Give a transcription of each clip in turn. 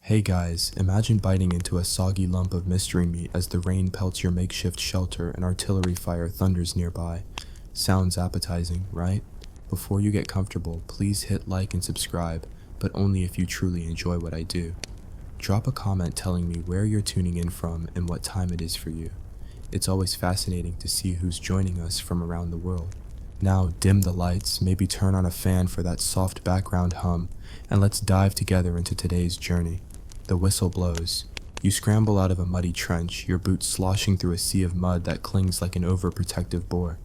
Hey guys, imagine biting into a soggy lump of mystery meat as the rain pelts your makeshift shelter and artillery fire thunders nearby. Sounds appetizing, right? Before you get comfortable, please hit like and subscribe, but only if you truly enjoy what I do. Drop a comment telling me where you're tuning in from and what time it is for you. It's always fascinating to see who's joining us from around the world. Now dim the lights, maybe turn on a fan for that soft background hum, and let's dive together into today's journey. The whistle blows. You scramble out of a muddy trench, your boots sloshing through a sea of mud that clings like an overprotective boar.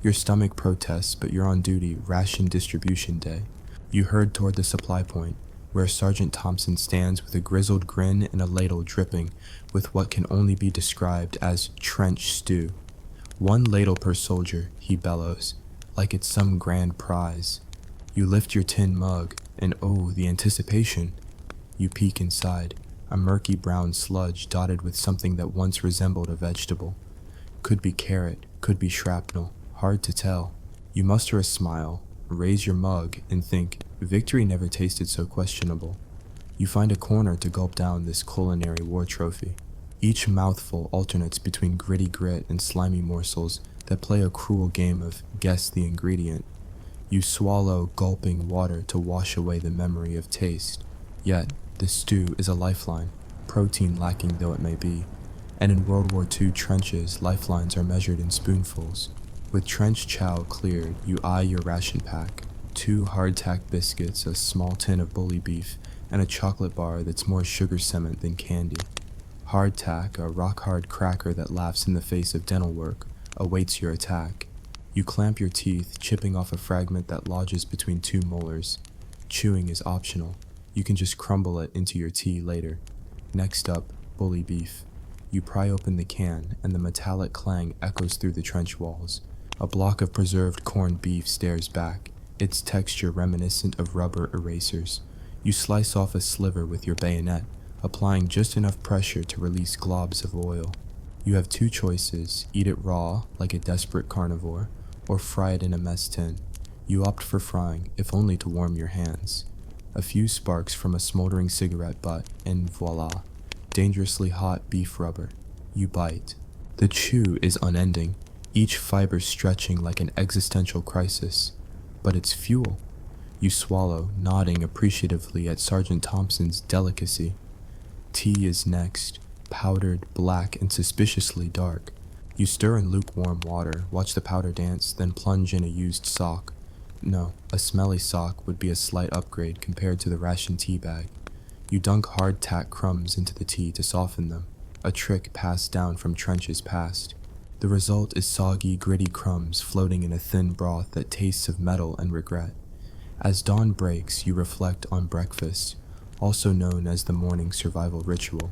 Your stomach protests, but you're on duty, ration distribution day. You herd toward the supply point, where Sergeant Thompson stands with a grizzled grin and a ladle dripping with what can only be described as trench stew. One ladle per soldier, he bellows, like it's some grand prize. You lift your tin mug, and oh, the anticipation. You peek inside, a murky brown sludge dotted with something that once resembled a vegetable. Could be carrot, could be shrapnel, hard to tell. You muster a smile, raise your mug, and think, victory never tasted so questionable. You find a corner to gulp down this culinary war trophy. Each mouthful alternates between gritty grit and slimy morsels that play a cruel game of guess the ingredient. You swallow gulping water to wash away the memory of taste. Yet, the stew is a lifeline, protein lacking though it may be, and in World War II trenches, lifelines are measured in spoonfuls. With trench chow cleared, you eye your ration pack, 2 hardtack biscuits, a small tin of bully beef, and a chocolate bar that's more sugar cement than candy. Hardtack, a rock-hard cracker that laughs in the face of dental work, awaits your attack. You clamp your teeth, chipping off a fragment that lodges between 2 molars. Chewing is optional. You can just crumble it into your tea later. Next up, bully beef. You pry open the can, and the metallic clang echoes through the trench walls. A block of preserved corned beef stares back, its texture reminiscent of rubber erasers. You slice off a sliver with your bayonet, applying just enough pressure to release globs of oil. You have 2 choices: eat it raw, like a desperate carnivore, or fry it in a mess tin. You opt for frying, if only to warm your hands. A few sparks from a smoldering cigarette butt, and voila, dangerously hot beef rubber. You bite. The chew is unending, each fiber stretching like an existential crisis. But it's fuel. You swallow, nodding appreciatively at Sergeant Thompson's delicacy. Tea is next, powdered, black, and suspiciously dark. You stir in lukewarm water, watch the powder dance, then plunge in a used sock. No, a smelly sock would be a slight upgrade compared to the ration tea bag. You dunk hardtack crumbs into the tea to soften them, a trick passed down from trenches past. The result is soggy, gritty crumbs floating in a thin broth that tastes of metal and regret. As dawn breaks, you reflect on breakfast, also known as the morning survival ritual.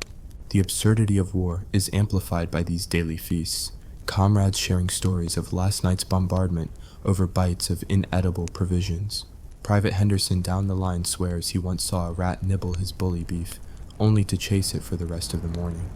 The absurdity of war is amplified by these daily feasts, comrades sharing stories of last night's bombardment over bites of inedible provisions. Private Henderson down the line swears he once saw a rat nibble his bully beef, only to chase it for the rest of the morning.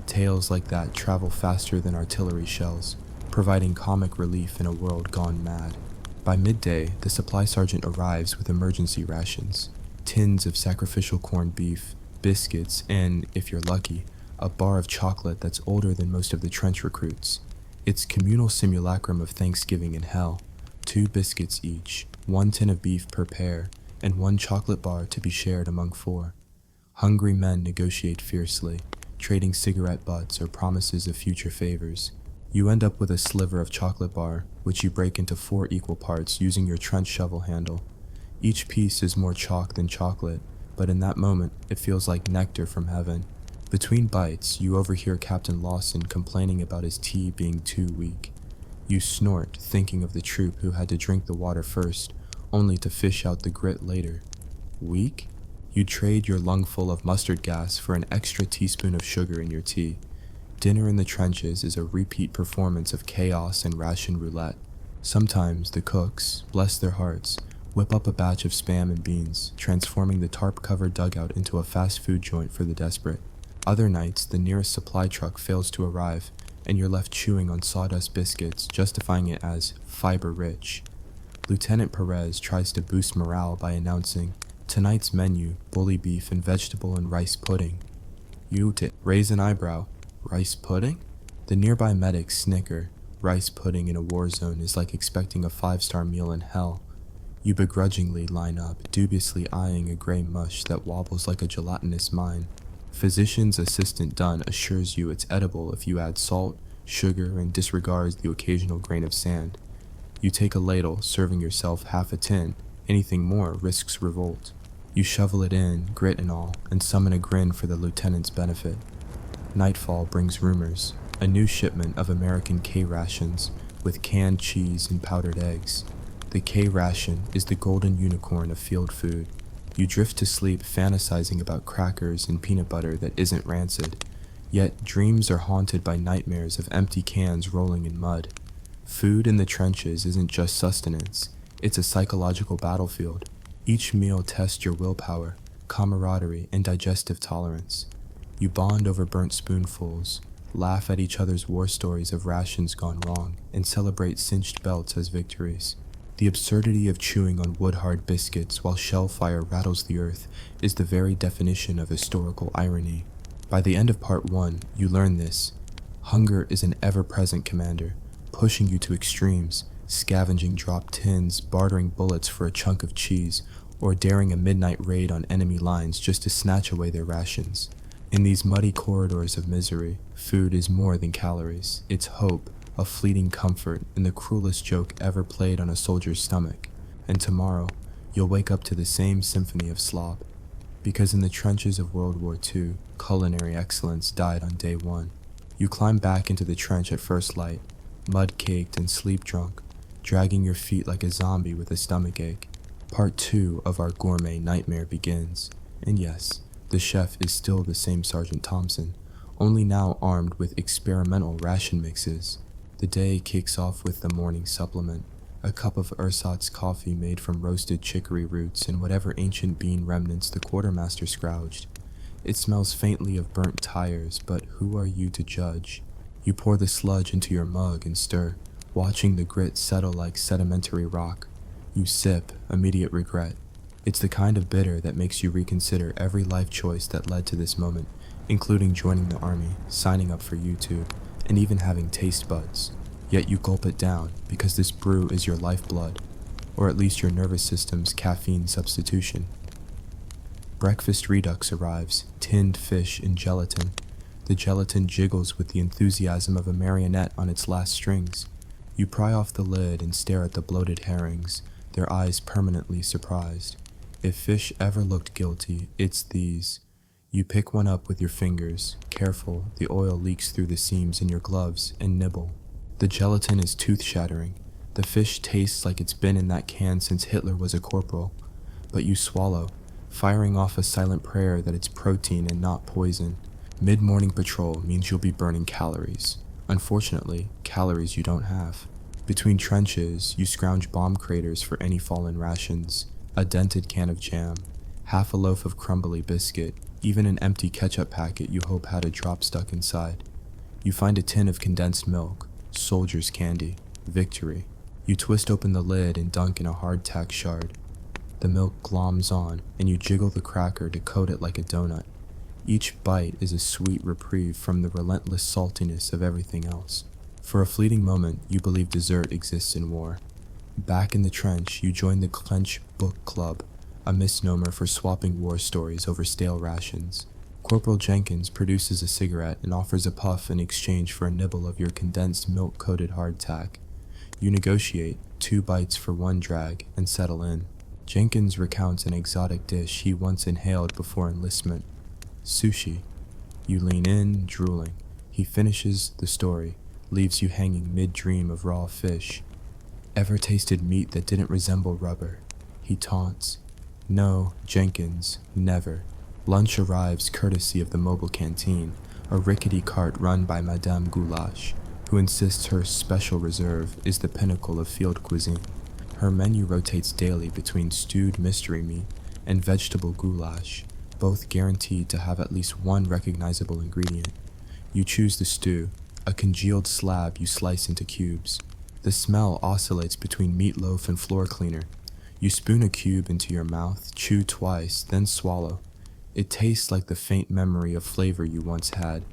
Tales like that travel faster than artillery shells, providing comic relief in a world gone mad. By midday, the supply sergeant arrives with emergency rations, tins of sacrificial corned beef, biscuits, and, if you're lucky, a bar of chocolate that's older than most of the trench recruits. It's communal simulacrum of Thanksgiving in hell. 2 biscuits each, 1 tin of beef per pair, and 1 chocolate bar to be shared among 4. Hungry men negotiate fiercely, trading cigarette butts or promises of future favors. You end up with a sliver of chocolate bar, which you break into 4 equal parts using your trench shovel handle. Each piece is more chalk than chocolate, but in that moment, it feels like nectar from heaven. Between bites, you overhear Captain Lawson complaining about his tea being too weak. You snort, thinking of the troop who had to drink the water first, only to fish out the grit later. Weak? You trade your lungful of mustard gas for an extra teaspoon of sugar in your tea. Dinner in the trenches is a repeat performance of chaos and ration roulette. Sometimes the cooks, bless their hearts, whip up a batch of spam and beans, transforming the tarp-covered dugout into a fast food joint for the desperate. Other nights, the nearest supply truck fails to arrive, and you're left chewing on sawdust biscuits, justifying it as fiber-rich. Lieutenant Perez tries to boost morale by announcing, Tonight's menu, bully beef and vegetable and rice pudding. Raise an eyebrow. Rice pudding? The nearby medics snicker. Rice pudding in a war zone is like expecting a 5-star meal in hell. You begrudgingly line up, dubiously eyeing a gray mush that wobbles like a gelatinous mine. Physician's assistant Dunn assures you it's edible if you add salt, sugar, and disregards the occasional grain of sand. You take a ladle, serving yourself half a tin. Anything more risks revolt. You shovel it in, grit and all, and summon a grin for the lieutenant's benefit. Nightfall brings rumors. A new shipment of American K-rations, with canned cheese and powdered eggs. The K-ration is the golden unicorn of field food. You drift to sleep fantasizing about crackers and peanut butter that isn't rancid. Yet dreams are haunted by nightmares of empty cans rolling in mud. Food in the trenches isn't just sustenance, it's a psychological battlefield. Each meal tests your willpower, camaraderie, and digestive tolerance. You bond over burnt spoonfuls, laugh at each other's war stories of rations gone wrong, and celebrate cinched belts as victories. The absurdity of chewing on wood-hard biscuits while shell fire rattles the earth is the very definition of historical irony. By the end of part 1, you learn this. Hunger is an ever-present commander, pushing you to extremes, scavenging dropped tins, bartering bullets for a chunk of cheese, or daring a midnight raid on enemy lines just to snatch away their rations. In these muddy corridors of misery, food is more than calories. It's hope, a fleeting comfort, and the cruelest joke ever played on a soldier's stomach. And tomorrow, you'll wake up to the same symphony of slop. Because in the trenches of World War II, culinary excellence died on day 1. You climb back into the trench at first light, mud-caked and sleep-drunk, dragging your feet like a zombie with a stomachache. Part 2 of our gourmet nightmare begins. And yes, the chef is still the same Sergeant Thompson, only now armed with experimental ration mixes. The day kicks off with the morning supplement, a cup of ersatz coffee made from roasted chicory roots and whatever ancient bean remnants the quartermaster scrounged. It smells faintly of burnt tires, but who are you to judge? You pour the sludge into your mug and stir, watching the grit settle like sedimentary rock. You sip, immediate regret. It's the kind of bitter that makes you reconsider every life choice that led to this moment, including joining the army, signing up for YouTube, and even having taste buds. Yet you gulp it down because this brew is your lifeblood, or at least your nervous system's caffeine substitution. Breakfast redux arrives, tinned fish in gelatin. The gelatin jiggles with the enthusiasm of a marionette on its last strings. You pry off the lid and stare at the bloated herrings, their eyes permanently surprised. If fish ever looked guilty, it's these. You pick one up with your fingers, careful, the oil leaks through the seams in your gloves, and nibble. The gelatin is tooth-shattering. The fish tastes like it's been in that can since Hitler was a corporal. But you swallow, firing off a silent prayer that it's protein and not poison. Mid-morning patrol means you'll be burning calories. Unfortunately, calories you don't have. Between trenches, you scrounge bomb craters for any fallen rations, a dented can of jam, half a loaf of crumbly biscuit, even an empty ketchup packet you hope had a drop stuck inside. You find a tin of condensed milk, soldier's candy, victory. You twist open the lid and dunk in a hardtack shard. The milk gloms on, and you jiggle the cracker to coat it like a donut. Each bite is a sweet reprieve from the relentless saltiness of everything else. For a fleeting moment, you believe dessert exists in war. Back in the trench, you join the Clench Book Club, a misnomer for swapping war stories over stale rations. Corporal Jenkins produces a cigarette and offers a puff in exchange for a nibble of your condensed milk-coated hardtack. You negotiate, 2 bites for 1 drag, and settle in. Jenkins recounts an exotic dish he once inhaled before enlistment. Sushi. You lean in, drooling. He finishes the story, leaves you hanging mid-dream of raw fish. Ever tasted meat that didn't resemble rubber? He taunts. No, Jenkins, never. Lunch arrives courtesy of the mobile canteen, a rickety cart run by Madame Goulash, who insists her special reserve is the pinnacle of field cuisine. Her menu rotates daily between stewed mystery meat and vegetable goulash, both guaranteed to have at least one recognizable ingredient. You choose the stew, a congealed slab you slice into cubes. The smell oscillates between meatloaf and floor cleaner. You spoon a cube into your mouth, chew twice, then swallow. It tastes like the faint memory of flavor you once had.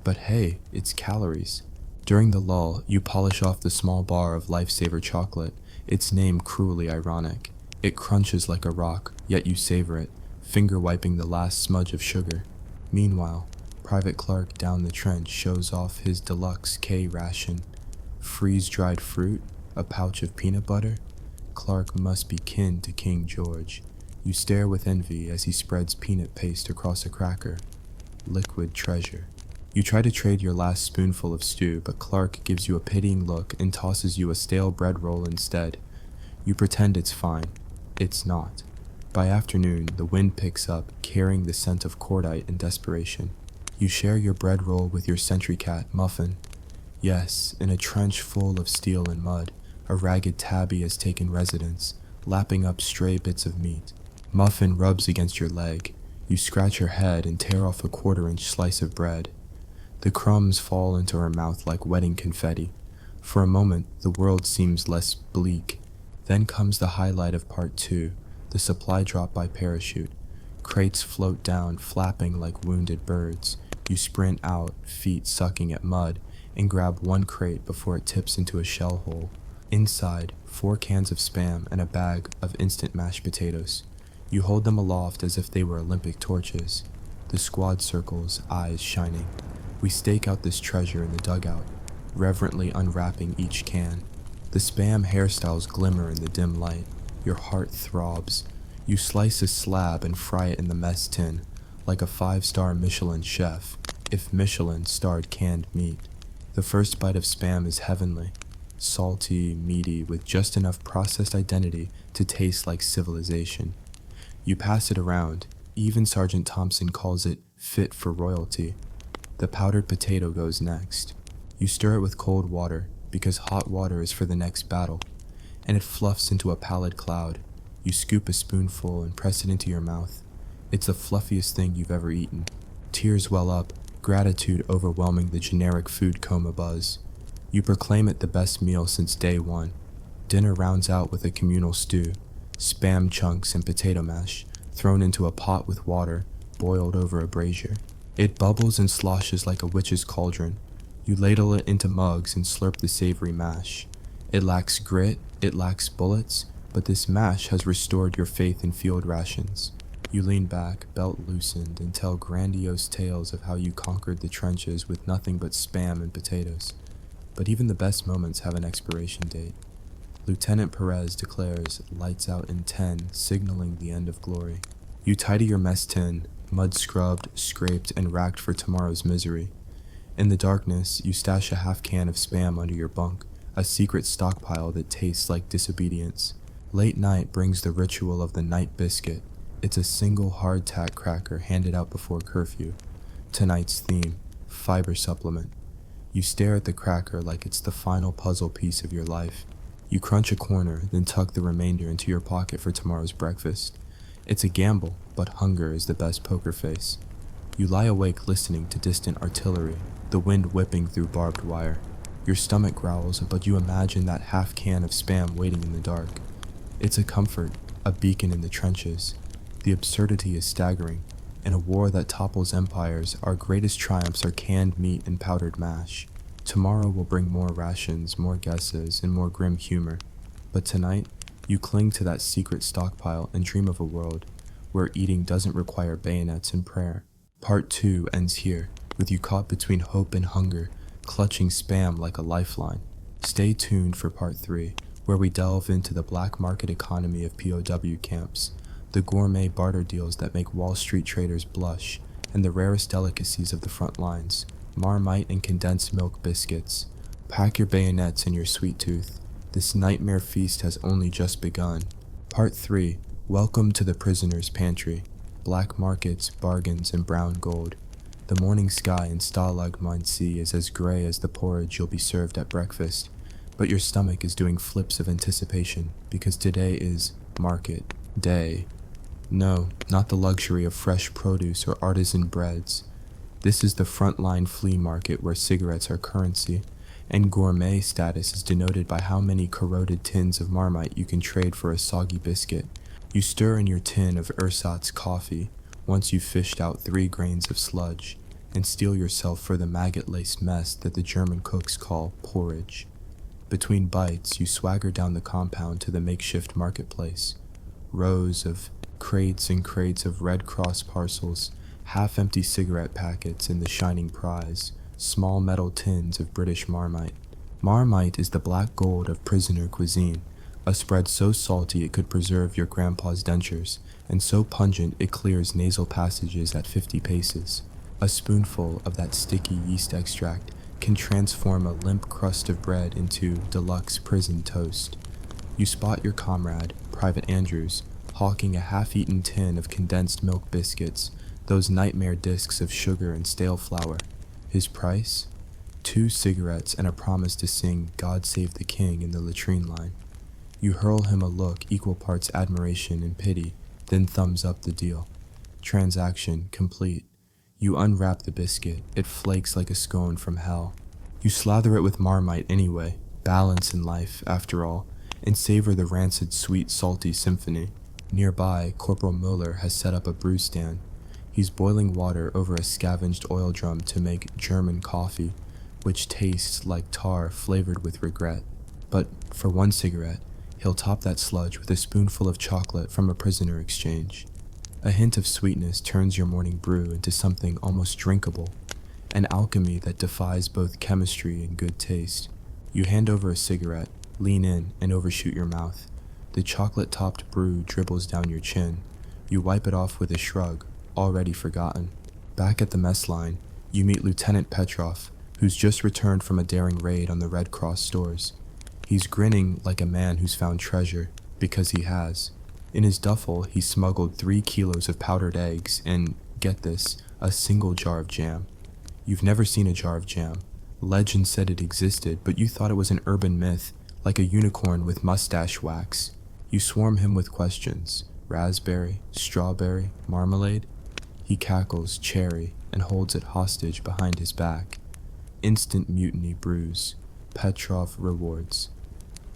But hey, it's calories. During the lull, you polish off the small bar of Lifesaver chocolate, its name cruelly ironic. It crunches like a rock, yet you savor it, finger wiping the last smudge of sugar. Meanwhile, Private Clark down the trench shows off his deluxe K ration. Freeze-dried fruit, a pouch of peanut butter. Clark must be kin to King George. You stare with envy as he spreads peanut paste across a cracker. Liquid treasure. You try to trade your last spoonful of stew, but Clark gives you a pitying look and tosses you a stale bread roll instead. You pretend it's fine. It's not. By afternoon, the wind picks up, carrying the scent of cordite in desperation. You share your bread roll with your sentry cat, Muffin. Yes, in a trench full of steel and mud, a ragged tabby has taken residence, lapping up stray bits of meat. Muffin rubs against your leg. You scratch her head and tear off a 1/4-inch slice of bread. The crumbs fall into her mouth like wedding confetti. For a moment, the world seems less bleak. Then comes the highlight of part 2, the supply drop by parachute. Crates float down, flapping like wounded birds. You sprint out, feet sucking at mud, and grab one crate before it tips into a shell hole. Inside, 4 cans of Spam and a bag of instant mashed potatoes. You hold them aloft as if they were Olympic torches. The squad circles, eyes shining. We stake out this treasure in the dugout, reverently unwrapping each can. The Spam hairstyles glimmer in the dim light. Your heart throbs. You slice a slab and fry it in the mess tin, like a 5-star Michelin chef, if Michelin starred canned meat. The first bite of Spam is heavenly, salty, meaty, with just enough processed identity to taste like civilization. You pass it around. Even Sergeant Thompson calls it fit for royalty. The powdered potato goes next. You stir it with cold water, because hot water is for the next battle, and it fluffs into a pallid cloud. You scoop a spoonful and press it into your mouth. It's the fluffiest thing you've ever eaten. Tears well up, gratitude overwhelming the generic food coma buzz. You proclaim it the best meal since day one. Dinner rounds out with a communal stew, Spam chunks and potato mash, thrown into a pot with water, boiled over a brazier. It bubbles and sloshes like a witch's cauldron. You ladle it into mugs and slurp the savory mash. It lacks grit, it lacks bullets, but this mash has restored your faith in field rations. You lean back, belt loosened, and tell grandiose tales of how you conquered the trenches with nothing but Spam and potatoes. But even the best moments have an expiration date. Lieutenant Perez declares, lights out in 10, signaling the end of glory. You tidy your mess tin, mud scrubbed, scraped, and racked for tomorrow's misery. In the darkness, you stash a half can of Spam under your bunk, a secret stockpile that tastes like disobedience. Late night brings the ritual of the night biscuit. It's a single hardtack cracker handed out before curfew. Tonight's theme, fiber supplement. You stare at the cracker like it's the final puzzle piece of your life. You crunch a corner, then tuck the remainder into your pocket for tomorrow's breakfast. It's a gamble, but hunger is the best poker face. You lie awake listening to distant artillery, the wind whipping through barbed wire. Your stomach growls, but you imagine that half can of Spam waiting in the dark. It's a comfort, a beacon in the trenches. The absurdity is staggering. In a war that topples empires, our greatest triumphs are canned meat and powdered mash. Tomorrow will bring more rations, more guesses, and more grim humor. But tonight, you cling to that secret stockpile and dream of a world where eating doesn't require bayonets and prayer. Part 2 ends here, with you caught between hope and hunger, clutching Spam like a lifeline. Stay tuned for Part 3, where we delve into the black market economy of POW camps, the gourmet barter deals that make Wall Street traders blush, and the rarest delicacies of the front lines, Marmite and condensed milk biscuits. Pack your bayonets and your sweet tooth. This nightmare feast has only just begun. Part 3, welcome to the prisoner's pantry. Black markets, bargains, and brown gold. The morning sky in Stalagmite Sea is as gray as the porridge you'll be served at breakfast, but your stomach is doing flips of anticipation because today is market day. No, not the luxury of fresh produce or artisan breads. This is the frontline flea market where cigarettes are currency, and gourmet status is denoted by how many corroded tins of Marmite you can trade for a soggy biscuit. You stir in your tin of ersatz coffee once you've fished out 3 grains of sludge, and steel yourself for the maggot-laced mess that the German cooks call porridge. Between bites, you swagger down the compound to the makeshift marketplace. Rows of crates and crates of Red Cross parcels, half-empty cigarette packets in the shining prize, small metal tins of British Marmite. Marmite is the black gold of prisoner cuisine, a spread so salty it could preserve your grandpa's dentures, and so pungent it clears nasal passages at 50 paces. A spoonful of that sticky yeast extract can transform a limp crust of bread into deluxe prison toast. You spot your comrade, Private Andrews, hawking a half-eaten tin of condensed milk biscuits, those nightmare discs of sugar and stale flour. His price? 2 cigarettes and a promise to sing God Save the King in the latrine line. You hurl him a look equal parts admiration and pity, then thumbs up the deal. Transaction complete. You unwrap the biscuit. It flakes like a scone from hell. You slather it with Marmite anyway, balance in life, after all, and savor the rancid, sweet, salty symphony. Nearby, Corporal Muller has set up a brew stand. He's boiling water over a scavenged oil drum to make German coffee, which tastes like tar flavored with regret. But for 1 cigarette, he'll top that sludge with a spoonful of chocolate from a prisoner exchange. A hint of sweetness turns your morning brew into something almost drinkable, an alchemy that defies both chemistry and good taste. You hand over a cigarette, lean in, and overshoot your mouth. The chocolate-topped brew dribbles down your chin. You wipe it off with a shrug, already forgotten. Back at the mess line, you meet Lieutenant Petrov, who's just returned from a daring raid on the Red Cross stores. He's grinning like a man who's found treasure, because he has. In his duffel, he smuggled 3 kilos of powdered eggs and, get this, a single jar of jam. You've never seen a jar of jam. Legend said it existed, but you thought it was an urban myth, like a unicorn with mustache wax. You swarm him with questions. Raspberry, strawberry, marmalade? He cackles cherry and holds it hostage behind his back. Instant mutiny brews. Petrov rewards.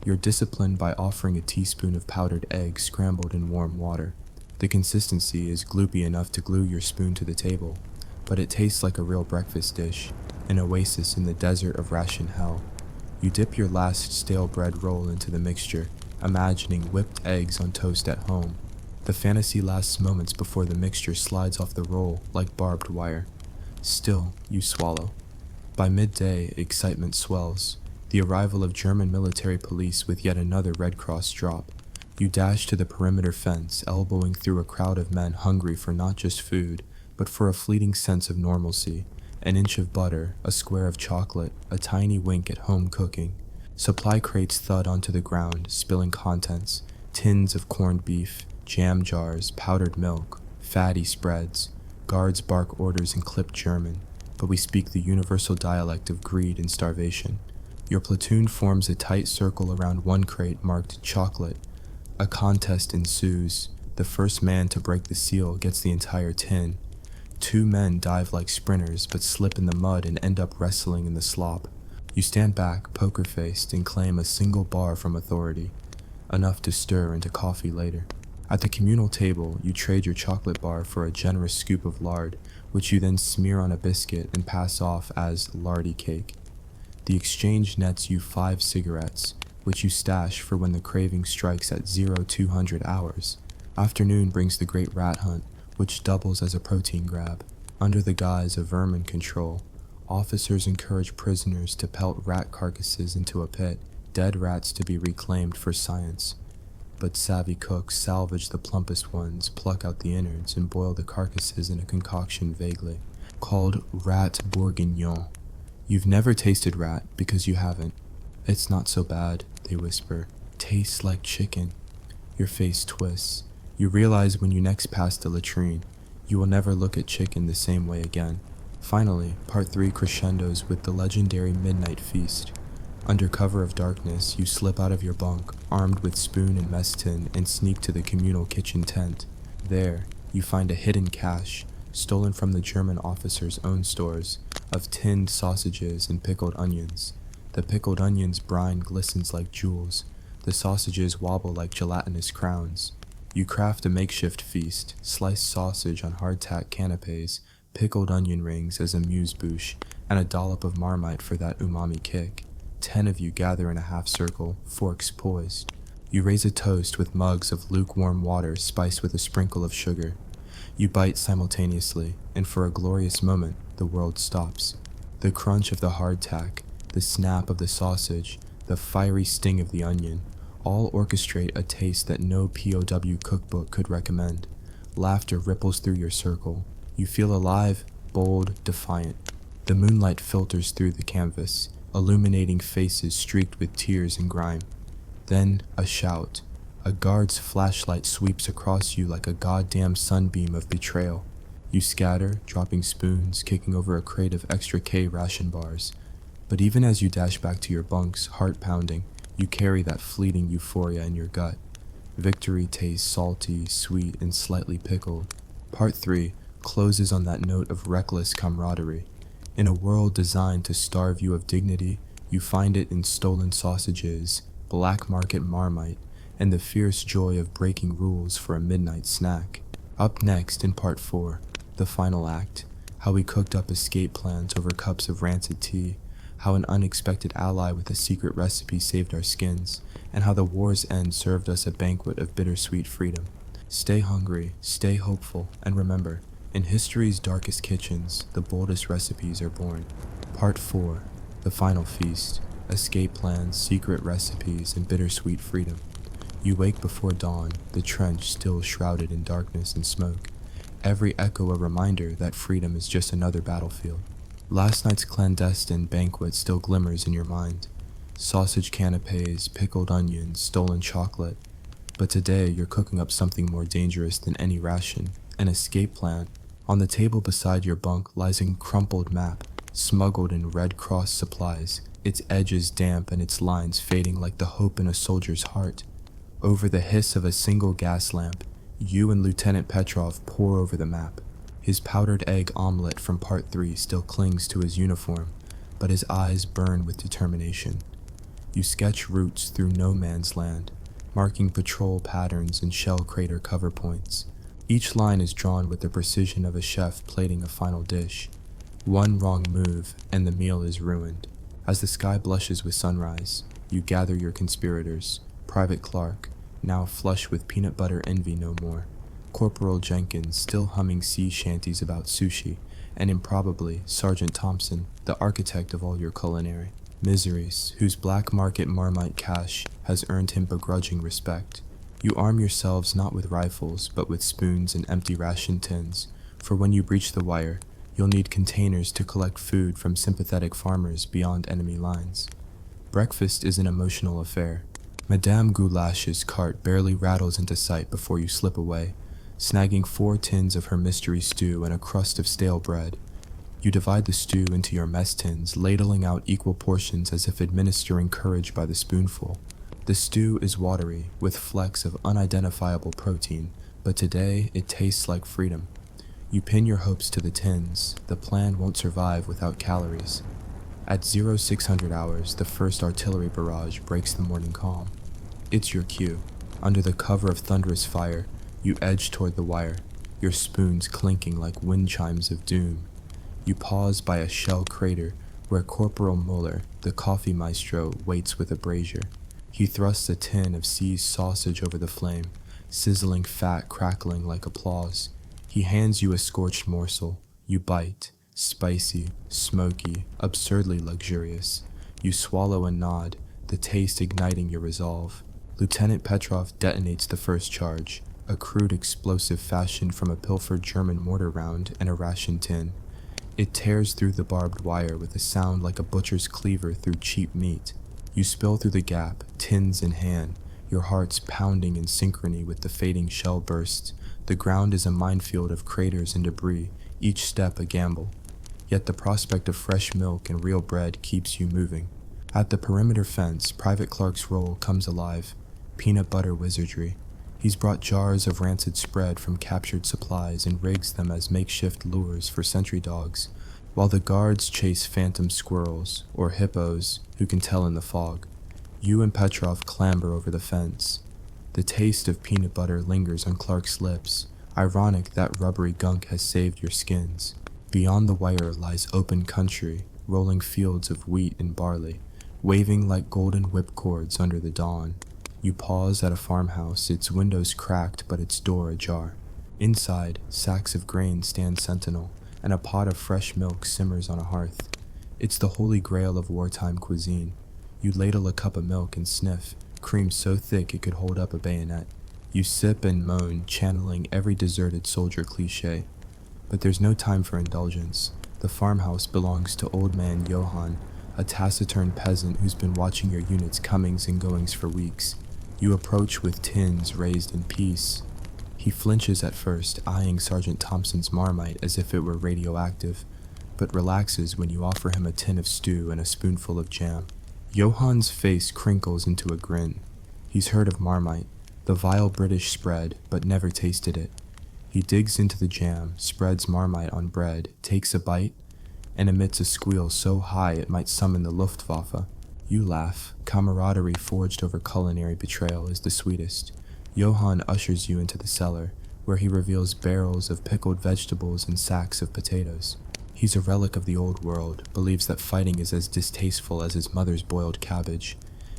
You're disciplined by offering a teaspoon of powdered egg scrambled in warm water. The consistency is gloopy enough to glue your spoon to the table, but it tastes like a real breakfast dish, an oasis in the desert of ration hell. You dip your last stale bread roll into the mixture, imagining whipped eggs on toast at home. The fantasy lasts moments before the mixture slides off the roll like barbed wire. Still, you swallow. By midday, excitement swells. The arrival of German military police with yet another Red Cross drop. You dash to the perimeter fence, elbowing through a crowd of men hungry for not just food, but for a fleeting sense of normalcy. An inch of butter, a square of chocolate, a tiny wink at home cooking. Supply crates thud onto the ground, spilling contents. Tins of corned beef, jam jars, powdered milk, fatty spreads. Guards bark orders in clipped German, but we speak the universal dialect of greed and starvation. Your platoon forms a tight circle around 1 crate marked chocolate. A contest ensues. The first man to break the seal gets the entire tin. 2 men dive like sprinters but slip in the mud and end up wrestling in the slop. You stand back, poker-faced, and claim a single bar from authority, enough to stir into coffee later. At the communal table, you trade your chocolate bar for a generous scoop of lard, which you then smear on a biscuit and pass off as lardy cake. The exchange nets you 5 cigarettes, which you stash for when the craving strikes at 0200 hours. Afternoon brings the great rat hunt, which doubles as a protein grab. Under the guise of vermin control, officers encourage prisoners to pelt rat carcasses into a pit, dead rats to be reclaimed for science. But savvy cooks salvage the plumpest ones, pluck out the innards, and boil the carcasses in a concoction vaguely called rat bourguignon. You've never tasted rat because you haven't. It's not so bad, they whisper. Tastes like chicken. Your face twists. You realize when you next pass the latrine, you will never look at chicken the same way again. Finally, part 3 crescendos with the legendary midnight feast. Under cover of darkness, you slip out of your bunk, armed with spoon and mess tin, and sneak to the communal kitchen tent. There, you find a hidden cache, stolen from the German officers' own stores, of tinned sausages and pickled onions. The pickled onion's brine glistens like jewels. The sausages wobble like gelatinous crowns. You craft a makeshift feast, sliced sausage on hardtack canapes, pickled onion rings as amuse-bouche, and a dollop of Marmite for that umami kick. 10 of you gather in a half circle, forks poised. You raise a toast with mugs of lukewarm water spiced with a sprinkle of sugar. You bite simultaneously, and for a glorious moment, the world stops. The crunch of the hardtack, the snap of the sausage, the fiery sting of the onion, all orchestrate a taste that no POW cookbook could recommend. Laughter ripples through your circle. You feel alive, bold, defiant. The moonlight filters through the canvas, illuminating faces streaked with tears and grime. Then a shout. A guard's flashlight sweeps across you like a goddamn sunbeam of betrayal. You scatter, dropping spoons, kicking over a crate of extra K ration bars. But even as you dash back to your bunks, heart pounding, you carry that fleeting euphoria in your gut. Victory tastes salty, sweet, and slightly pickled. Part 3 closes on that note of reckless camaraderie. In a world designed to starve you of dignity, you find it in stolen sausages, black market Marmite, and the fierce joy of breaking rules for a midnight snack. Up next in Part 4, the final act, how we cooked up escape plans over cups of rancid tea, how an unexpected ally with a secret recipe saved our skins, and how the war's end served us a banquet of bittersweet freedom. Stay hungry, stay hopeful, and remember, in history's darkest kitchens, the boldest recipes are born. Part 4, the final feast, escape plans, secret recipes, and bittersweet freedom. You wake before dawn, the trench still shrouded in darkness and smoke. Every echo a reminder that freedom is just another battlefield. Last night's clandestine banquet still glimmers in your mind. Sausage canapes, pickled onions, stolen chocolate. But today you're cooking up something more dangerous than any ration, an escape plan. On the table beside your bunk lies a crumpled map, smuggled in Red Cross supplies, its edges damp and its lines fading like the hope in a soldier's heart. Over the hiss of a single gas lamp, you and Lieutenant Petrov pore over the map. His powdered egg omelet from Part 3 still clings to his uniform, but his eyes burn with determination. You sketch routes through no man's land, marking patrol patterns and shell crater cover points. Each line is drawn with the precision of a chef plating a final dish. One wrong move, and the meal is ruined. As the sky blushes with sunrise, you gather your conspirators. Private Clark, now flush with peanut butter envy no more. Corporal Jenkins, still humming sea shanties about sushi, and improbably Sergeant Thompson, the architect of all your culinary miseries, whose black market Marmite cash has earned him begrudging respect. You arm yourselves not with rifles, but with spoons and empty ration tins, for when you breach the wire, you'll need containers to collect food from sympathetic farmers beyond enemy lines. Breakfast is an emotional affair. Madame Goulash's cart barely rattles into sight before you slip away, snagging 4 tins of her mystery stew and a crust of stale bread. You divide the stew into your mess tins, ladling out equal portions as if administering courage by the spoonful. The stew is watery, with flecks of unidentifiable protein, but today it tastes like freedom. You pin your hopes to the tins. The plan won't survive without calories. At 0600 hours, the first artillery barrage breaks the morning calm. It's your cue. Under the cover of thunderous fire, you edge toward the wire, your spoons clinking like wind chimes of doom. You pause by a shell crater where Corporal Muller, the coffee maestro, waits with a brazier. He thrusts a tin of seized sausage over the flame, sizzling fat crackling like applause. He hands you a scorched morsel. You bite. Spicy, smoky, absurdly luxurious. You swallow and nod, the taste igniting your resolve. Lieutenant Petrov detonates the first charge, a crude explosive fashioned from a pilfered German mortar round and a ration tin. It tears through the barbed wire with a sound like a butcher's cleaver through cheap meat. You spill through the gap, tins in hand, your hearts pounding in synchrony with the fading shell bursts. The ground is a minefield of craters and debris, each step a gamble. Yet the prospect of fresh milk and real bread keeps you moving. At the perimeter fence, Private Clark's role comes alive. Peanut butter wizardry. He's brought jars of rancid spread from captured supplies and rigs them as makeshift lures for sentry dogs. while the guards chase phantom squirrels or hippos who can tell in the fog. You and Petrov clamber over the fence. The taste of peanut butter lingers on Clark's lips. Ironic that rubbery gunk has saved your skins. Beyond the wire lies open country, rolling fields of wheat and barley, waving like golden whipcords under the dawn. You pause at a farmhouse, its windows cracked but its door ajar. Inside, sacks of grain stand sentinel, and a pot of fresh milk simmers on a hearth. It's the holy grail of wartime cuisine. You ladle a cup of milk and sniff, cream so thick it could hold up a bayonet. You sip and moan, channeling every deserted soldier cliché. But there's no time for indulgence. The farmhouse belongs to old man Johann, a taciturn peasant who's been watching your unit's comings and goings for weeks. You approach with tins raised in peace. He flinches at first, eyeing Sergeant Thompson's Marmite as if it were radioactive, but relaxes when you offer him a tin of stew and a spoonful of jam. Johann's face crinkles into a grin. He's heard of Marmite, the vile British spread, but never tasted it. He digs into the jam, spreads Marmite on bread, takes a bite, and emits a squeal so high it might summon the Luftwaffe. You laugh. Camaraderie forged over culinary betrayal is the sweetest. Johann ushers you into the cellar, where he reveals barrels of pickled vegetables and sacks of potatoes. He's a relic of the old world, believes that fighting is as distasteful as his mother's boiled cabbage,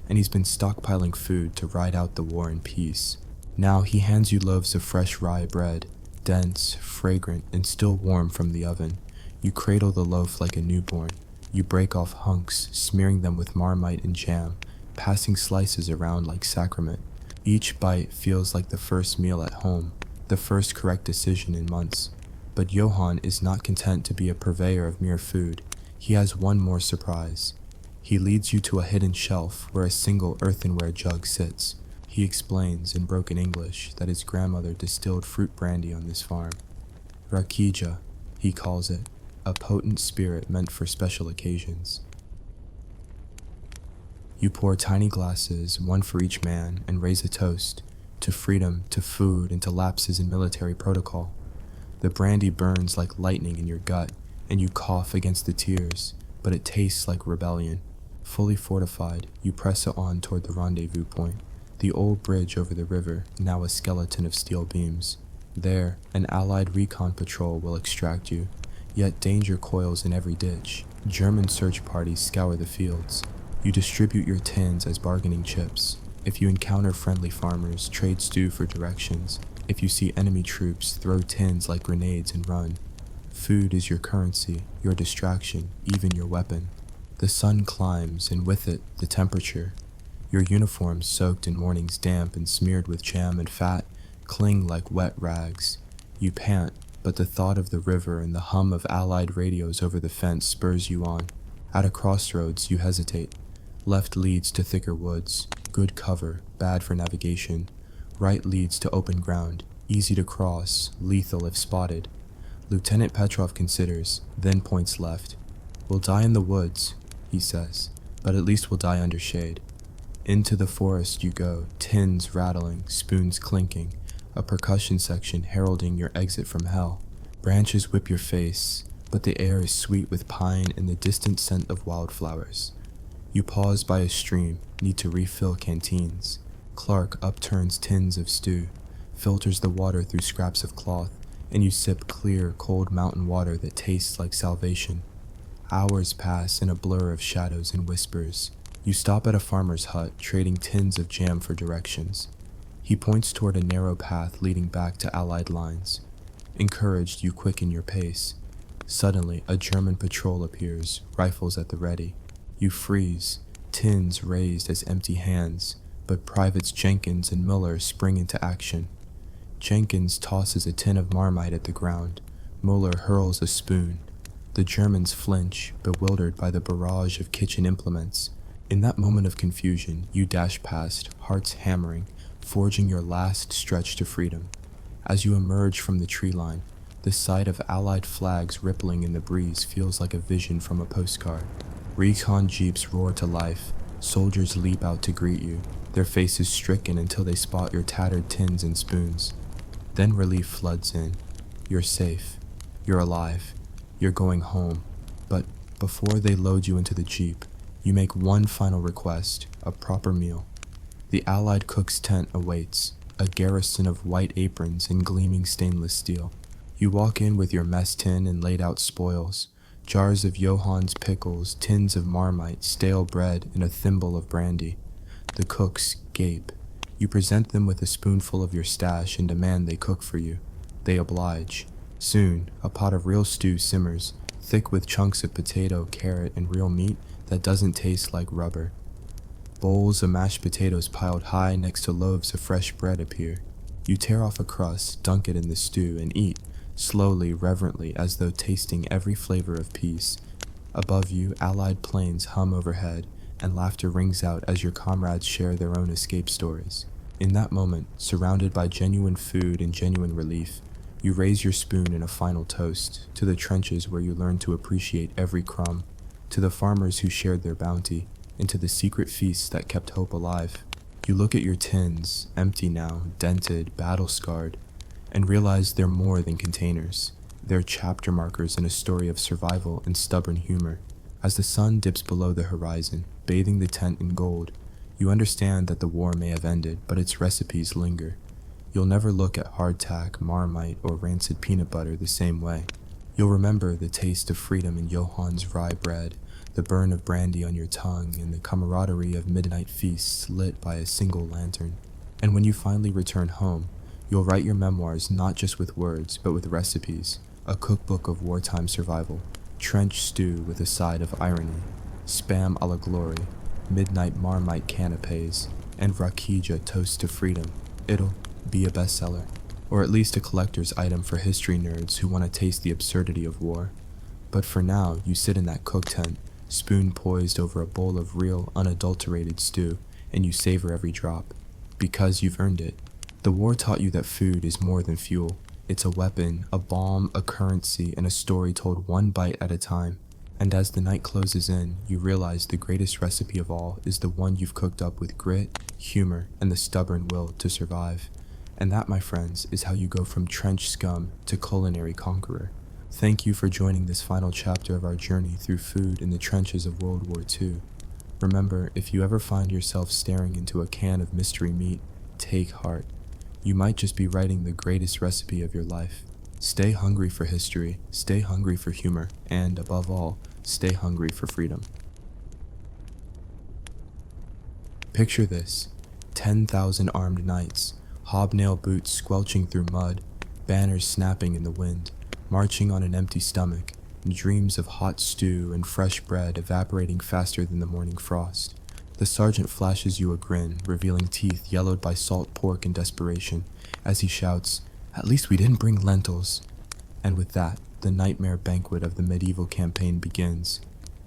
and he's been stockpiling food to ride out the war in peace. Now he hands you loaves of fresh rye bread, dense, fragrant, and still warm from the oven. You cradle the loaf like a newborn. You break off hunks, smearing them with Marmite and jam, passing slices around like sacrament. Each bite feels like the first meal at home, the first correct decision in months. But Johann is not content to be a purveyor of mere food. He has one more surprise. He leads you to a hidden shelf where a single earthenware jug sits. He explains in broken English that his grandmother distilled fruit brandy on this farm. Rakija, he calls it, a potent spirit meant for special occasions. You pour tiny glasses, one for each man, and raise a toast to freedom, to food, and to lapses in military protocol. The brandy burns like lightning in your gut, and you cough against the tears, but it tastes like rebellion. Fully fortified, you press it on toward the rendezvous point, the old bridge over the river, now a skeleton of steel beams. There, an Allied recon patrol will extract you, yet danger coils in every ditch. German search parties scour the fields. You distribute your tins as bargaining chips. If you encounter friendly farmers, trade stew for directions. If you see enemy troops, throw tins like grenades and run. Food is your currency, your distraction, even your weapon. The sun climbs, and with it, the temperature. Your uniforms, soaked in morning's damp and smeared with jam and fat, cling like wet rags. You pant, but the thought of the river and the hum of Allied radios over the fence spurs you on. At a crossroads, you hesitate. Left leads to thicker woods, good cover, bad for navigation. Right leads to open ground, easy to cross, lethal if spotted. Lieutenant Petrov considers, then points left. We'll die in the woods, he says, but at least we'll die under shade. Into the forest you go, tins rattling, spoons clinking, a percussion section heralding your exit from hell. Branches whip your face, but the air is sweet with pine and the distant scent of wildflowers. You pause by a stream, need to refill canteens. Clark upturns tins of stew, filters the water through scraps of cloth, and you sip clear, cold mountain water that tastes like salvation. Hours pass in a blur of shadows and whispers. You stop at a farmer's hut, trading tins of jam for directions. He points toward a narrow path leading back to Allied lines. Encouraged, you quicken your pace. Suddenly, a German patrol appears, rifles at the ready. You freeze, tins raised as empty hands, but Privates Jenkins and Muller spring into action. Jenkins tosses a tin of Marmite at the ground. Muller hurls a spoon. The Germans flinch, bewildered by the barrage of kitchen implements. In that moment of confusion, you dash past, hearts hammering, forging your last stretch to freedom. As you emerge from the tree line, the sight of Allied flags rippling in the breeze feels like a vision from a postcard. Recon jeeps roar to life. Soldiers leap out to greet you, their faces stricken until they spot your tattered tins and spoons. Then relief floods in. You're safe. You're alive. You're going home. But before they load you into the jeep, you make one final request, a proper meal. The Allied cook's tent awaits, a garrison of white aprons and gleaming stainless steel. You walk in with your mess tin and laid out spoils, jars of Johann's pickles, tins of Marmite, stale bread, and a thimble of brandy. The cooks gape. You present them with a spoonful of your stash and demand they cook for you. They oblige. Soon, a pot of real stew simmers, thick with chunks of potato, carrot, and real meat that doesn't taste like rubber. Bowls of mashed potatoes piled high next to loaves of fresh bread appear. You tear off a crust, dunk it in the stew, and eat, slowly, reverently, as though tasting every flavor of peace. Above you, Allied planes hum overhead, and laughter rings out as your comrades share their own escape stories. In that moment, surrounded by genuine food and genuine relief, you raise your spoon in a final toast to the trenches where you learn to appreciate every crumb, to the farmers who shared their bounty, and to the secret feasts that kept hope alive. You look at your tins, empty now, dented, battle-scarred, and realize they're more than containers. They're chapter markers in a story of survival and stubborn humor. As the sun dips below the horizon, bathing the tent in gold, you understand that the war may have ended, but its recipes linger. You'll never look at hardtack, Marmite, or rancid peanut butter the same way. You'll remember the taste of freedom in Johann's rye bread, the burn of brandy on your tongue, and the camaraderie of midnight feasts lit by a single lantern. And when you finally return home, you'll write your memoirs not just with words, but with recipes, a cookbook of wartime survival, trench stew with a side of irony, spam a la glory, midnight Marmite canapes, and rakija toast to freedom. It'll be a bestseller, or at least a collector's item for history nerds who want to taste the absurdity of war. But for now, you sit in that cook tent, spoon poised over a bowl of real, unadulterated stew, and you savor every drop, because you've earned it. The war taught you that food is more than fuel. It's a weapon, a balm, a currency, and a story told one bite at a time. And as the night closes in, you realize the greatest recipe of all is the one you've cooked up with grit, humor, and the stubborn will to survive. And that, my friends, is how you go from trench scum to culinary conqueror. Thank you for joining this final chapter of our journey through food in the trenches of World War II. Remember, if you ever find yourself staring into a can of mystery meat, take heart. You might just be writing the greatest recipe of your life. Stay hungry for history, stay hungry for humor, and above all, stay hungry for freedom. Picture this: 10,000 armed knights, hobnail boots squelching through mud, banners snapping in the wind, marching on an empty stomach, and dreams of hot stew and fresh bread evaporating faster than the morning frost. The sergeant flashes you a grin, revealing teeth yellowed by salt pork and desperation, as he shouts, "At least we didn't bring lentils." And with that, the nightmare banquet of the medieval campaign begins.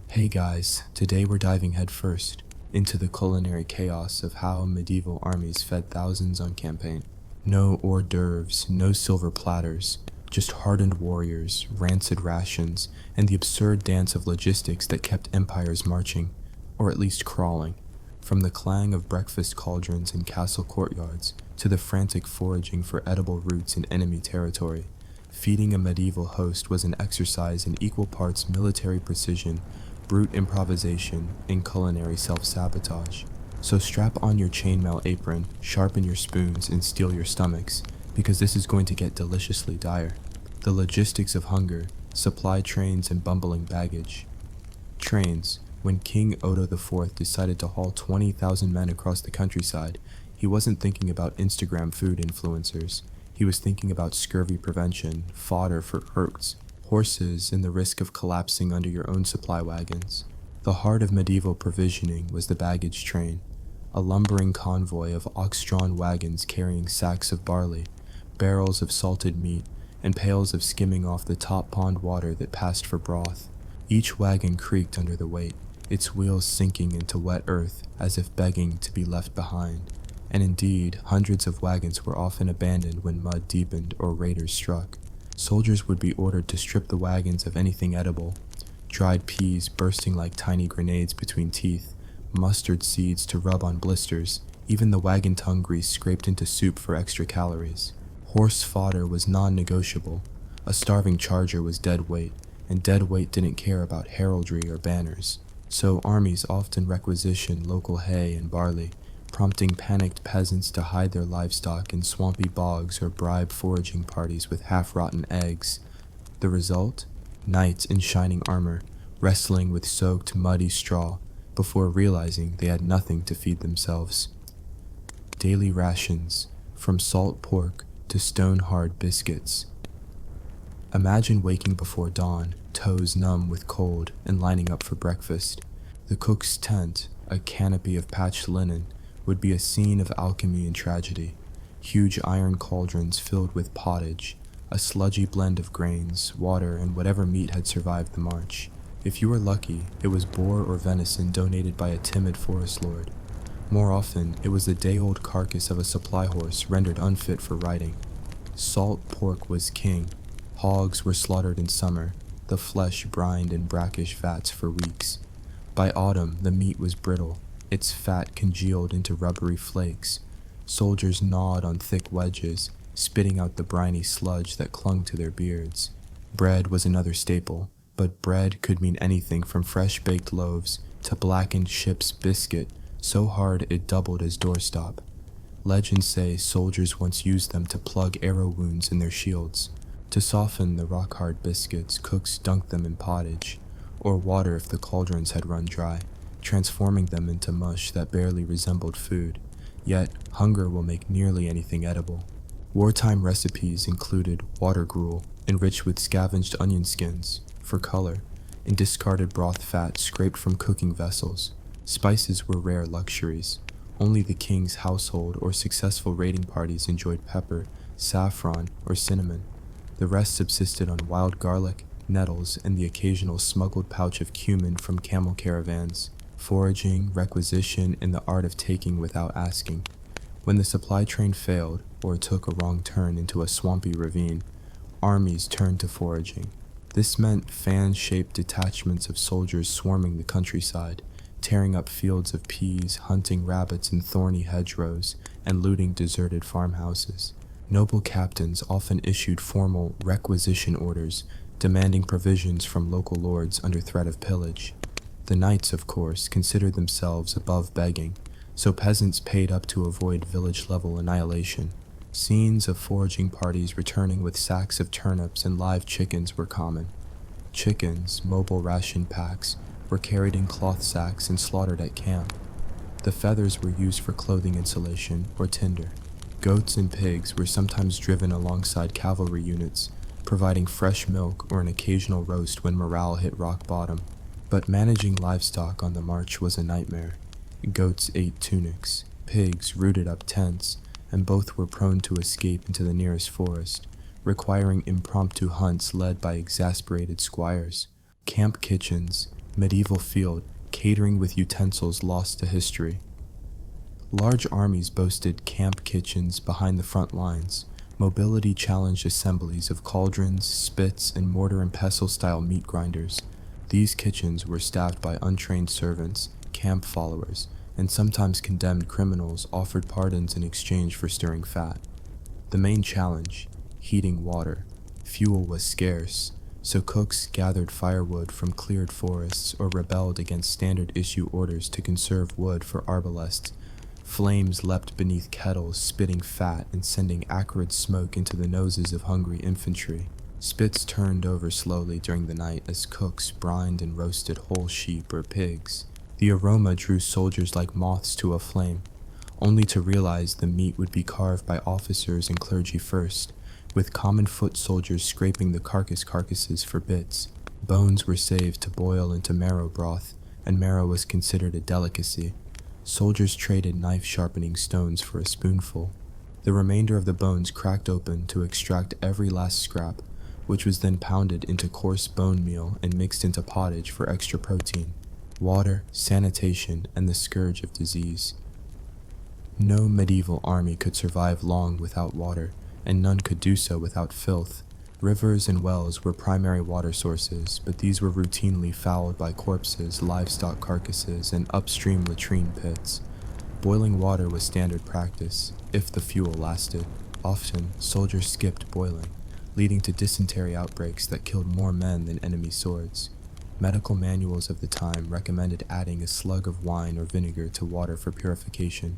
Hey guys, today we're diving headfirst into the culinary chaos of how medieval armies fed thousands on campaign. No hors d'oeuvres, no silver platters, just hardened warriors, rancid rations, and the absurd dance of logistics that kept empires marching, or at least crawling. From the clang of breakfast cauldrons in castle courtyards to the frantic foraging for edible roots in enemy territory, feeding a medieval host was an exercise in equal parts military precision, brute improvisation, and culinary self-sabotage. So strap on your chainmail apron, sharpen your spoons, and steel your stomachs, because this is going to get deliciously dire. The logistics of hunger, supply trains, and bumbling baggage. Trains. When King Odo IV decided to haul 20,000 men across the countryside, he wasn't thinking about Instagram food influencers. He was thinking about scurvy prevention, fodder for herds, horses, and the risk of collapsing under your own supply wagons. The heart of medieval provisioning was the baggage train, a lumbering convoy of ox-drawn wagons carrying sacks of barley, barrels of salted meat, and pails of skimming off the top pond water that passed for broth. Each wagon creaked under the weight, its wheels sinking into wet earth as if begging to be left behind. And indeed, hundreds of wagons were often abandoned when mud deepened or raiders struck. Soldiers would be ordered to strip the wagons of anything edible: dried peas bursting like tiny grenades between teeth, mustard seeds to rub on blisters, even the wagon tongue grease scraped into soup for extra calories. Horse fodder was non-negotiable. A starving charger was dead weight, and deadweight didn't care about heraldry or banners. So armies often requisitioned local hay and barley, prompting panicked peasants to hide their livestock in swampy bogs or bribe foraging parties with half-rotten eggs. The result? Knights in shining armor, wrestling with soaked, muddy straw, before realizing they had nothing to feed themselves. Daily rations, from salt pork to stone-hard biscuits. Imagine waking before dawn, toes numb with cold, and lining up for breakfast. The cook's tent, a canopy of patched linen, would be a scene of alchemy and tragedy. Huge iron cauldrons filled with pottage, a sludgy blend of grains, water, and whatever meat had survived the march. If you were lucky, it was boar or venison donated by a timid forest lord. More often, it was the day-old carcass of a supply horse rendered unfit for riding. Salt pork was king. Hogs were slaughtered in summer, the flesh brined in brackish vats for weeks. By autumn, the meat was brittle, its fat congealed into rubbery flakes. Soldiers gnawed on thick wedges, spitting out the briny sludge that clung to their beards. Bread was another staple, but bread could mean anything from fresh-baked loaves to blackened ship's biscuit, so hard it doubled as doorstop. Legends say soldiers once used them to plug arrow wounds in their shields. To soften the rock-hard biscuits, cooks dunked them in pottage, or water if the cauldrons had run dry, transforming them into mush that barely resembled food. Yet, hunger will make nearly anything edible. Wartime recipes included water gruel, enriched with scavenged onion skins, for color, and discarded broth fat scraped from cooking vessels. Spices were rare luxuries. Only the king's household or successful raiding parties enjoyed pepper, saffron, or cinnamon. The rest subsisted on wild garlic, nettles, and the occasional smuggled pouch of cumin from camel caravans. Foraging, requisition, and the art of taking without asking. When the supply train failed, or took a wrong turn into a swampy ravine, armies turned to foraging. This meant fan-shaped detachments of soldiers swarming the countryside, tearing up fields of peas, hunting rabbits in thorny hedgerows, and looting deserted farmhouses. Noble captains often issued formal requisition orders, demanding provisions from local lords under threat of pillage. The knights, of course, considered themselves above begging, so peasants paid up to avoid village-level annihilation. Scenes of foraging parties returning with sacks of turnips and live chickens were common. Chickens, mobile ration packs, were carried in cloth sacks and slaughtered at camp. The feathers were used for clothing insulation or tinder. Goats and pigs were sometimes driven alongside cavalry units, providing fresh milk or an occasional roast when morale hit rock bottom. But managing livestock on the march was a nightmare. Goats ate tunics, pigs rooted up tents, and both were prone to escape into the nearest forest, requiring impromptu hunts led by exasperated squires. Camp kitchens, medieval field, catering with utensils lost to history. Large armies boasted camp kitchens behind the front lines, mobility-challenged assemblies of cauldrons, spits, and mortar and pestle-style meat grinders. These kitchens were staffed by untrained servants, camp followers, and sometimes condemned criminals offered pardons in exchange for stirring fat. The main challenge, heating water. Fuel was scarce, so cooks gathered firewood from cleared forests or rebelled against standard issue orders to conserve wood for arbalests. Flames leapt beneath kettles, spitting fat and sending acrid smoke into the noses of hungry infantry. Spits turned over slowly during the night as cooks brined and roasted whole sheep or pigs. The aroma drew soldiers like moths to a flame, only to realize the meat would be carved by officers and clergy first, with common foot soldiers scraping the carcasses for bits. Bones were saved to boil into marrow broth, and marrow was considered a delicacy. Soldiers traded knife-sharpening stones for a spoonful. The remainder of the bones cracked open to extract every last scrap, which was then pounded into coarse bone meal and mixed into pottage for extra protein. Water, sanitation, and the scourge of disease. No medieval army could survive long without water, and none could do so without filth. Rivers and wells were primary water sources, but these were routinely fouled by corpses, livestock carcasses, and upstream latrine pits. Boiling water was standard practice, if the fuel lasted. Often, soldiers skipped boiling, leading to dysentery outbreaks that killed more men than enemy swords. Medical manuals of the time recommended adding a slug of wine or vinegar to water for purification,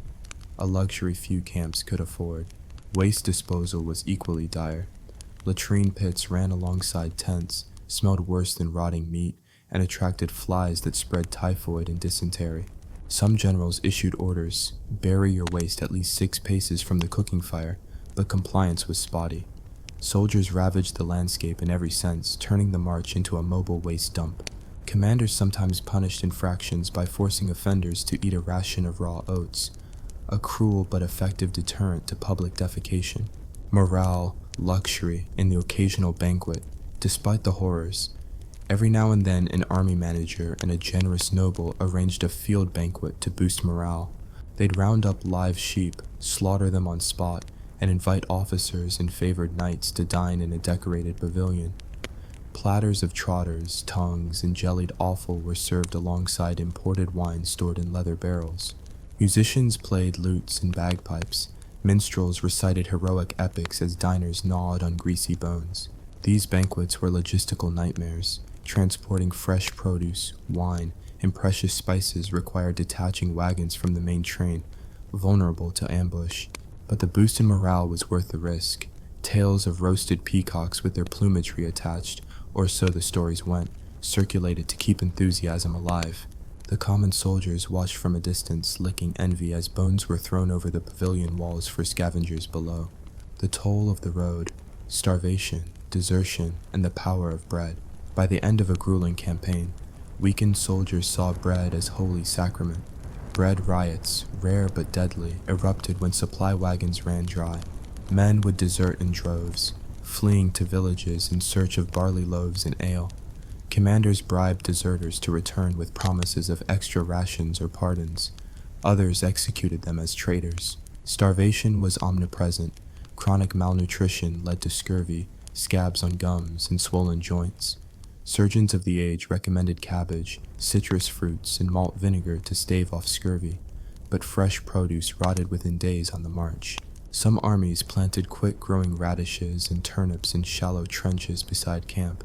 a luxury few camps could afford. Waste disposal was equally dire. Latrine pits ran alongside tents, smelled worse than rotting meat, and attracted flies that spread typhoid and dysentery. Some generals issued orders, bury your waste at least 6 paces from the cooking fire, but compliance was spotty. Soldiers ravaged the landscape in every sense, turning the march into a mobile waste dump. Commanders sometimes punished infractions by forcing offenders to eat a ration of raw oats, a cruel but effective deterrent to public defecation. Morale, luxury, and the occasional banquet. Despite the horrors, every now and then an army manager and a generous noble arranged a field banquet to boost morale. They'd round up live sheep, slaughter them on spot, and invite officers and favored knights to dine in a decorated pavilion. Platters of trotters, tongues, and jellied offal were served alongside imported wine stored in leather barrels. Musicians played lutes and bagpipes. Minstrels recited heroic epics as diners gnawed on greasy bones. These banquets were logistical nightmares. Transporting fresh produce, wine, and precious spices required detaching wagons from the main train, vulnerable to ambush. But the boost in morale was worth the risk. Tales of roasted peacocks with their plumage reattached, or so the stories went, circulated to keep enthusiasm alive. The common soldiers watched from a distance, licking envy as bones were thrown over the pavilion walls for scavengers below. The toll of the road, starvation, desertion, and the power of bread. By the end of a grueling campaign, weakened soldiers saw bread as holy sacrament. Bread riots, rare but deadly, erupted when supply wagons ran dry. Men would desert in droves, fleeing to villages in search of barley loaves and ale. Commanders bribed deserters to return with promises of extra rations or pardons. Others executed them as traitors. Starvation was omnipresent. Chronic malnutrition led to scurvy, scabs on gums, and swollen joints. Surgeons of the age recommended cabbage, citrus fruits, and malt vinegar to stave off scurvy, but fresh produce rotted within days on the march. Some armies planted quick-growing radishes and turnips in shallow trenches beside camp,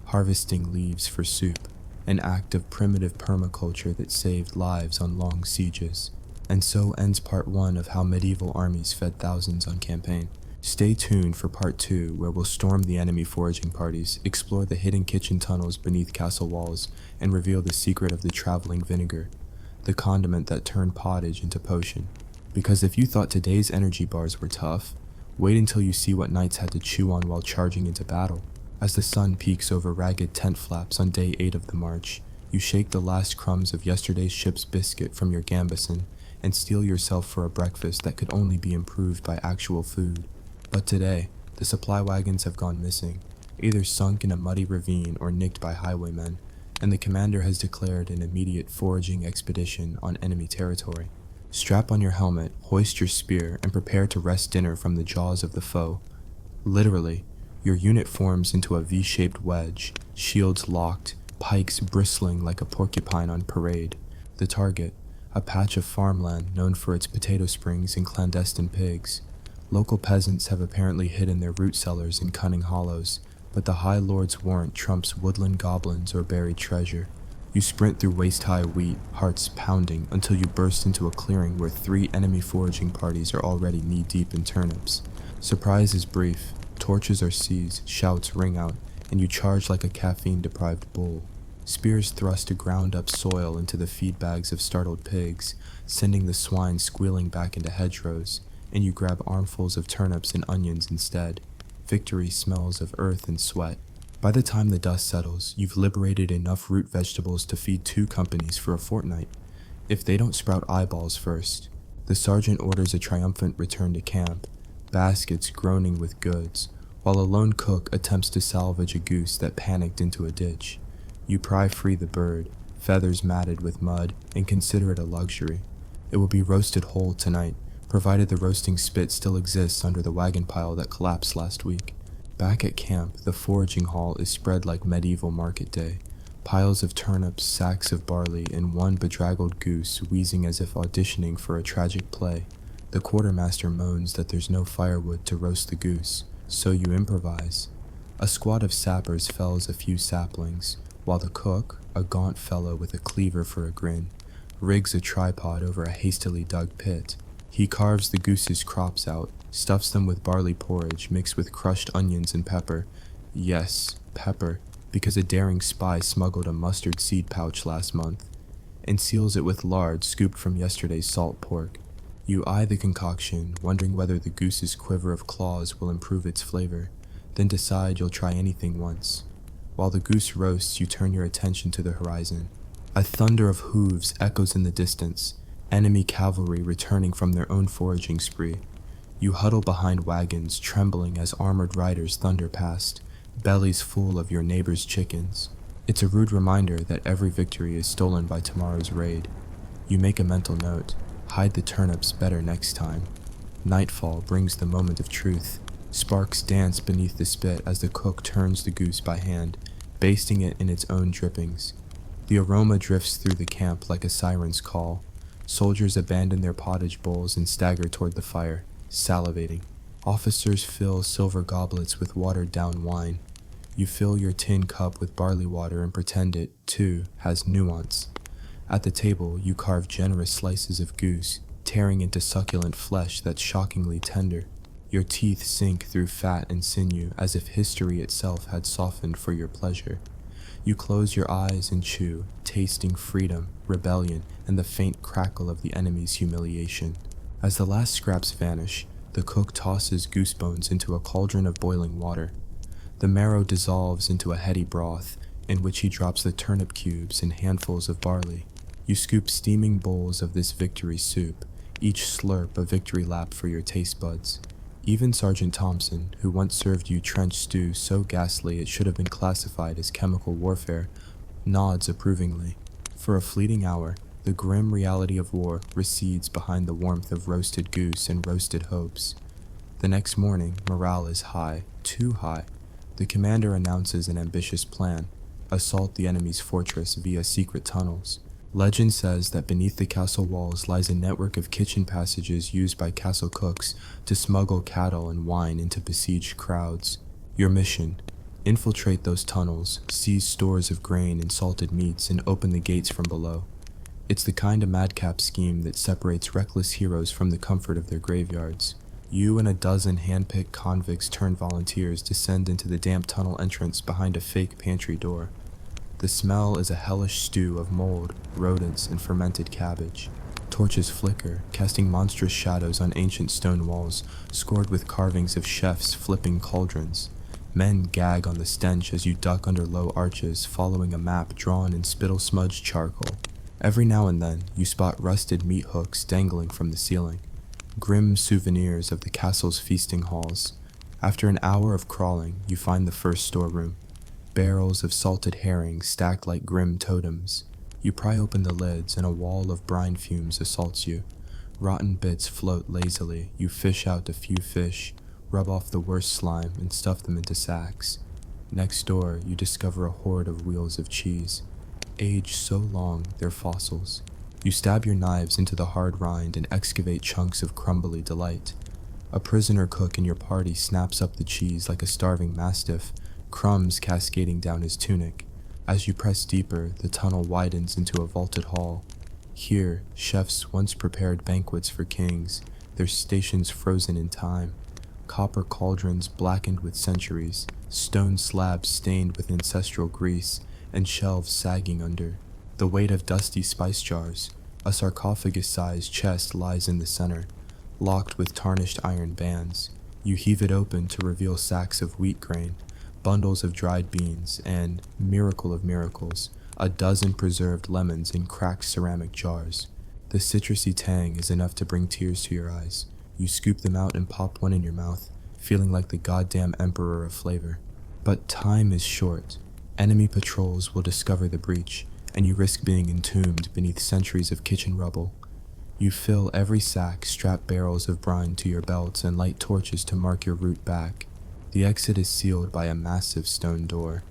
harvesting leaves for soup, an act of primitive permaculture that saved lives on long sieges. And so ends part 1 of how medieval armies fed thousands on campaign. Stay tuned for part 2, where we'll storm the enemy foraging parties, explore the hidden kitchen tunnels beneath castle walls, and reveal the secret of the traveling vinegar, the condiment that turned pottage into potion. Because if you thought today's energy bars were tough, wait until you see what knights had to chew on while charging into battle. As the sun peaks over ragged tent flaps on day 8 of the march, you shake the last crumbs of yesterday's ship's biscuit from your gambeson and steel yourself for a breakfast that could only be improved by actual food. But today, the supply wagons have gone missing, either sunk in a muddy ravine or nicked by highwaymen, and the commander has declared an immediate foraging expedition on enemy territory. Strap on your helmet, hoist your spear, and prepare to wrest dinner from the jaws of the foe. Literally, your unit forms into a V-shaped wedge, shields locked, pikes bristling like a porcupine on parade. The target, a patch of farmland known for its potato springs and clandestine pigs. Local peasants have apparently hidden their root cellars in cunning hollows, but the High Lord's warrant trumps woodland goblins or buried treasure. You sprint through waist-high wheat, hearts pounding, until you burst into a clearing where 3 enemy foraging parties are already knee-deep in turnips. Surprise is brief, torches are seized, shouts ring out, and you charge like a caffeine-deprived bull. Spears thrust to ground-up soil into the feed bags of startled pigs, sending the swine squealing back into hedgerows, and you grab armfuls of turnips and onions instead. Victory smells of earth and sweat. By the time the dust settles, you've liberated enough root vegetables to feed 2 companies for a fortnight. If they don't sprout eyeballs first, the sergeant orders a triumphant return to camp, baskets groaning with goods, while a lone cook attempts to salvage a goose that panicked into a ditch. You pry free the bird, feathers matted with mud, and consider it a luxury. It will be roasted whole tonight, provided the roasting spit still exists under the wagon pile that collapsed last week. Back at camp, the foraging hall is spread like medieval market day. Piles of turnips, sacks of barley, and one bedraggled goose wheezing as if auditioning for a tragic play. The quartermaster moans that there's no firewood to roast the goose, so you improvise. A squad of sappers fells a few saplings, while the cook, a gaunt fellow with a cleaver for a grin, rigs a tripod over a hastily dug pit. He carves the goose's crops out, stuffs them with barley porridge mixed with crushed onions and pepper. Yes, pepper, because a daring spy smuggled a mustard seed pouch last month, and seals it with lard scooped from yesterday's salt pork. You eye the concoction, wondering whether the goose's quiver of claws will improve its flavor, then decide you'll try anything once. While the goose roasts, you turn your attention to the horizon. A thunder of hooves echoes in the distance, enemy cavalry returning from their own foraging spree. You huddle behind wagons, trembling as armored riders thunder past, bellies full of your neighbor's chickens. It's a rude reminder that every victory is stolen by tomorrow's raid. You make a mental note, hide the turnips better next time. Nightfall brings the moment of truth. Sparks dance beneath the spit as the cook turns the goose by hand, basting it in its own drippings. The aroma drifts through the camp like a siren's call. Soldiers abandon their pottage bowls and stagger toward the fire, salivating. Officers fill silver goblets with watered-down wine. You fill your tin cup with barley water and pretend it, too, has nuance. At the table, you carve generous slices of goose, tearing into succulent flesh that's shockingly tender. Your teeth sink through fat and sinew as if history itself had softened for your pleasure. You close your eyes and chew, tasting freedom, rebellion, and the faint crackle of the enemy's humiliation. As the last scraps vanish, the cook tosses goose bones into a cauldron of boiling water. The marrow dissolves into a heady broth, in which he drops the turnip cubes and handfuls of barley. You scoop steaming bowls of this victory soup, each slurp a victory lap for your taste buds. Even Sergeant Thompson, who once served you trench stew so ghastly it should have been classified as chemical warfare, nods approvingly. For a fleeting hour, the grim reality of war recedes behind the warmth of roasted goose and roasted hopes. The next morning, morale is high, too high. The commander announces an ambitious plan: assault the enemy's fortress via secret tunnels. Legend says that beneath the castle walls lies a network of kitchen passages used by castle cooks to smuggle cattle and wine into besieged crowds. Your mission: infiltrate those tunnels, seize stores of grain and salted meats, and open the gates from below. It's the kind of madcap scheme that separates reckless heroes from the comfort of their graveyards. You and a dozen hand-picked convicts turned volunteers descend into the damp tunnel entrance behind a fake pantry door. The smell is a hellish stew of mold, rodents, and fermented cabbage. Torches flicker, casting monstrous shadows on ancient stone walls, scored with carvings of chefs flipping cauldrons. Men gag on the stench as you duck under low arches, following a map drawn in spittle-smudged charcoal. Every now and then, you spot rusted meat hooks dangling from the ceiling, grim souvenirs of the castle's feasting halls. After an hour of crawling, you find the first storeroom. Barrels of salted herring stacked like grim totems. You pry open the lids and a wall of brine fumes assaults you. Rotten bits float lazily. You fish out a few fish, rub off the worst slime, and stuff them into sacks. Next door, you discover a horde of wheels of cheese, aged so long they're fossils. You stab your knives into the hard rind and excavate chunks of crumbly delight. A prisoner cook in your party snaps up the cheese like a starving mastiff, crumbs cascading down his tunic. As you press deeper, the tunnel widens into a vaulted hall. Here, chefs once prepared banquets for kings, their stations frozen in time. Copper cauldrons blackened with centuries, stone slabs stained with ancestral grease, and shelves sagging under. The weight of dusty spice jars. A sarcophagus-sized chest lies in the center, locked with tarnished iron bands. You heave it open to reveal sacks of wheat grain, bundles of dried beans, and, miracle of miracles, a dozen preserved lemons in cracked ceramic jars. The citrusy tang is enough to bring tears to your eyes. You scoop them out and pop one in your mouth, feeling like the goddamn emperor of flavor. But time is short. Enemy patrols will discover the breach, and you risk being entombed beneath centuries of kitchen rubble. You fill every sack, strap barrels of brine to your belts, and light torches to mark your route back. The exit is sealed by a massive stone door.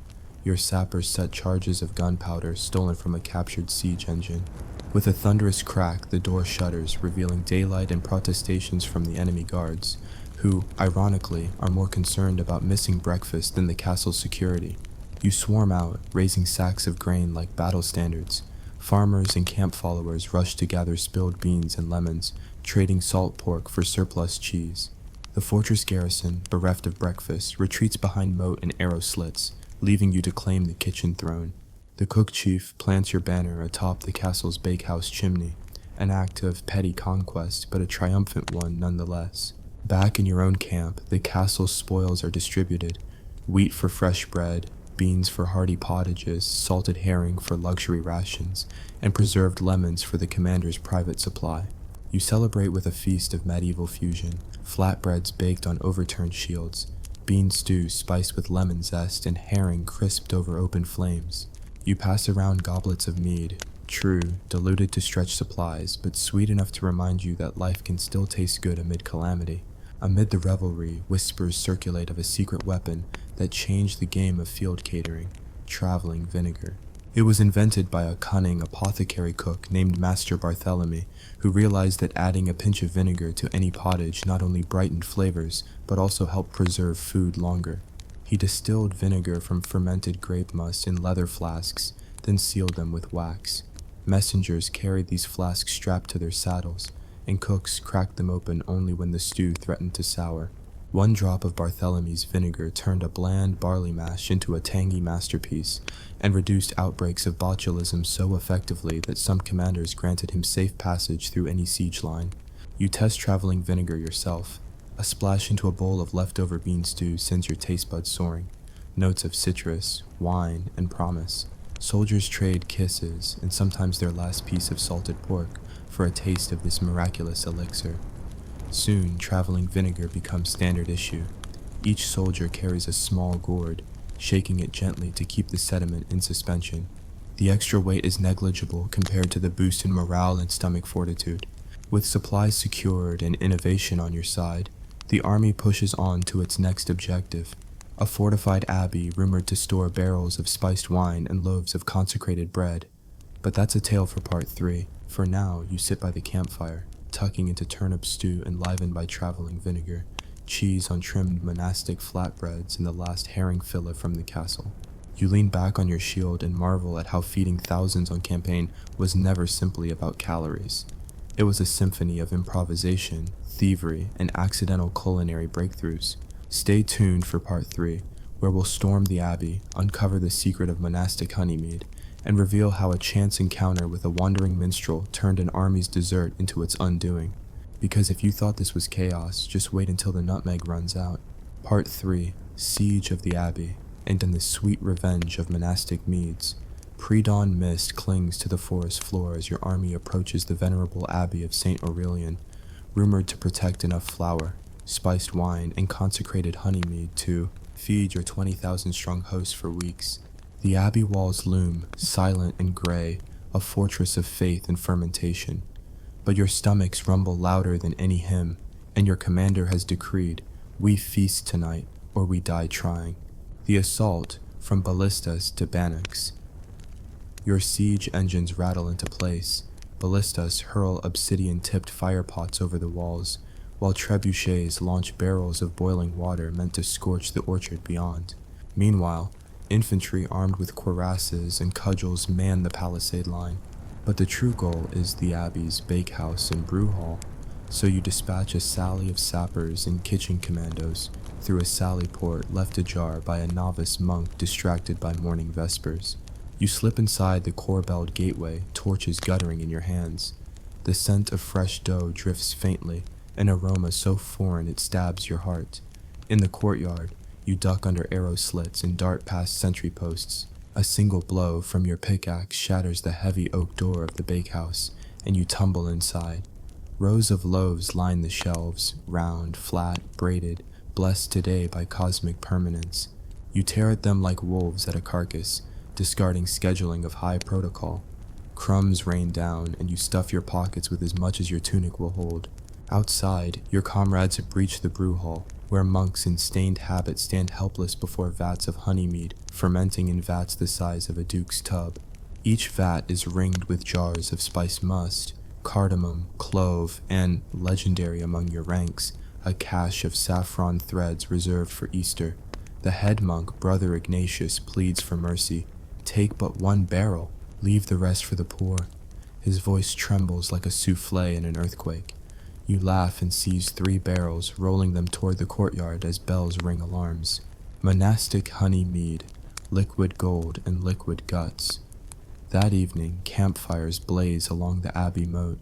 Your sappers set charges of gunpowder stolen from a captured siege engine. With a thunderous crack, the door shutters, revealing daylight and protestations from the enemy guards, who, ironically, are more concerned about missing breakfast than the castle's security. You swarm out, raising sacks of grain like battle standards. Farmers and camp followers rush to gather spilled beans and lemons, trading salt pork for surplus cheese. The fortress garrison, bereft of breakfast, retreats behind moat and arrow slits, leaving you to claim the kitchen throne. The cook chief plants your banner atop the castle's bakehouse chimney, an act of petty conquest, but a triumphant one nonetheless. Back in your own camp, the castle's spoils are distributed: wheat for fresh bread, beans for hearty pottages, salted herring for luxury rations, and preserved lemons for the commander's private supply. You celebrate with a feast of medieval fusion: flatbreads baked on overturned shields, bean stew spiced with lemon zest, and herring crisped over open flames. You pass around goblets of mead, true, diluted to stretch supplies, but sweet enough to remind you that life can still taste good amid calamity. Amid the revelry, whispers circulate of a secret weapon that changed the game of field catering: traveling vinegar. It was invented by a cunning apothecary cook named Master Barthélemy, who realized that adding a pinch of vinegar to any pottage not only brightened flavors, but also helped preserve food longer. He distilled vinegar from fermented grape must in leather flasks, then sealed them with wax. Messengers carried these flasks strapped to their saddles, and cooks cracked them open only when the stew threatened to sour. One drop of Barthélemy's vinegar turned a bland barley mash into a tangy masterpiece, and reduced outbreaks of botulism so effectively that some commanders granted him safe passage through any siege line. You test traveling vinegar yourself. A splash into a bowl of leftover bean stew sends your taste buds soaring. Notes of citrus, wine, and promise. Soldiers trade kisses, and sometimes their last piece of salted pork, for a taste of this miraculous elixir. Soon, traveling vinegar becomes standard issue. Each soldier carries a small gourd, shaking it gently to keep the sediment in suspension. The extra weight is negligible compared to the boost in morale and stomach fortitude. With supplies secured and innovation on your side, the army pushes on to its next objective: a fortified abbey rumored to store barrels of spiced wine and loaves of consecrated bread. But that's a tale for part 3. For now, you sit by the campfire, tucking into turnip stew enlivened by traveling vinegar, cheese on trimmed monastic flatbreads, and the last herring fillet from the castle. You lean back on your shield and marvel at how feeding thousands on campaign was never simply about calories. It was a symphony of improvisation, thievery, and accidental culinary breakthroughs. Stay tuned for part 3, where we'll storm the abbey, uncover the secret of monastic honeymead, and reveal how a chance encounter with a wandering minstrel turned an army's dessert into its undoing. Because if you thought this was chaos, just wait until the nutmeg runs out. Part 3, Siege of the Abbey, and in the sweet revenge of monastic meads. Pre-dawn mist clings to the forest floor as your army approaches the venerable abbey of St. Aurelian, rumored to protect enough flour, spiced wine, and consecrated honeymead to feed your 20,000-strong host for weeks. The abbey walls loom, silent and gray, a fortress of faith and fermentation. But your stomachs rumble louder than any hymn, and your commander has decreed, "We feast tonight, or we die trying." The assault, from ballistas to bannocks. Your siege engines rattle into place. Ballistas hurl obsidian-tipped firepots over the walls, while trebuchets launch barrels of boiling water meant to scorch the orchard beyond. Meanwhile, infantry armed with cuirasses and cudgels man the palisade line. But the true goal is the abbey's bakehouse and brew hall, so you dispatch a sally of sappers and kitchen commandos through a sally port left ajar by a novice monk distracted by morning vespers. You slip inside the corbelled gateway, torches guttering in your hands. The scent of fresh dough drifts faintly, an aroma so foreign it stabs your heart. In the courtyard, you duck under arrow slits and dart past sentry posts. A single blow from your pickaxe shatters the heavy oak door of the bakehouse, and you tumble inside. Rows of loaves line the shelves, round, flat, braided, blessed today by cosmic permanence. You tear at them like wolves at a carcass, discarding scheduling of high protocol. Crumbs rain down, and you stuff your pockets with as much as your tunic will hold. Outside, your comrades have breached the brew hall, where monks in stained habit stand helpless before vats of honeymead, fermenting in vats the size of a duke's tub. Each vat is ringed with jars of spiced must, cardamom, clove, and, legendary among your ranks, a cache of saffron threads reserved for Easter. The head monk, Brother Ignatius, pleads for mercy. Take but 1 barrel, leave the rest for the poor. His voice trembles like a souffle in an earthquake. You laugh and seize 3 barrels, rolling them toward the courtyard as bells ring alarms. Monastic honey mead, liquid gold, and liquid guts. That evening, campfires blaze along the abbey moat.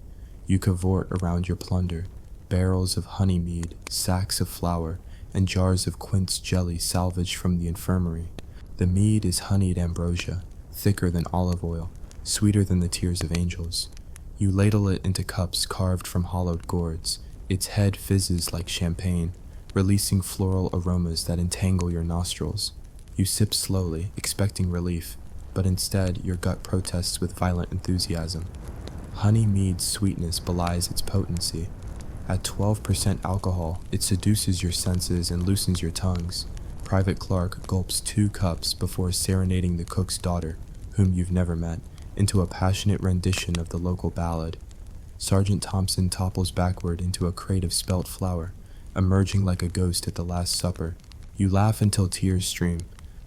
You cavort around your plunder, barrels of honey mead, sacks of flour, and jars of quince jelly salvaged from the infirmary. The mead is honeyed ambrosia, thicker than olive oil, sweeter than the tears of angels. You ladle it into cups carved from hollowed gourds. Its head fizzes like champagne, releasing floral aromas that entangle your nostrils. You sip slowly, expecting relief, but instead your gut protests with violent enthusiasm. Honey mead's sweetness belies its potency. At 12% alcohol, it seduces your senses and loosens your tongues. Private Clark gulps 2 cups before serenading the cook's daughter, whom you've never met, into a passionate rendition of the local ballad. Sergeant Thompson topples backward into a crate of spelt flour, emerging like a ghost at the Last Supper. You laugh until tears stream,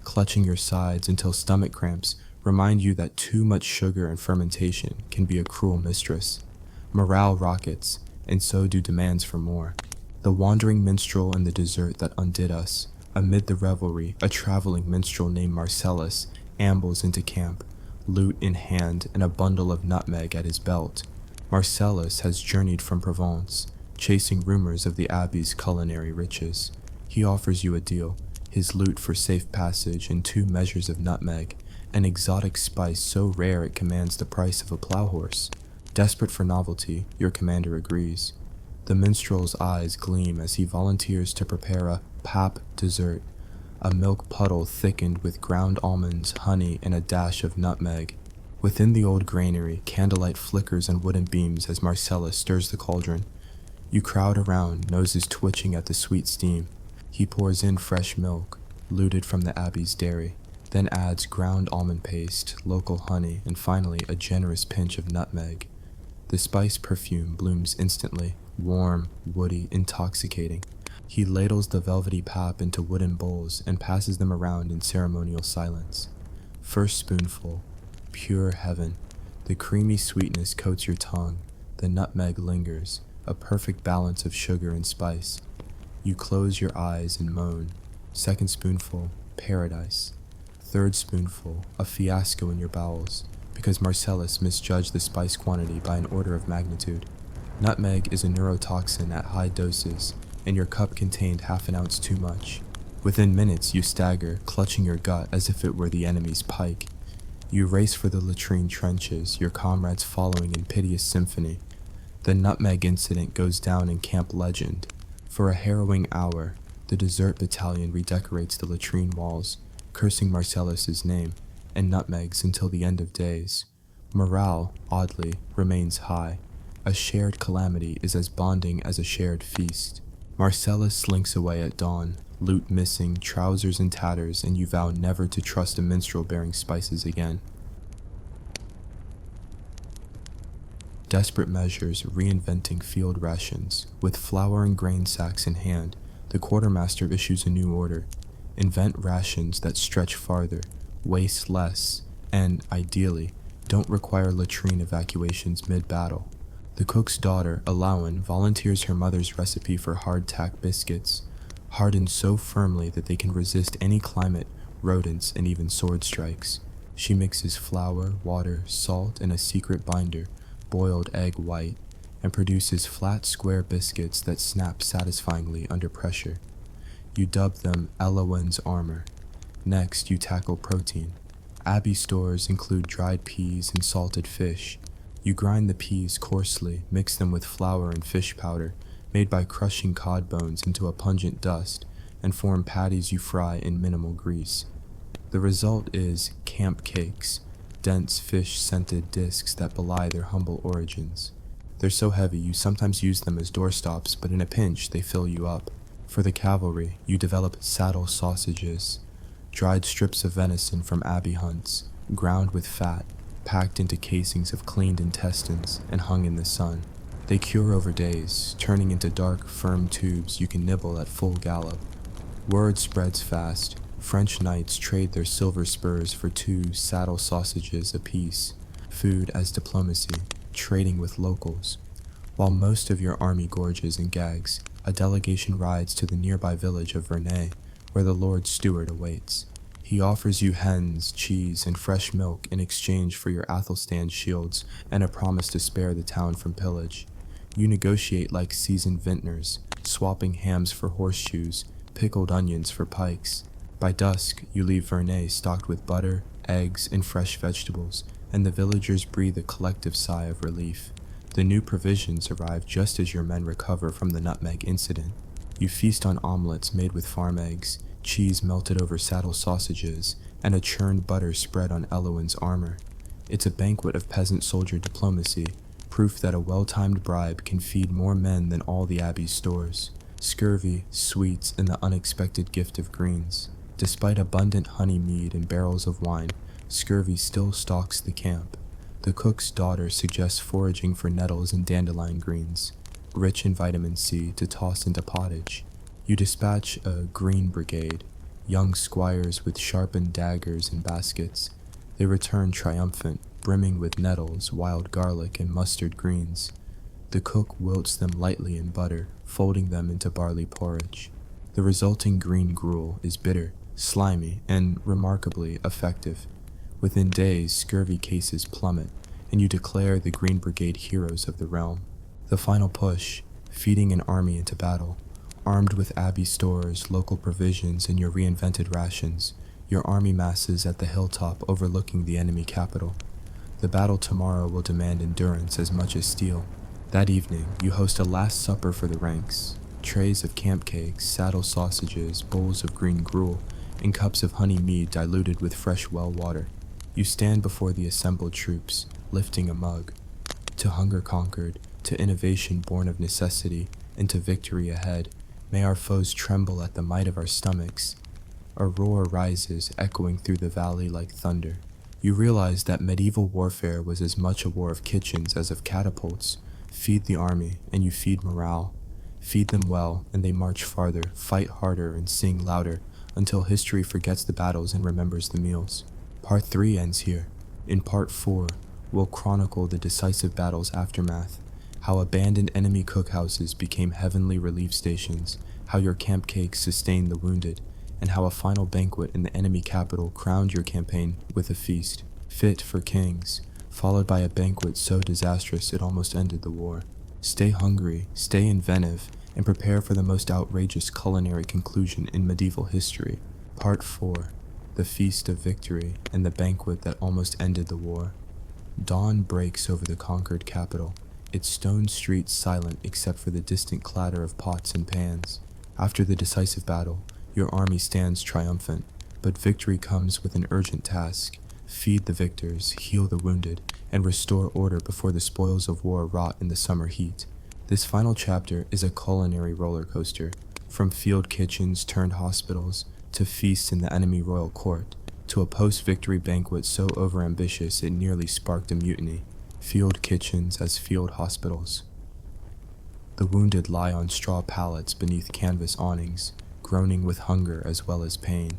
clutching your sides until stomach cramps remind you that too much sugar and fermentation can be a cruel mistress. Morale rockets, and so do demands for more. The wandering minstrel and the dessert that undid us. Amid the revelry, a traveling minstrel named Marcellus ambles into camp, lute in hand and a bundle of nutmeg at his belt. Marcellus has journeyed from Provence, chasing rumors of the abbey's culinary riches. He offers you a deal, his lute for safe passage and 2 measures of nutmeg, an exotic spice so rare it commands the price of a plow horse. Desperate for novelty, your commander agrees. The minstrel's eyes gleam as he volunteers to prepare a pap dessert, a milk puddle thickened with ground almonds, honey, and a dash of nutmeg. Within the old granary, candlelight flickers on wooden beams as Marcellus stirs the cauldron. You crowd around, noses twitching at the sweet steam. He pours in fresh milk, looted from the abbey's dairy, then adds ground almond paste, local honey, and finally a generous pinch of nutmeg. The spice perfume blooms instantly, warm, woody, intoxicating. He ladles the velvety pap into wooden bowls and passes them around in ceremonial silence. First spoonful, pure heaven. The creamy sweetness coats your tongue. The nutmeg lingers, a perfect balance of sugar and spice. You close your eyes and moan. Second spoonful, paradise. Third spoonful, a fiasco in your bowels, because Marcellus misjudged the spice quantity by an order of magnitude. Nutmeg is a neurotoxin at high doses, and your cup contained half an ounce too much. Within minutes, you stagger, clutching your gut as if it were the enemy's pike. You race for the latrine trenches, your comrades following in piteous symphony. The nutmeg incident goes down in camp legend. For a harrowing hour, the dessert battalion redecorates the latrine walls, cursing Marcellus's name, and nutmegs until the end of days. Morale, oddly, remains high. A shared calamity is as bonding as a shared feast. Marcellus slinks away at dawn, loot missing, trousers in tatters, and you vow never to trust a minstrel bearing spices again. Desperate measures reinventing field rations. With flour and grain sacks in hand, the quartermaster issues a new order. Invent rations that stretch farther, waste less, and, ideally, don't require latrine evacuations mid-battle. The cook's daughter, Alawan, volunteers her mother's recipe for hardtack biscuits, hardened so firmly that they can resist any climate, rodents, and even sword strikes. She mixes flour, water, salt, and a secret binder, boiled egg white, and produces flat square biscuits that snap satisfyingly under pressure. You dub them Alawan's armor. Next, you tackle protein. Abbey stores include dried peas and salted fish. You grind the peas coarsely, mix them with flour and fish powder, made by crushing cod bones into a pungent dust, and form patties you fry in minimal grease. The result is camp cakes, dense fish-scented discs that belie their humble origins. They're so heavy you sometimes use them as doorstops, but in a pinch they fill you up. For the cavalry, you develop saddle sausages, dried strips of venison from abbey hunts, ground with fat, packed into casings of cleaned intestines and hung in the sun. They cure over days, turning into dark, firm tubes you can nibble at full gallop. Word spreads fast. French knights trade their silver spurs for 2 saddle sausages apiece. Food as diplomacy, trading with locals. While most of your army gorges and gags, a delegation rides to the nearby village of Vernay, where the Lord Steward awaits. He offers you hens, cheese, and fresh milk in exchange for your Athelstan shields and a promise to spare the town from pillage. You negotiate like seasoned vintners, swapping hams for horseshoes, pickled onions for pikes. By dusk, you leave Vernay stocked with butter, eggs, and fresh vegetables, and the villagers breathe a collective sigh of relief. The new provisions arrive just as your men recover from the nutmeg incident. You feast on omelets made with farm eggs, cheese melted over saddle sausages, and a churned butter spread on Eloin's armor. It's a banquet of peasant soldier diplomacy, proof that a well-timed bribe can feed more men than all the abbey's stores. Scurvy, sweets, and the unexpected gift of greens. Despite abundant honey mead and barrels of wine, scurvy still stalks the camp. The cook's daughter suggests foraging for nettles and dandelion greens, rich in vitamin C, to toss into pottage. You dispatch a green brigade, young squires with sharpened daggers and baskets. They return triumphant, brimming with nettles, wild garlic, and mustard greens. The cook wilts them lightly in butter, folding them into barley porridge. The resulting green gruel is bitter, slimy, and remarkably effective. Within days, scurvy cases plummet, and you declare the Green Brigade heroes of the realm. The final push, feeding an army into battle. Armed with abbey stores, local provisions, and your reinvented rations, your army masses at the hilltop overlooking the enemy capital. The battle tomorrow will demand endurance as much as steel. That evening, you host a last supper for the ranks. Trays of camp cakes, saddle sausages, bowls of green gruel, and cups of honey mead diluted with fresh well water. You stand before the assembled troops, lifting a mug. To hunger conquered, to innovation born of necessity, and to victory ahead, may our foes tremble at the might of our stomachs. A roar rises, echoing through the valley like thunder. You realize that medieval warfare was as much a war of kitchens as of catapults. Feed the army, and you feed morale. Feed them well, and they march farther, fight harder, and sing louder, until history forgets the battles and remembers the meals. Part 3 ends here. In Part 4, we'll chronicle the decisive battle's aftermath, how abandoned enemy cookhouses became heavenly relief stations, how your camp cakes sustained the wounded, and how a final banquet in the enemy capital crowned your campaign with a feast, fit for kings, followed by a banquet so disastrous it almost ended the war. Stay hungry, stay inventive, and prepare for the most outrageous culinary conclusion in medieval history. Part 4, the Feast of Victory and the banquet that almost ended the war. Dawn breaks over the conquered capital, its stone streets silent except for the distant clatter of pots and pans. After the decisive battle, your army stands triumphant, but victory comes with an urgent task. Feed the victors, heal the wounded, and restore order before the spoils of war rot in the summer heat. This final chapter is a culinary roller coaster, from field kitchens turned hospitals, to feasts in the enemy royal court, to a post-victory banquet so overambitious it nearly sparked a mutiny. Field kitchens as field hospitals. The wounded lie on straw pallets beneath canvas awnings, groaning with hunger as well as pain.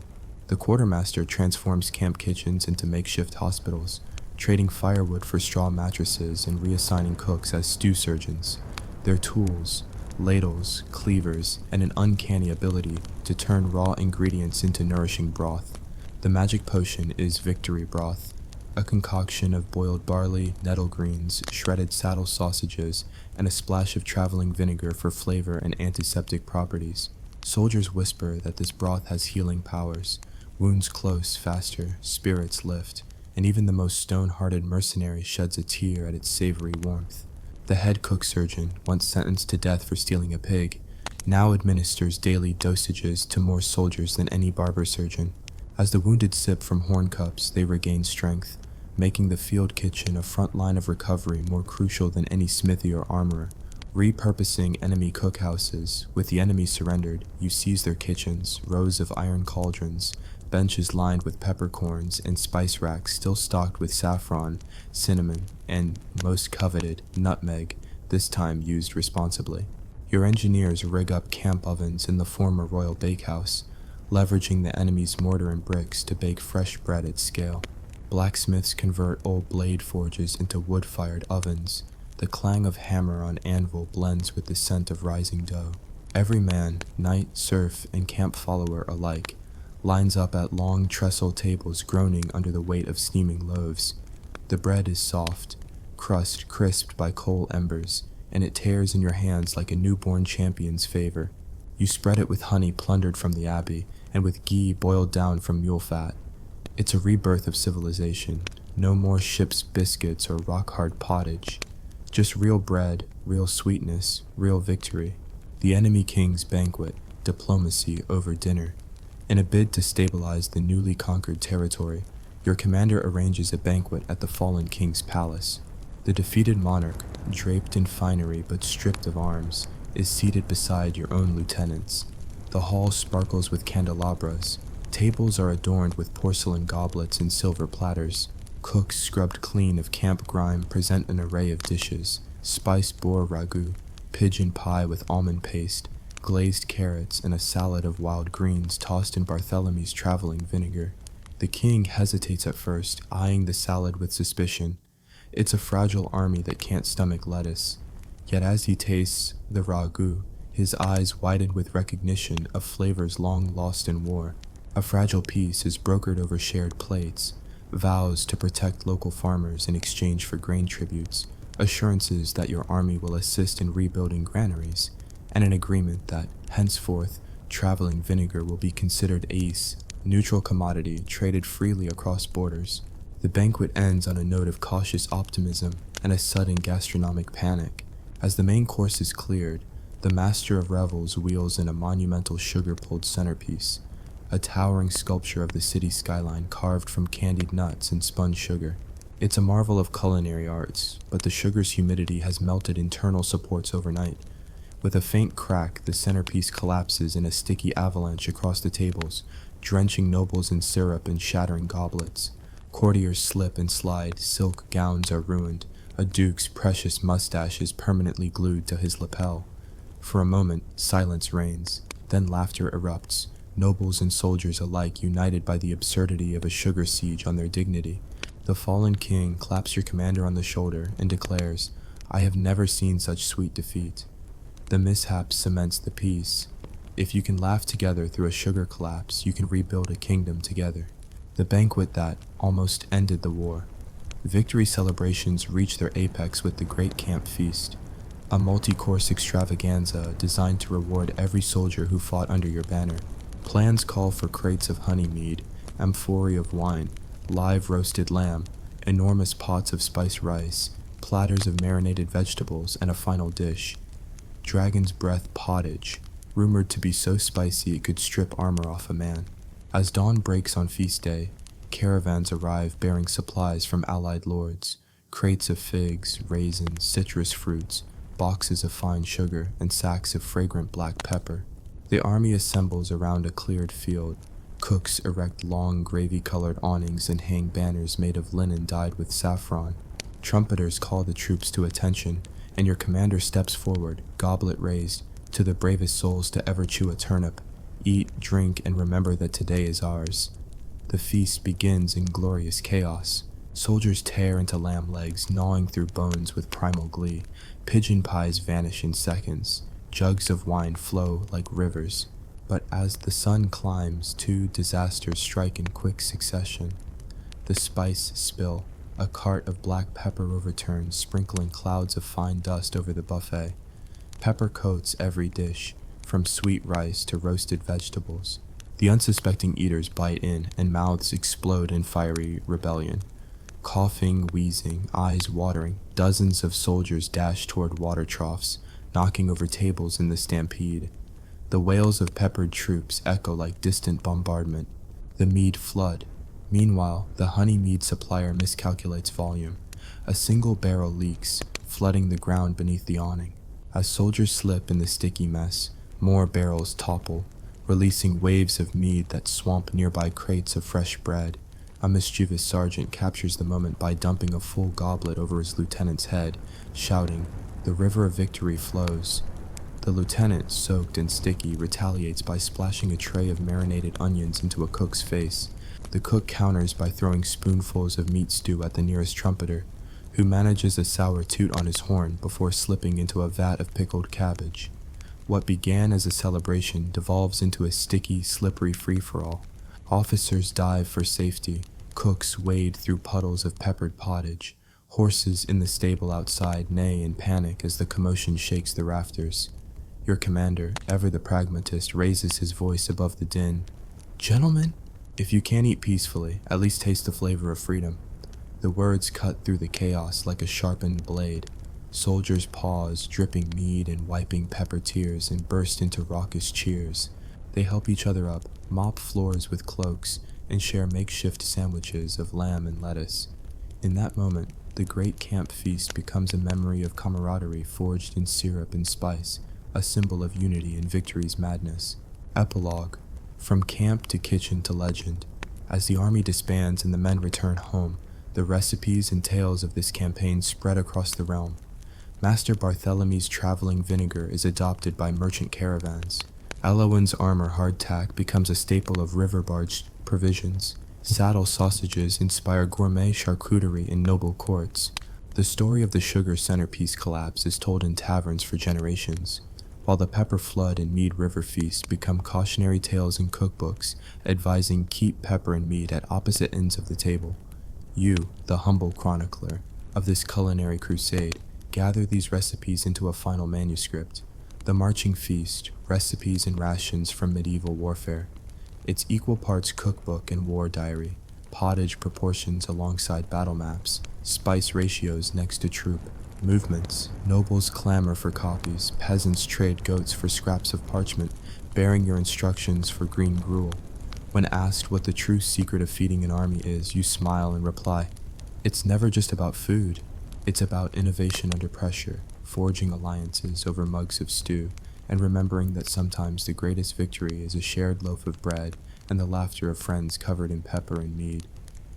The quartermaster transforms camp kitchens into makeshift hospitals, trading firewood for straw mattresses and reassigning cooks as stew surgeons. Their tools, ladles, cleavers, and an uncanny ability to turn raw ingredients into nourishing broth. The magic potion is victory broth, a concoction of boiled barley, nettle greens, shredded saddle sausages, and a splash of traveling vinegar for flavor and antiseptic properties. Soldiers whisper that this broth has healing powers. Wounds close faster, spirits lift, and even the most stone-hearted mercenary sheds a tear at its savory warmth. The head cook surgeon, once sentenced to death for stealing a pig, now administers daily dosages to more soldiers than any barber surgeon. As the wounded sip from horn cups, they regain strength, making the field kitchen a front line of recovery more crucial than any smithy or armorer. Repurposing enemy cookhouses, with the enemy surrendered, you seize their kitchens, rows of iron cauldrons, benches lined with peppercorns, and spice racks still stocked with saffron, cinnamon, and, most coveted, nutmeg, this time used responsibly. Your engineers rig up camp ovens in the former royal bakehouse, leveraging the enemy's mortar and bricks to bake fresh bread at scale. Blacksmiths convert old blade forges into wood-fired ovens. The clang of hammer on anvil blends with the scent of rising dough. Every man, knight, serf, and camp follower alike, lines up at long trestle tables groaning under the weight of steaming loaves. The bread is soft, crust crisped by coal embers, and it tears in your hands like a newborn champion's favor. You spread it with honey plundered from the abbey, and with ghee boiled down from mule fat. It's a rebirth of civilization. No more ship's biscuits or rock-hard pottage. Just real bread, real sweetness, real victory. The enemy king's banquet, diplomacy over dinner. In a bid to stabilize the newly conquered territory, your commander arranges a banquet at the fallen king's palace. The defeated monarch, draped in finery but stripped of arms, is seated beside your own lieutenants. The hall sparkles with candelabras. Tables are adorned with porcelain goblets and silver platters. Cooks scrubbed clean of camp grime present an array of dishes: spiced boar ragout, pigeon pie with almond paste, glazed carrots, and a salad of wild greens tossed in Bartholomew's traveling vinegar. The king hesitates at first, eyeing the salad with suspicion. It's a fragile army that can't stomach lettuce. Yet as he tastes the ragout, his eyes widen with recognition of flavors long lost in war. A fragile peace is brokered over shared plates, vows to protect local farmers in exchange for grain tributes, assurances that your army will assist in rebuilding granaries, and an agreement that, henceforth, traveling vinegar will be considered ace, neutral commodity traded freely across borders. The banquet ends on a note of cautious optimism and a sudden gastronomic panic. As the main course is cleared, the master of revels wheels in a monumental sugar-pulled centerpiece, a towering sculpture of the city skyline carved from candied nuts and spun sugar. It's a marvel of culinary arts, but the sugar's humidity has melted internal supports overnight. With a faint crack, the centerpiece collapses in a sticky avalanche across the tables, drenching nobles in syrup and shattering goblets. Courtiers slip and slide, silk gowns are ruined, a duke's precious mustache is permanently glued to his lapel. For a moment, silence reigns, then laughter erupts, nobles and soldiers alike united by the absurdity of a sugar siege on their dignity. The fallen king claps your commander on the shoulder and declares, "I have never seen such sweet defeat." The mishap cements the peace. If you can laugh together through a sugar collapse, you can rebuild a kingdom together. The banquet that almost ended the war. Victory celebrations reach their apex with the Great Camp Feast, a multi-course extravaganza designed to reward every soldier who fought under your banner. Plans call for crates of honey mead, amphorae of wine, live roasted lamb, enormous pots of spiced rice, platters of marinated vegetables, and a final dish, dragon's breath pottage, rumored to be so spicy it could strip armor off a man. As dawn breaks on feast day, caravans arrive bearing supplies from allied lords, crates of figs, raisins, citrus fruits, boxes of fine sugar, and sacks of fragrant black pepper. The army assembles around a cleared field. Cooks erect long gravy-colored awnings and hang banners made of linen dyed with saffron. Trumpeters call the troops to attention, and your commander steps forward, goblet raised, to the bravest souls to ever chew a turnip. Eat, drink, and remember that today is ours. The feast begins in glorious chaos. Soldiers tear into lamb legs, gnawing through bones with primal glee. Pigeon pies vanish in seconds. Jugs of wine flow like rivers. But as the sun climbs, two disasters strike in quick succession. The spice spill. A cart of black pepper overturns, sprinkling clouds of fine dust over the buffet. Pepper coats every dish, from sweet rice to roasted vegetables. The unsuspecting eaters bite in, and mouths explode in fiery rebellion. Coughing, wheezing, eyes watering, dozens of soldiers dash toward water troughs, knocking over tables in the stampede. The wails of peppered troops echo like distant bombardment. The mead flood. Meanwhile, the honey mead supplier miscalculates volume. A single barrel leaks, flooding the ground beneath the awning. As soldiers slip in the sticky mess, more barrels topple, releasing waves of mead that swamp nearby crates of fresh bread. A mischievous sergeant captures the moment by dumping a full goblet over his lieutenant's head, shouting, The river of victory flows. The lieutenant, soaked and sticky, retaliates by splashing a tray of marinated onions into a cook's face. The cook counters by throwing spoonfuls of meat stew at the nearest trumpeter, who manages a sour toot on his horn before slipping into a vat of pickled cabbage. What began as a celebration devolves into a sticky, slippery free-for-all. Officers dive for safety. Cooks wade through puddles of peppered pottage. Horses in the stable outside neigh in panic as the commotion shakes the rafters. Your commander, ever the pragmatist, raises his voice above the din. "Gentlemen, if you can't eat peacefully, at least taste the flavor of freedom." The words cut through the chaos like a sharpened blade. Soldiers pause, dripping mead and wiping pepper tears, and burst into raucous cheers. They help each other up, mop floors with cloaks, and share makeshift sandwiches of lamb and lettuce. In that moment, the great camp feast becomes a memory of camaraderie forged in syrup and spice, a symbol of unity in victory's madness. Epilogue. From camp to kitchen to legend. As the army disbands and the men return home, the recipes and tales of this campaign spread across the realm. Master Barthelemy's traveling vinegar is adopted by merchant caravans. Elowen's armor hardtack becomes a staple of river barge provisions. Saddle sausages inspire gourmet charcuterie in noble courts. The story of the sugar centerpiece collapse is told in taverns for generations, while the pepper flood and mead river feast become cautionary tales in cookbooks advising keep pepper and mead at opposite ends of the table. You, the humble chronicler of this culinary crusade, gather these recipes into a final manuscript. The Marching Feast, Recipes and Rations from Medieval Warfare. It's equal parts cookbook and war diary, pottage proportions alongside battle maps, spice ratios next to troop, movements. Nobles clamor for copies, peasants trade goats for scraps of parchment, bearing your instructions for green gruel. When asked what the true secret of feeding an army is, you smile and reply, "It's never just about food. It's about innovation under pressure, forging alliances over mugs of stew, and remembering that sometimes the greatest victory is a shared loaf of bread and the laughter of friends covered in pepper and mead."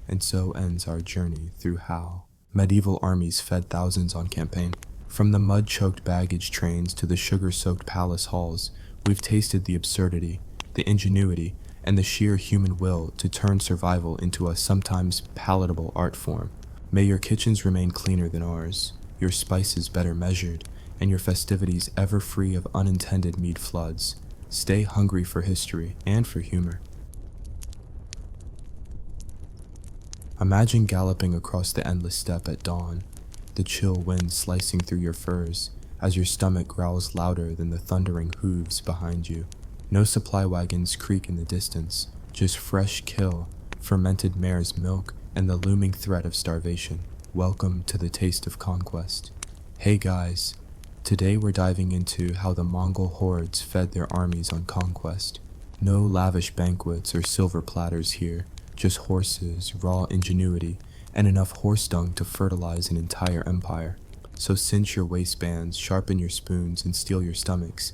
And so ends our journey through how medieval armies fed thousands on campaign. From the mud-choked baggage trains to the sugar-soaked palace halls, we've tasted the absurdity, the ingenuity, and the sheer human will to turn survival into a sometimes palatable art form. May your kitchens remain cleaner than ours, your spices better measured, and your festivities ever free of unintended meat floods. Stay hungry for history and for humor. Imagine galloping across the endless steppe at dawn, the chill wind slicing through your furs as your stomach growls louder than the thundering hooves behind you. No supply wagons creak in the distance, just fresh kill, fermented mare's milk, and the looming threat of starvation. Welcome to the taste of Conquest. Hey guys, today we're diving into how the Mongol hordes fed their armies on Conquest. No lavish banquets or silver platters here, just horses, raw ingenuity, and enough horse dung to fertilize an entire empire. So cinch your waistbands, sharpen your spoons, and steel your stomachs.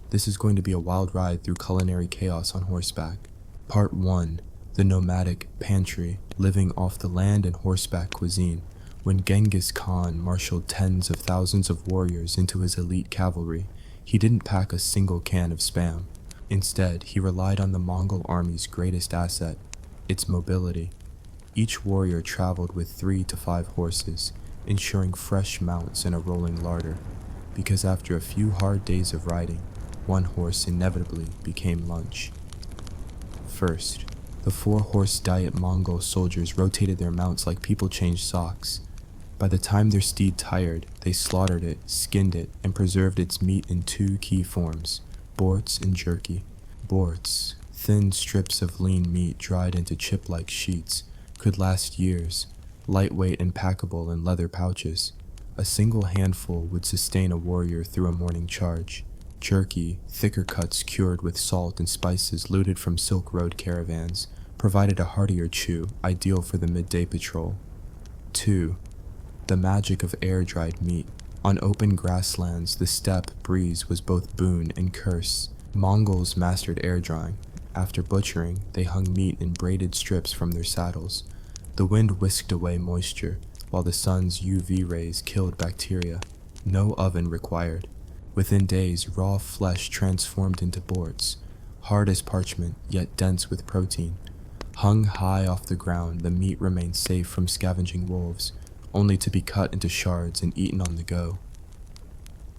This is going to be a wild ride through culinary chaos on horseback. Part 1. The nomadic pantry, living off the land and horseback cuisine. When Genghis Khan marshaled tens of thousands of warriors into his elite cavalry, he didn't pack a single can of Spam. Instead, he relied on the Mongol army's greatest asset, its mobility. Each warrior traveled with 3 to 5 horses, ensuring fresh mounts and a rolling larder, because after a few hard days of riding, one horse inevitably became lunch. First, the 4-horse diet Mongol soldiers rotated their mounts like people change socks. By the time their steed tired, they slaughtered it, skinned it, and preserved its meat in 2 key forms, borts and jerky. Borts, thin strips of lean meat dried into chip-like sheets, could last years, lightweight and packable in leather pouches. A single handful would sustain a warrior through a morning charge. Jerky, thicker cuts cured with salt and spices looted from Silk Road caravans, provided a heartier chew, ideal for the midday patrol. 2. The magic of air-dried meat. On open grasslands, the steppe breeze was both boon and curse. Mongols mastered air-drying. After butchering, they hung meat in braided strips from their saddles. The wind whisked away moisture, while the sun's UV rays killed bacteria. No oven required. Within days, raw flesh transformed into boards, hard as parchment, yet dense with protein. Hung high off the ground, the meat remained safe from scavenging wolves, only to be cut into shards and eaten on the go.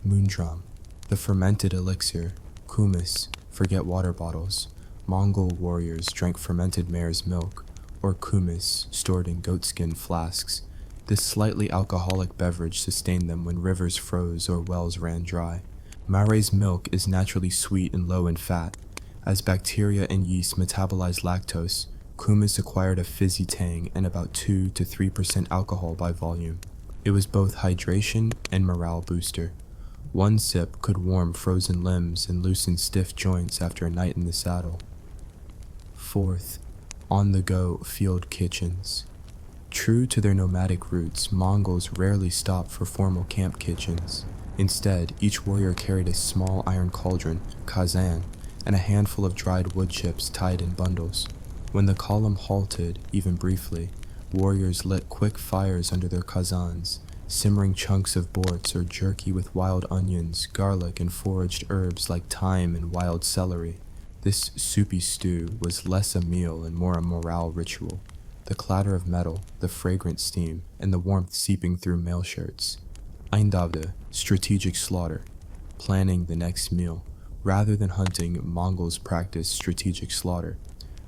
Moondrum, the fermented elixir. Kumis, forget water bottles. Mongol warriors drank fermented mare's milk, or kumis stored in goatskin flasks. This slightly alcoholic beverage sustained them when rivers froze or wells ran dry. Mare's milk is naturally sweet and low in fat. As bacteria and yeast metabolize lactose, kumis acquired a fizzy tang and about 2 to 3% alcohol by volume. It was both hydration and morale booster. One sip could warm frozen limbs and loosen stiff joints after a night in the saddle. Fourth, on-the-go field kitchens. True to their nomadic roots, Mongols rarely stopped for formal camp kitchens. Instead, each warrior carried a small iron cauldron, kazan, and a handful of dried wood chips tied in bundles. When the column halted, even briefly, warriors lit quick fires under their kazans, simmering chunks of borts or jerky with wild onions, garlic, and foraged herbs like thyme and wild celery. This soupy stew was less a meal and more a morale ritual. The clatter of metal, the fragrant steam, and the warmth seeping through mail shirts. Eindavde, strategic slaughter, planning the next meal. Rather than hunting, Mongols practiced strategic slaughter.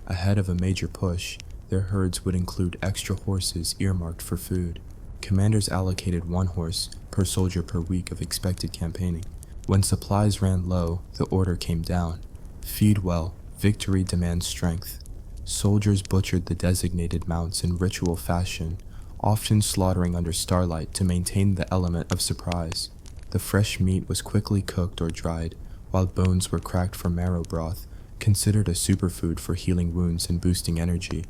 Ahead of a major push, their herds would include extra horses earmarked for food. Commanders allocated 1 horse per soldier per week of expected campaigning. When supplies ran low, the order came down. Feed well, victory demands strength. Soldiers butchered the designated mounts in ritual fashion, often slaughtering under starlight to maintain the element of surprise. The fresh meat was quickly cooked or dried, while bones were cracked for marrow broth, considered a superfood for healing wounds and boosting energy.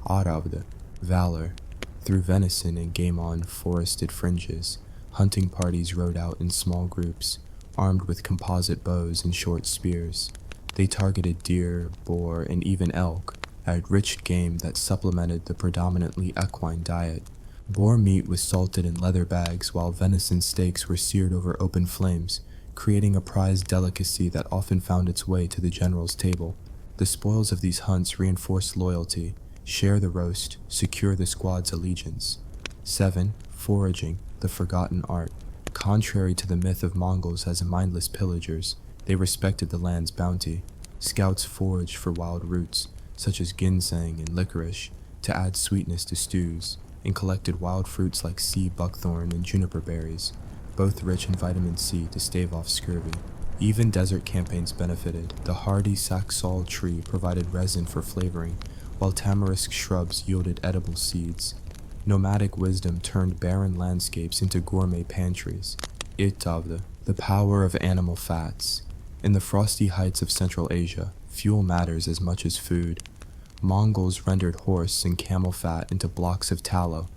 Aravde, valor. Through venison and game on forested fringes, hunting parties rode out in small groups, armed with composite bows and short spears. They targeted deer, boar, and even elk, enriched game that supplemented the predominantly equine diet. Boar meat was salted in leather bags, while venison steaks were seared over open flames, creating a prized delicacy that often found its way to the general's table. The spoils of these hunts reinforced loyalty. Share the roast, secure the squad's allegiance. 7. Foraging, the forgotten art. Contrary to the myth of Mongols as mindless pillagers, they respected the land's bounty. Scouts foraged for wild roots, such as ginseng and licorice, to add sweetness to stews, and collected wild fruits like sea buckthorn and juniper berries, both rich in vitamin C to stave off scurvy. Even desert campaigns benefited. The hardy saxaul tree provided resin for flavoring, while tamarisk shrubs yielded edible seeds. Nomadic wisdom turned barren landscapes into gourmet pantries. Itavde, the power of animal fats. In the frosty heights of Central Asia, fuel matters as much as food. Mongols rendered horse and camel fat into blocks of tallow,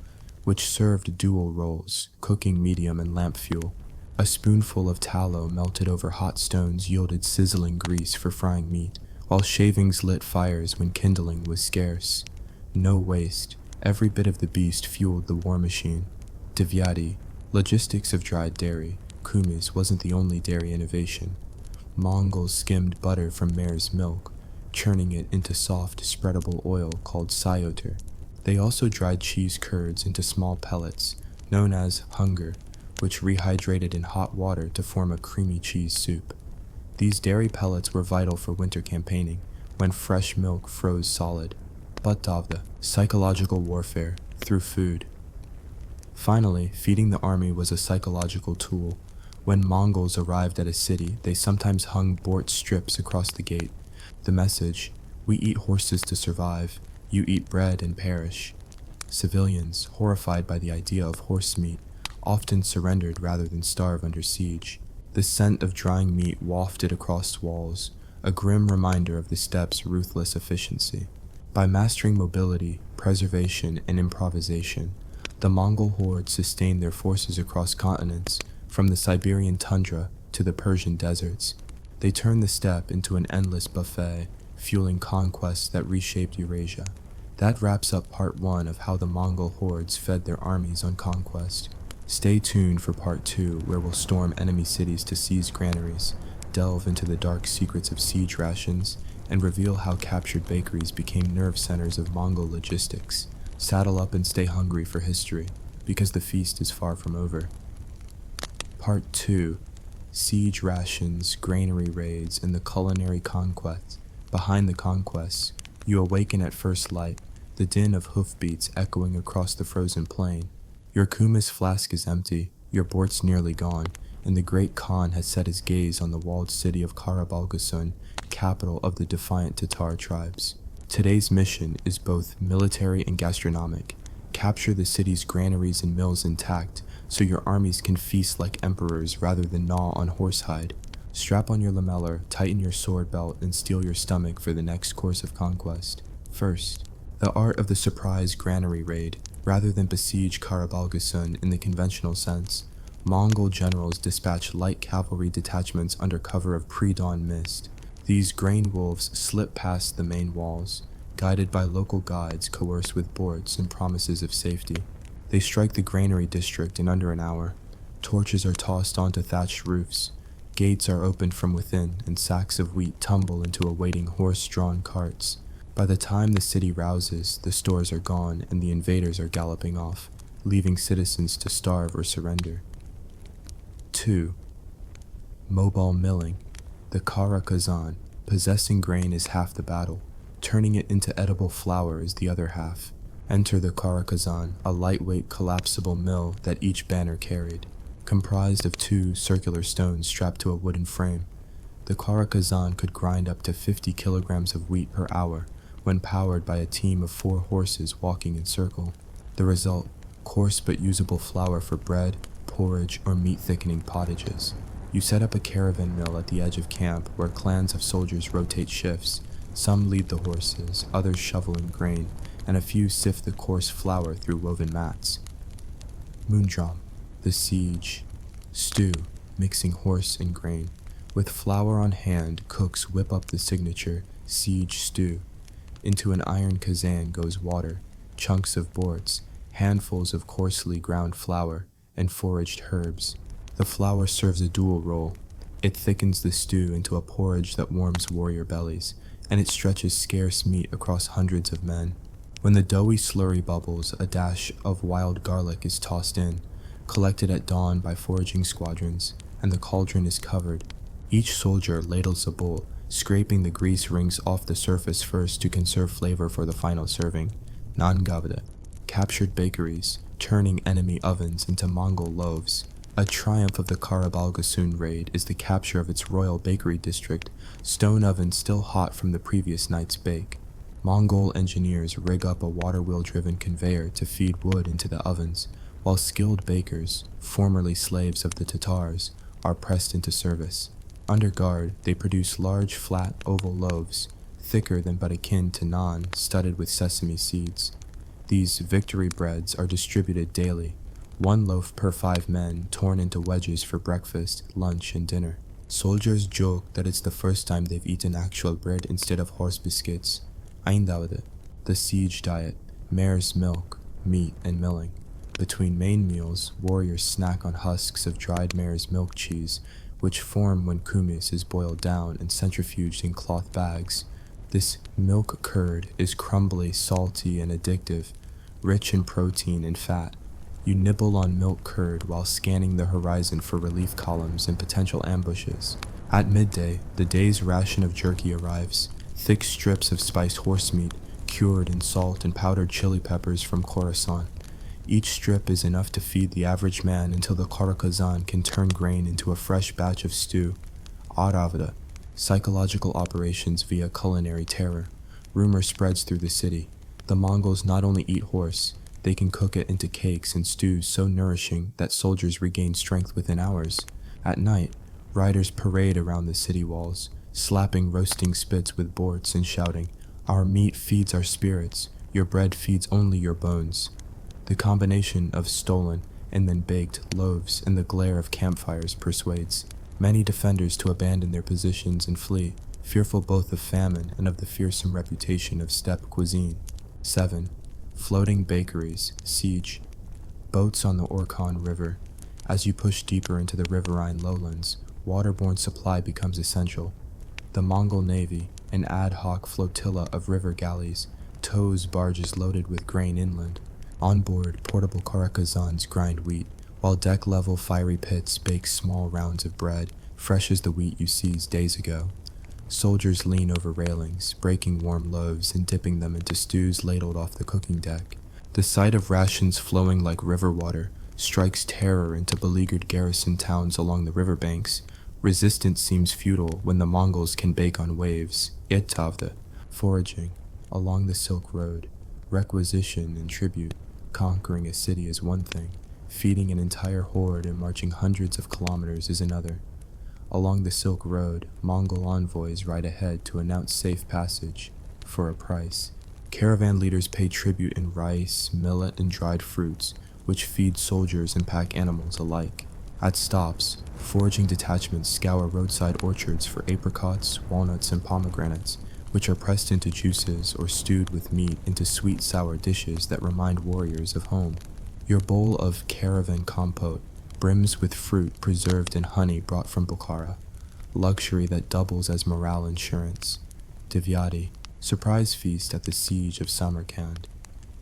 which served dual roles, cooking medium and lamp fuel. A spoonful of tallow melted over hot stones yielded sizzling grease for frying meat, while shavings lit fires when kindling was scarce. No waste, every bit of the beast fueled the war machine. Divyadi, logistics of dried dairy. Kumis wasn't the only dairy innovation. Mongols skimmed butter from mare's milk, churning it into soft, spreadable oil called syoter. They also dried cheese curds into small pellets, known as hunger, which rehydrated in hot water to form a creamy cheese soup. These dairy pellets were vital for winter campaigning, when fresh milk froze solid. Butavda, psychological warfare, through food. Finally, feeding the army was a psychological tool. When Mongols arrived at a city, they sometimes hung bort strips across the gate. The message, "We eat horses to survive, you eat bread and perish." Civilians, horrified by the idea of horse meat, often surrendered rather than starve under siege. The scent of drying meat wafted across walls, a grim reminder of the steppe's ruthless efficiency. By mastering mobility, preservation, and improvisation, the Mongol horde sustained their forces across continents, from the Siberian tundra to the Persian deserts. They turned the steppe into an endless buffet, fueling conquests that reshaped Eurasia. That wraps up part 1 of how the Mongol hordes fed their armies on conquest. Stay tuned for part 2, where we'll storm enemy cities to seize granaries, delve into the dark secrets of siege rations, and reveal how captured bakeries became nerve centers of Mongol logistics. Saddle up and stay hungry for history, because the feast is far from over. Part 2. Siege rations, granary raids, and the culinary conquest. Behind the conquest, you awaken at first light, the din of hoofbeats echoing across the frozen plain. Your kumis flask is empty, your bort's nearly gone, and the great Khan has set his gaze on the walled city of Karabalgasun, capital of the defiant Tatar tribes. Today's mission is both military and gastronomic. Capture the city's granaries and mills intact, so your armies can feast like emperors rather than gnaw on horsehide. Strap on your lamellar, tighten your sword belt, and steel your stomach for the next course of conquest. First, the art of the surprise granary raid. Rather than besiege Karabalgasun in the conventional sense, Mongol generals dispatched light cavalry detachments under cover of pre-dawn mist. These grain wolves slip past the main walls, guided by local guides coerced with boards and promises of safety. They strike the granary district in under an hour. Torches are tossed onto thatched roofs. Gates are opened from within, and sacks of wheat tumble into awaiting horse-drawn carts. By the time the city rouses, the stores are gone and the invaders are galloping off, leaving citizens to starve or surrender. 2. Mobile milling. The Kara Kazan. Possessing grain is half the battle. Turning it into edible flour is the other half. Enter the Kara Kazan, a lightweight collapsible mill that each banner carried. Comprised of 2 circular stones strapped to a wooden frame, the Kara Kazan could grind up to 50 kilograms of wheat per hour, when powered by a team of 4 horses walking in circle. The result, coarse but usable flour for bread, porridge, or meat-thickening pottages. You set up a caravan mill at the edge of camp where clans of soldiers rotate shifts. Some lead the horses, others shovel in grain, and a few sift the coarse flour through woven mats. Moondram, the siege. Stew, mixing horse and grain. With flour on hand, cooks whip up the signature siege stew. Into an iron kazan goes water, chunks of boards, handfuls of coarsely ground flour, and foraged herbs. The flour serves a dual role. It thickens the stew into a porridge that warms warrior bellies, and it stretches scarce meat across hundreds of men. When the doughy slurry bubbles, a dash of wild garlic is tossed in, collected at dawn by foraging squadrons, and the cauldron is covered. Each soldier ladles a bowl, scraping the grease rings off the surface first to conserve flavor for the final serving. Nangavada, captured bakeries, turning enemy ovens into Mongol loaves. A triumph of the Karabalgasun raid is the capture of its royal bakery district, stone ovens still hot from the previous night's bake. Mongol engineers rig up a water wheel-driven conveyor to feed wood into the ovens, while skilled bakers, formerly slaves of the Tatars, are pressed into service. Under guard, they produce large, flat, oval loaves, thicker than but akin to naan, studded with sesame seeds. These victory breads are distributed daily, 1 loaf per 5 men, torn into wedges for breakfast, lunch, and dinner. Soldiers joke that it's the first time they've eaten actual bread instead of horse biscuits. Eindaude, the siege diet, mare's milk, meat, and milling. Between main meals, warriors snack on husks of dried mare's milk cheese, which form when kumis is boiled down and centrifuged in cloth bags. This milk curd is crumbly, salty, and addictive, rich in protein and fat. You nibble on milk curd while scanning the horizon for relief columns and potential ambushes. At midday, the day's ration of jerky arrives, thick strips of spiced horse meat, cured in salt and powdered chili peppers from Khorasan. Each strip is enough to feed the average man until the Karakazan can turn grain into a fresh batch of stew. Aravada, psychological operations via culinary terror. Rumor spreads through the city. The Mongols not only eat horse, they can cook it into cakes and stews so nourishing that soldiers regain strength within hours. At night, riders parade around the city walls, slapping roasting spits with boards and shouting, "Our meat feeds our spirits, your bread feeds only your bones." The combination of stolen and then baked loaves in the glare of campfires persuades many defenders to abandon their positions and flee, fearful both of famine and of the fearsome reputation of steppe cuisine. 7. Floating bakeries, siege. Boats on the Orkhon River. As you push deeper into the riverine lowlands, waterborne supply becomes essential. The Mongol Navy, an ad hoc flotilla of river galleys, tows barges loaded with grain inland. On board, portable karakazans grind wheat, while deck-level fiery pits bake small rounds of bread, fresh as the wheat you seized days ago. Soldiers lean over railings, breaking warm loaves and dipping them into stews ladled off the cooking deck. The sight of rations flowing like river water strikes terror into beleaguered garrison towns along the riverbanks. Resistance seems futile when the Mongols can bake on waves. Ittavda, foraging along the Silk Road, requisition and tribute. Conquering a city is one thing, feeding an entire horde and marching hundreds of kilometers is another. Along the Silk Road, Mongol envoys ride ahead to announce safe passage, for a price. Caravan leaders pay tribute in rice, millet, and dried fruits, which feed soldiers and pack animals alike. At stops, foraging detachments scour roadside orchards for apricots, walnuts, and pomegranates, which are pressed into juices or stewed with meat into sweet sour dishes that remind warriors of home. Your bowl of caravan compote brims with fruit preserved in honey brought from Bukhara, luxury that doubles as morale insurance. Divyadi, surprise feast at the siege of Samarkand.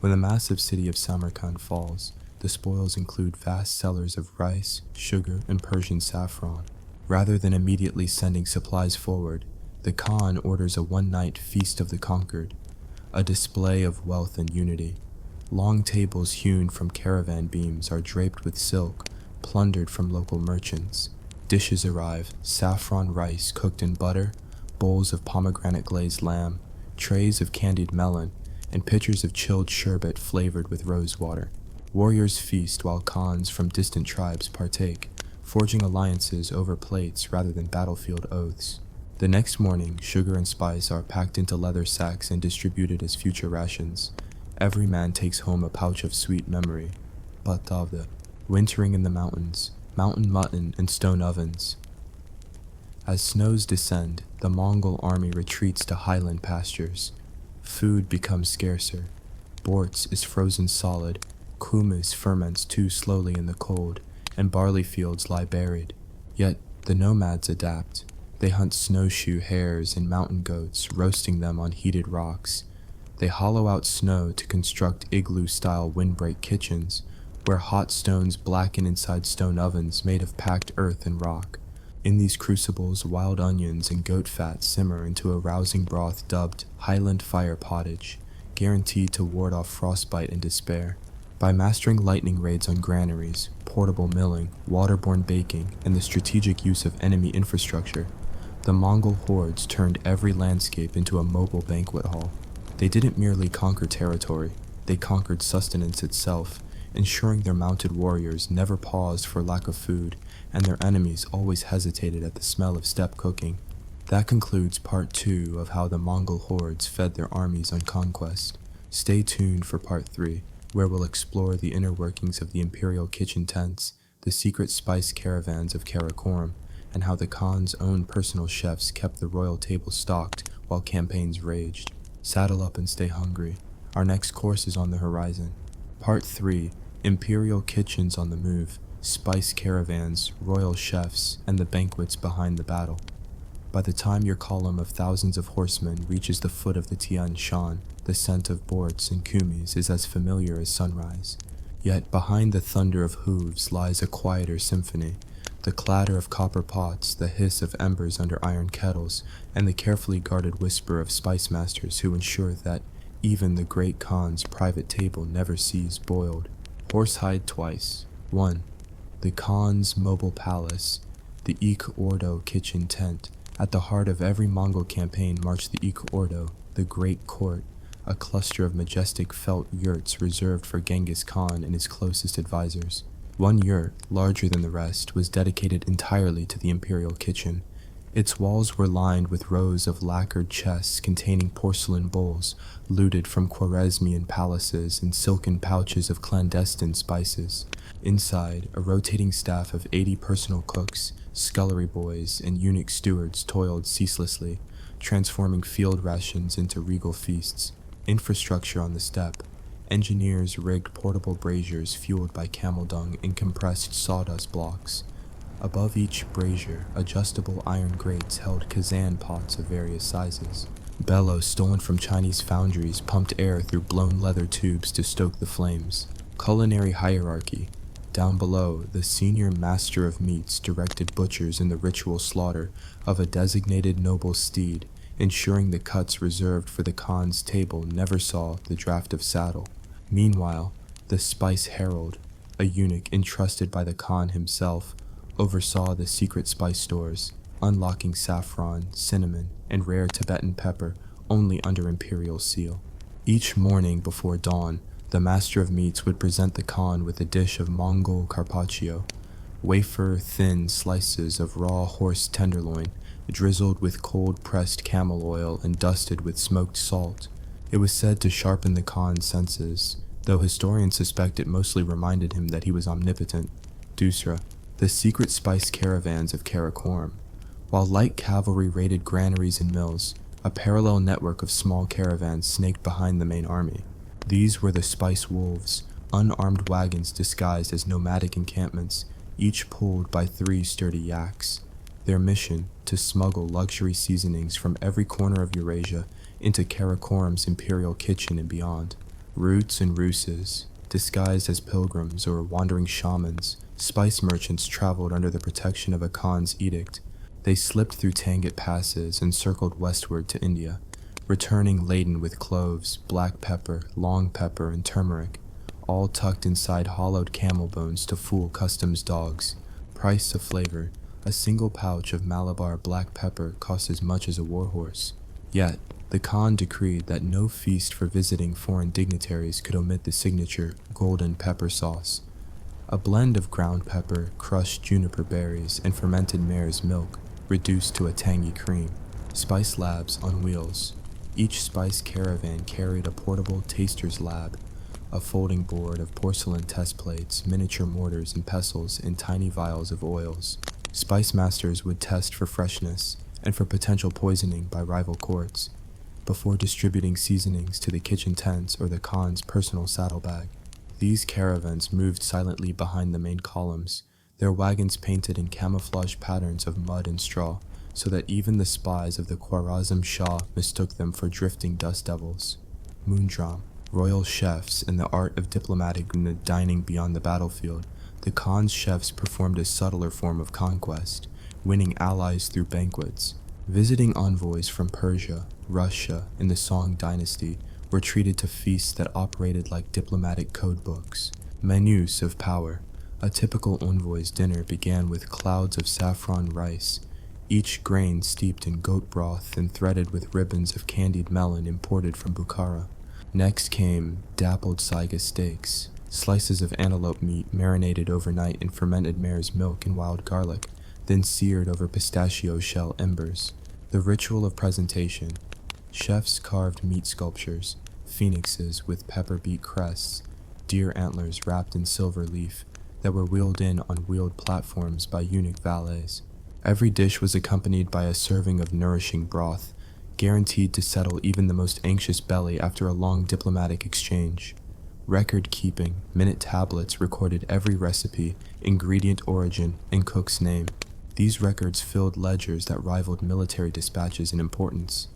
When the massive city of Samarkand falls, the spoils include vast cellars of rice, sugar, and Persian saffron. Rather than immediately sending supplies forward, the Khan orders a one-night feast of the conquered, a display of wealth and unity. Long tables hewn from caravan beams are draped with silk, plundered from local merchants. Dishes arrive, saffron rice cooked in butter, bowls of pomegranate glazed lamb, trays of candied melon, and pitchers of chilled sherbet flavored with rose water. Warriors feast while Khans from distant tribes partake, forging alliances over plates rather than battlefield oaths. The next morning, sugar and spice are packed into leather sacks and distributed as future rations. Every man takes home a pouch of sweet memory. Batavda, wintering in the mountains, mountain mutton and stone ovens. As snows descend, the Mongol army retreats to highland pastures. Food becomes scarcer. Bortz is frozen solid, kumis ferments too slowly in the cold, and barley fields lie buried. Yet the nomads adapt. They hunt snowshoe hares and mountain goats, roasting them on heated rocks. They hollow out snow to construct igloo-style windbreak kitchens, where hot stones blacken inside stone ovens made of packed earth and rock. In these crucibles, wild onions and goat fat simmer into a rousing broth dubbed Highland Fire Pottage, guaranteed to ward off frostbite and despair. By mastering lightning raids on granaries, portable milling, waterborne baking, and the strategic use of enemy infrastructure, the Mongol hordes turned every landscape into a mobile banquet hall. They didn't merely conquer territory, they conquered sustenance itself, ensuring their mounted warriors never paused for lack of food, and their enemies always hesitated at the smell of steppe cooking. That concludes part 2 of how the Mongol hordes fed their armies on Conquest. Stay tuned for part 3, where we'll explore the inner workings of the imperial kitchen tents, the secret spice caravans of Karakorum, and how the Khan's own personal chefs kept the royal table stocked while campaigns raged. Saddle up and stay hungry. Our next course is on the horizon. Part 3, Imperial Kitchens on the Move, Spice Caravans, Royal Chefs, and the Banquets Behind the Battle. By the time your column of thousands of horsemen reaches the foot of the Tian Shan, the scent of bortz and kumis is as familiar as sunrise. Yet behind the thunder of hooves lies a quieter symphony, the clatter of copper pots, the hiss of embers under iron kettles, and the carefully guarded whisper of spice masters who ensure that even the great Khan's private table never sees boiled. Horsehide twice. 1. The Khan's mobile palace, the Ik Ordo kitchen tent. At the heart of every Mongol campaign marched the Ik Ordo, the Great Court, a cluster of majestic felt yurts reserved for Genghis Khan and his closest advisors. One yurt, larger than the rest, was dedicated entirely to the imperial kitchen. Its walls were lined with rows of lacquered chests containing porcelain bowls, looted from Khwarezmian palaces, and silken pouches of clandestine spices. Inside, a rotating staff of 80 personal cooks, scullery boys, and eunuch stewards toiled ceaselessly, transforming field rations into regal feasts. Infrastructure on the steppe. engineers rigged portable braziers fueled by camel dung and compressed sawdust blocks. Above each brazier, adjustable iron grates held cuisine pots of various sizes. Bellows stolen from Chinese foundries pumped air through blown leather tubes to stoke the flames. Culinary hierarchy. Down below, the senior master of meats directed butchers in the ritual slaughter of a designated noble steed, ensuring the cuts reserved for the Khan's table never saw the draft of saddle. Meanwhile, the spice herald, a eunuch entrusted by the Khan himself, oversaw the secret spice stores, unlocking saffron, cinnamon, and rare Tibetan pepper only under imperial seal. Each morning before dawn, the master of meats would present the Khan with a dish of Mongol carpaccio, wafer-thin slices of raw horse tenderloin, drizzled with cold-pressed camel oil and dusted with smoked salt. It was said to sharpen the Khan's senses, though historians suspect it mostly reminded him that he was omnipotent. Dusra, the secret spice caravans of Karakoram. While light cavalry raided granaries and mills, a parallel network of small caravans snaked behind the main army. These were the spice wolves, unarmed wagons disguised as nomadic encampments, each pulled by 3 sturdy yaks. Their mission, to smuggle luxury seasonings from every corner of Eurasia into Karakoram's imperial kitchen and beyond. Roots and Rooses, disguised as pilgrims or wandering shamans, spice merchants traveled under the protection of a Khan's edict. They slipped through Tangut passes and circled westward to India, returning laden with cloves, black pepper, long pepper, and turmeric, all tucked inside hollowed camel bones to fool customs dogs. Price of flavor: a single pouch of Malabar black pepper cost as much as a warhorse. Yet, the Khan decreed that no feast for visiting foreign dignitaries could omit the signature golden pepper sauce, a blend of ground pepper, crushed juniper berries, and fermented mare's milk, reduced to a tangy cream. Spice labs on wheels. Each spice caravan carried a portable taster's lab, a folding board of porcelain test plates, miniature mortars and pestles, and tiny vials of oils. Spice masters would test for freshness and for potential poisoning by rival courts, before distributing seasonings to the kitchen tents or the Khan's personal saddlebag. These caravans moved silently behind the main columns, their wagons painted in camouflage patterns of mud and straw, so that even the spies of the Khwarazm Shah mistook them for drifting dust devils. Moondram, royal chefs in the art of diplomatic dining beyond the battlefield, the Khan's chefs performed a subtler form of conquest, winning allies through banquets. Visiting envoys from Persia, Russia, and the Song dynasty were treated to feasts that operated like diplomatic codebooks. Menus of power. A typical envoy's dinner began with clouds of saffron rice, each grain steeped in goat broth and threaded with ribbons of candied melon imported from Bukhara. Next came dappled saiga steaks, slices of antelope meat marinated overnight in fermented mare's milk and wild garlic, then seared over pistachio shell embers. The ritual of presentation. Chefs carved meat sculptures, phoenixes with pepper beet crests, deer antlers wrapped in silver leaf, that were wheeled in on wheeled platforms by eunuch valets. Every dish was accompanied by a serving of nourishing broth, guaranteed to settle even the most anxious belly after a long diplomatic exchange. Record-keeping, minute tablets recorded every recipe, ingredient origin, and cook's name. These records filled ledgers that rivaled military dispatches in importance.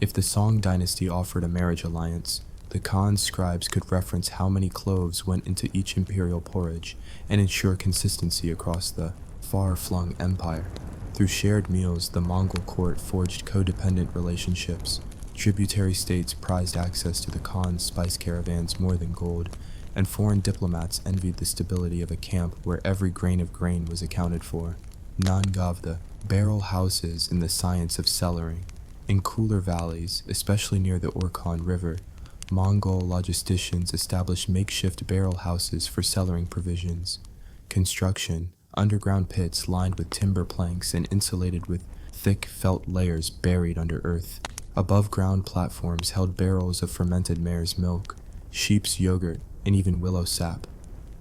If the Song dynasty offered a marriage alliance, the Khan's scribes could reference how many cloves went into each imperial porridge and ensure consistency across the far-flung empire. Through shared meals, the Mongol court forged codependent relationships. Tributary states prized access to the Khan's spice caravans more than gold, and foreign diplomats envied the stability of a camp where every grain of grain was accounted for. Nangavda, barrel houses in the science of cellaring. In cooler valleys, especially near the Orkhon River, Mongol logisticians established makeshift barrel houses for cellaring provisions. Construction, underground pits lined with timber planks and insulated with thick felt layers buried under earth. Above-ground platforms held barrels of fermented mare's milk, sheep's yogurt, and even willow sap,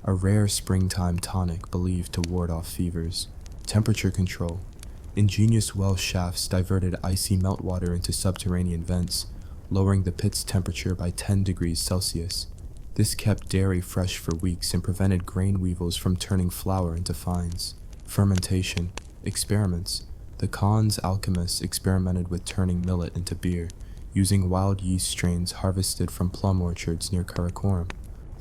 a rare springtime tonic believed to ward off fevers. Temperature control. Ingenious well shafts diverted icy meltwater into subterranean vents, lowering the pit's temperature by 10 degrees Celsius. This kept dairy fresh for weeks and prevented grain weevils from turning flour into fines. Fermentation. Experiments. The Khan's alchemists experimented with turning millet into beer, using wild yeast strains harvested from plum orchards near Karakoram.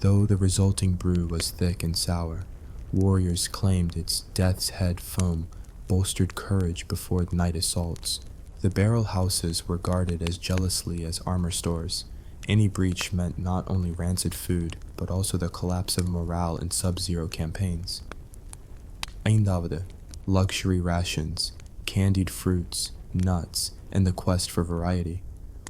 Though the resulting brew was thick and sour, warriors claimed its death's head foam bolstered courage before night assaults. The barrel houses were guarded as jealously as armor stores. Any breach meant not only rancid food, but also the collapse of morale in sub-zero campaigns. Eindavde, luxury rations, candied fruits, nuts, and the quest for variety.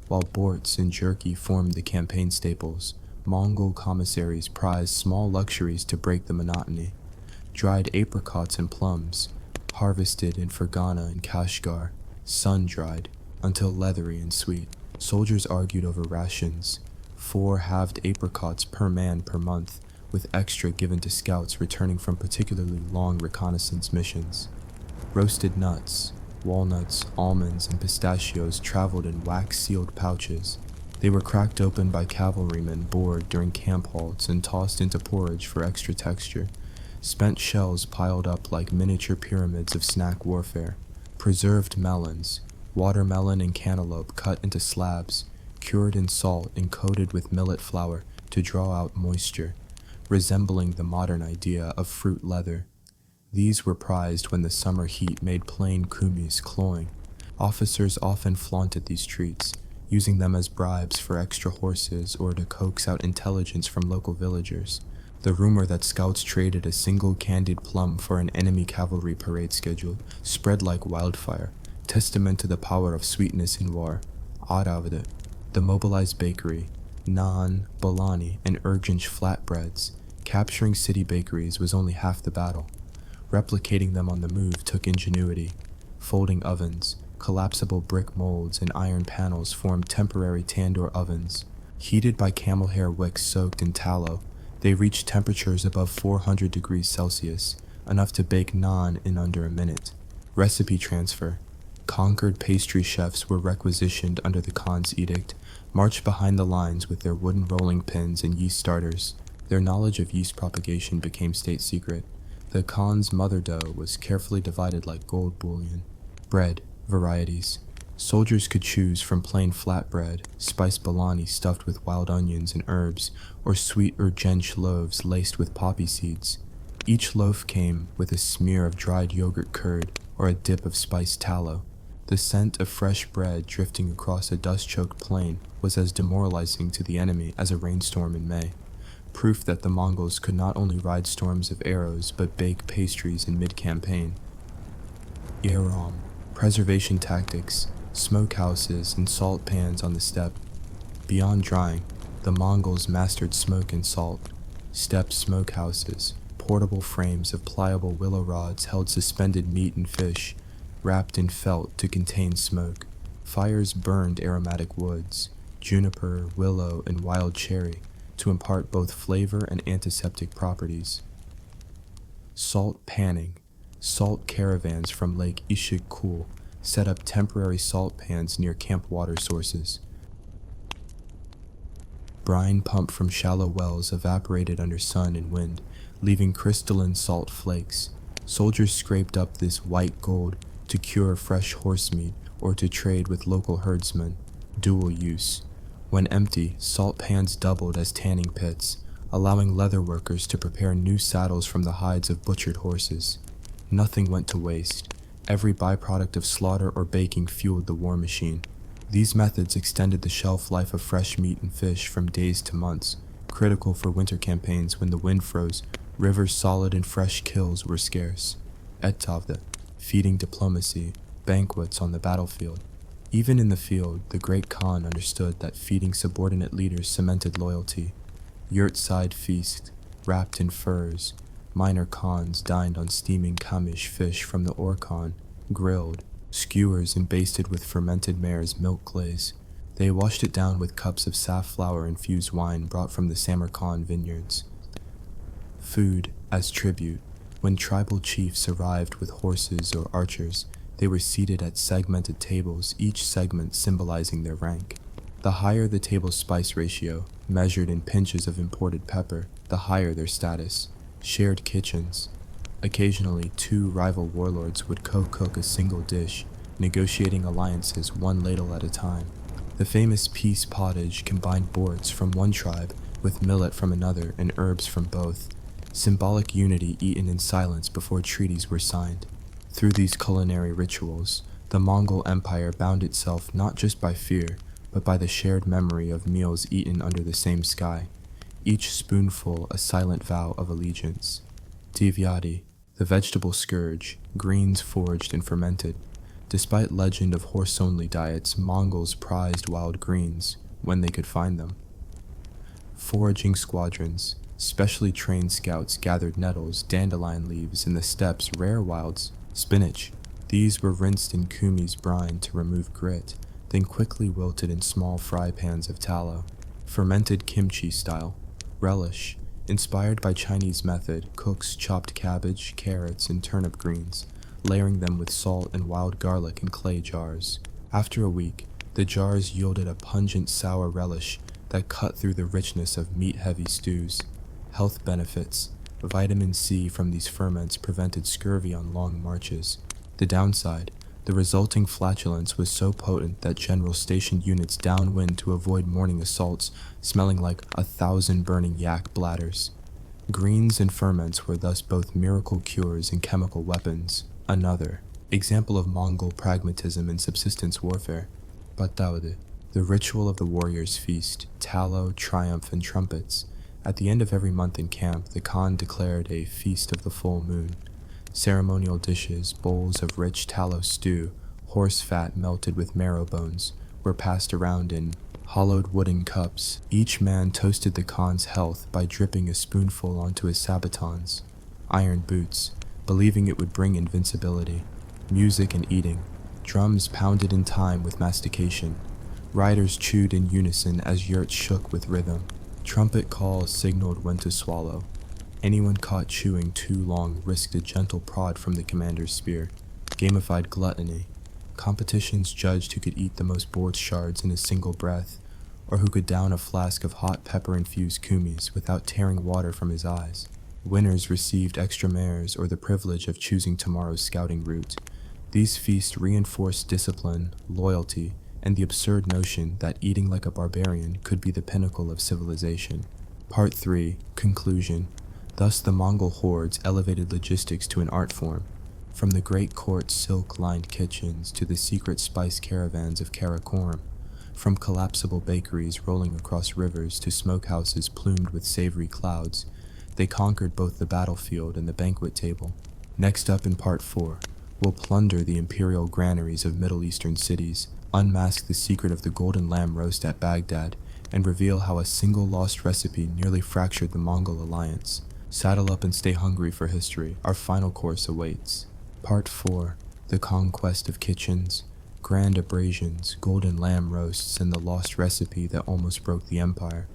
While borts and jerky formed the campaign staples, Mongol commissaries prized small luxuries to break the monotony. Dried apricots and plums, harvested in Fergana and Kashgar, sun-dried until leathery and sweet. Soldiers argued over rations, 4 halved apricots per man per month, with extra given to scouts returning from particularly long reconnaissance missions. Roasted nuts, walnuts, almonds, and pistachios traveled in wax-sealed pouches. They were cracked open by cavalrymen bored during camp halts and tossed into porridge for extra texture. Spent shells piled up like miniature pyramids of snack warfare. Preserved melons, watermelon and cantaloupe cut into slabs, cured in salt and coated with millet flour to draw out moisture, resembling the modern idea of fruit leather. These were prized when the summer heat made plain kumis cloying. Officers often flaunted these treats, using them as bribes for extra horses or to coax out intelligence from local villagers. The rumor that scouts traded a single candied plum for an enemy cavalry parade schedule spread like wildfire, testament to the power of sweetness in war. Aravde, the mobilized bakery, naan, bolani, and urgench flatbreads. Capturing city bakeries was only half the battle. Replicating them on the move took ingenuity. Folding ovens, collapsible brick molds, and iron panels formed temporary tandoor ovens. Heated by camel hair wicks soaked in tallow, they reached temperatures above 400 degrees Celsius, enough to bake naan in under a minute. Recipe transfer. Conquered pastry chefs were requisitioned under the Khan's edict, marched behind the lines with their wooden rolling pins and yeast starters. Their knowledge of yeast propagation became state secret. The Khan's mother dough was carefully divided like gold bullion. Bread. Varieties. Soldiers could choose from plain flatbread, spiced bolani stuffed with wild onions and herbs, or sweet urgench loaves laced with poppy seeds. Each loaf came with a smear of dried yogurt curd or a dip of spiced tallow. The scent of fresh bread drifting across a dust-choked plain was as demoralizing to the enemy as a rainstorm in May. Proof that the Mongols could not only ride storms of arrows but bake pastries in mid-campaign. Iram. Preservation tactics, smokehouses, and salt pans on the steppe. Beyond drying, the Mongols mastered smoke and salt. Steppe smokehouses, portable frames of pliable willow rods held suspended meat and fish, wrapped in felt to contain smoke. Fires burned aromatic woods, juniper, willow, and wild cherry, to impart both flavor and antiseptic properties. Salt panning. Salt caravans from Lake Ishik-Kul set up temporary salt pans near camp water sources. Brine pumped from shallow wells evaporated under sun and wind, leaving crystalline salt flakes. Soldiers scraped up this white gold to cure fresh horse meat or to trade with local herdsmen. Dual use. When empty, salt pans doubled as tanning pits, allowing leather workers to prepare new saddles from the hides of butchered horses. Nothing went to waste. Every byproduct of slaughter or baking fueled the war machine. These methods extended the shelf life of fresh meat and fish from days to months, critical for winter campaigns when the wind froze, rivers solid and fresh kills were scarce. Ettavde, feeding diplomacy, banquets on the battlefield. Even in the field, the great Khan understood that feeding subordinate leaders cemented loyalty. Yurt-side feast, wrapped in furs. Minor Khans dined on steaming Kamish fish from the Orkhan, grilled, skewers and basted with fermented mare's milk glaze. They washed it down with cups of safflower-infused wine brought from the Samarkand vineyards. Food as tribute. When tribal chiefs arrived with horses or archers, they were seated at segmented tables, each segment symbolizing their rank. The higher the table's spice ratio, measured in pinches of imported pepper, the higher their status. Shared kitchens. Occasionally, two rival warlords would co-cook a single dish, negotiating alliances one ladle at a time. The famous peace pottage combined boards from one tribe with millet from another and herbs from both. Symbolic unity eaten in silence before treaties were signed. Through these culinary rituals, the Mongol Empire bound itself not just by fear, but by the shared memory of meals eaten under the same sky, each spoonful a silent vow of allegiance. Divyadi, the vegetable scourge, greens foraged and fermented. Despite legend of horse-only diets, Mongols prized wild greens when they could find them. Foraging squadrons, specially trained scouts gathered nettles, dandelion leaves, and the steppes' rare wilds, spinach. These were rinsed in kumi's brine to remove grit, then quickly wilted in small fry pans of tallow. Fermented kimchi style, relish. Inspired by Chinese method, cooks chopped cabbage, carrots, and turnip greens, layering them with salt and wild garlic in clay jars. After a week, the jars yielded a pungent sour relish that cut through the richness of meat-heavy stews. Health benefits. Vitamin C from these ferments prevented scurvy on long marches. The downside, the resulting flatulence was so potent that generals stationed units downwind to avoid morning assaults, smelling like 1,000 burning yak bladders. Greens and ferments were thus both miracle cures and chemical weapons. Another example of Mongol pragmatism in subsistence warfare. Bataude, the ritual of the warrior's feast, tallow, triumph, and trumpets. At the end of every month in camp, the Khan declared a feast of the full moon. Ceremonial dishes, bowls of rich tallow stew, horse fat melted with marrow bones, were passed around in hollowed wooden cups. Each man toasted the Khan's health by dripping a spoonful onto his sabatons, iron boots, believing it would bring invincibility. Music and eating. Drums pounded in time with mastication. Riders chewed in unison as yurts shook with rhythm. Trumpet calls signaled when to swallow. Anyone caught chewing too long risked a gentle prod from the commander's spear. Gamified gluttony. Competitions judged who could eat the most board shards in a single breath, or who could down a flask of hot pepper-infused kumis without tearing water from his eyes. Winners received extra mares or the privilege of choosing tomorrow's scouting route. These feasts reinforced discipline, loyalty, and the absurd notion that eating like a barbarian could be the pinnacle of civilization. Part 3. Conclusion. Thus the Mongol hordes elevated logistics to an art form. From the great court's silk-lined kitchens to the secret spice caravans of Karakorum, from collapsible bakeries rolling across rivers to smokehouses plumed with savory clouds, they conquered both the battlefield and the banquet table. Next up in Part 4, we'll plunder the imperial granaries of Middle Eastern cities, unmask the secret of the golden lamb roast at Baghdad, and reveal how a single lost recipe nearly fractured the Mongol alliance. Saddle up and stay hungry for history. Our final course awaits. Part 4. The Conquest of Kitchens, Grand Abrasions, Golden Lamb Roasts, and the lost recipe that almost broke the empire.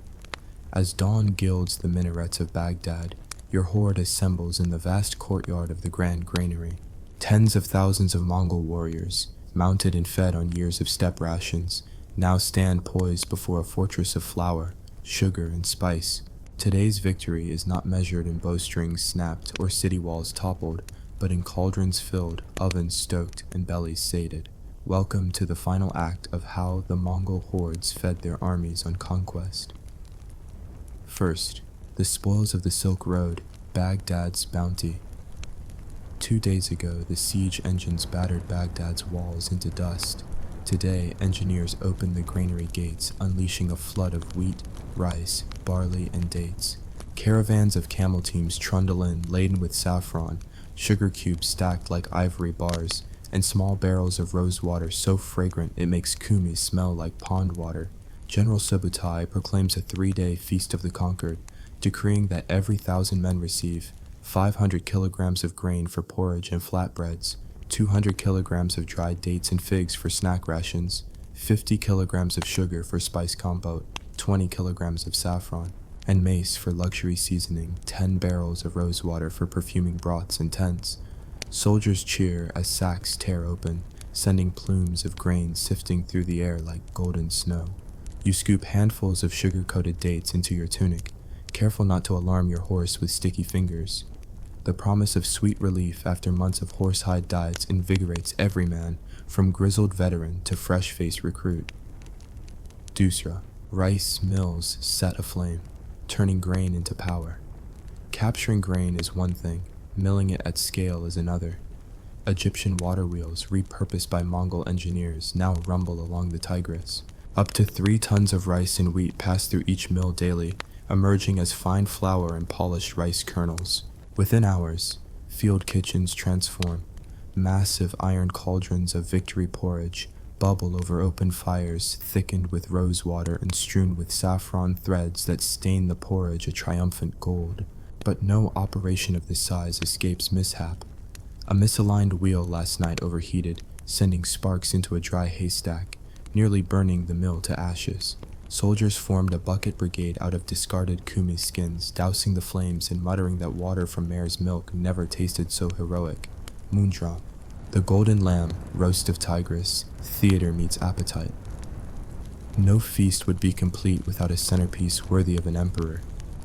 As dawn gilds the minarets of Baghdad, your horde assembles in the vast courtyard of the Grand Granary. Tens of thousands of Mongol warriors, mounted and fed on years of steppe rations, now stand poised before a fortress of flour, sugar, and spice. Today's victory is not measured in bowstrings snapped or city walls toppled, but in cauldrons filled, ovens stoked, and bellies sated. Welcome to the final act of how the Mongol hordes fed their armies on conquest. First, the spoils of the Silk Road, Baghdad's bounty. 2 days ago, the siege engines battered Baghdad's walls into dust. Today, engineers opened the granary gates, unleashing a flood of wheat, rice, barley, and dates. Caravans of camel teams trundle in, laden with saffron, sugar cubes stacked like ivory bars, and small barrels of rose water so fragrant it makes kumi smell like pond water. General Subutai proclaims a 3-day feast of the conquered, decreeing that every 1,000 men receive 500 kilograms of grain for porridge and flatbreads, 200 kilograms of dried dates and figs for snack rations, 50 kilograms of sugar for spice compote, 20 kilograms of saffron, and mace for luxury seasoning, 10 barrels of rose water for perfuming broths and tents. Soldiers cheer as sacks tear open, sending plumes of grain sifting through the air like golden snow. You scoop handfuls of sugar-coated dates into your tunic, careful not to alarm your horse with sticky fingers. The promise of sweet relief after months of horsehide diets invigorates every man, from grizzled veteran to fresh-faced recruit. Dusra, rice mills set aflame, turning grain into power. Capturing grain is one thing, milling it at scale is another. Egyptian water wheels, repurposed by Mongol engineers, now rumble along the Tigris. Up to 3 tons of rice and wheat pass through each mill daily, emerging as fine flour and polished rice kernels. Within hours, field kitchens transform. Massive iron cauldrons of victory porridge bubble over open fires thickened with rose water and strewn with saffron threads that stain the porridge a triumphant gold. But no operation of this size escapes mishap. A misaligned wheel last night overheated, sending sparks into a dry haystack, nearly burning the mill to ashes. Soldiers formed a bucket brigade out of discarded kumi skins, dousing the flames and muttering that water from mare's milk never tasted so heroic. Moondrop. The golden lamb, roast of Tigris, theater meets appetite. No feast would be complete without a centerpiece worthy of an emperor.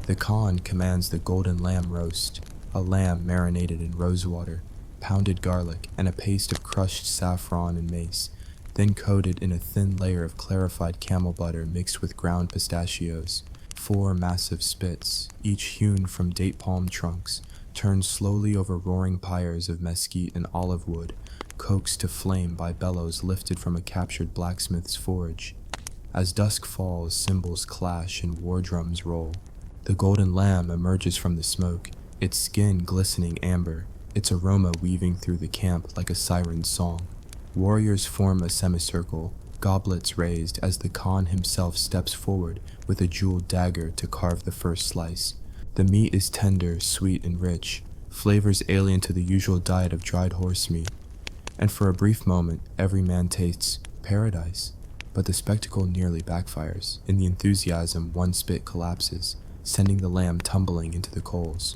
The Khan commands the golden lamb roast, a lamb marinated in rosewater, pounded garlic, and a paste of crushed saffron and mace, then coated in a thin layer of clarified camel butter mixed with ground pistachios. 4 massive spits, each hewn from date palm trunks, turned slowly over roaring pyres of mesquite and olive wood, coaxed to flame by bellows lifted from a captured blacksmith's forge. As dusk falls, cymbals clash and war drums roll. The golden lamb emerges from the smoke, its skin glistening amber, its aroma weaving through the camp like a siren's song. Warriors form a semicircle, goblets raised as the Khan himself steps forward with a jeweled dagger to carve the first slice. The meat is tender, sweet, and rich, flavors alien to the usual diet of dried horse meat. And for a brief moment, every man tastes paradise. But the spectacle nearly backfires. In the enthusiasm, one spit collapses, sending the lamb tumbling into the coals.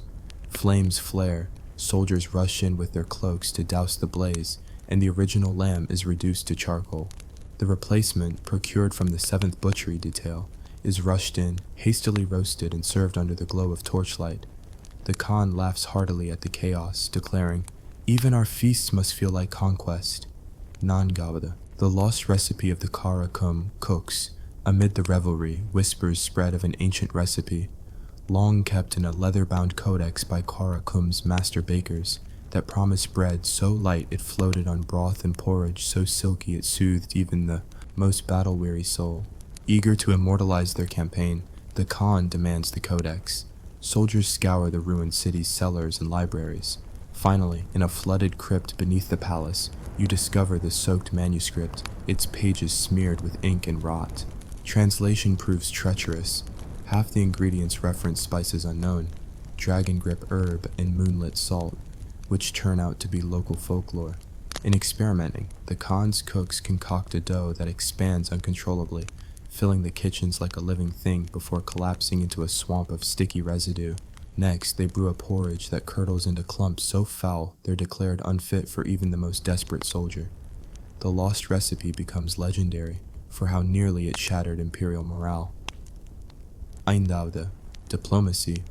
Flames flare, soldiers rush in with their cloaks to douse the blaze, and the original lamb is reduced to charcoal. The replacement, procured from the 7th Butchery Detail, is rushed in, hastily roasted and served under the glow of torchlight. The Khan laughs heartily at the chaos, declaring, "Even our feasts must feel like conquest." Nangavada, the lost recipe of the Karakum cooks, amid the revelry, whispers spread of an ancient recipe, long kept in a leather-bound codex by Karakum's master bakers, that promised bread so light it floated on broth and porridge so silky it soothed even the most battle-weary soul. Eager to immortalize their campaign, the Khan demands the codex. Soldiers scour the ruined city's cellars and libraries. Finally, in a flooded crypt beneath the palace, you discover the soaked manuscript, its pages smeared with ink and rot. Translation proves treacherous. Half the ingredients reference spices unknown, dragon grip herb and moonlit salt, which turn out to be local folklore. In experimenting, the Khan's cooks concoct a dough that expands uncontrollably, filling the kitchens like a living thing before collapsing into a swamp of sticky residue. Next, they brew a porridge that curdles into clumps so foul they're declared unfit for even the most desperate soldier. The lost recipe becomes legendary for how nearly it shattered imperial morale. Eindaude, diplomacy.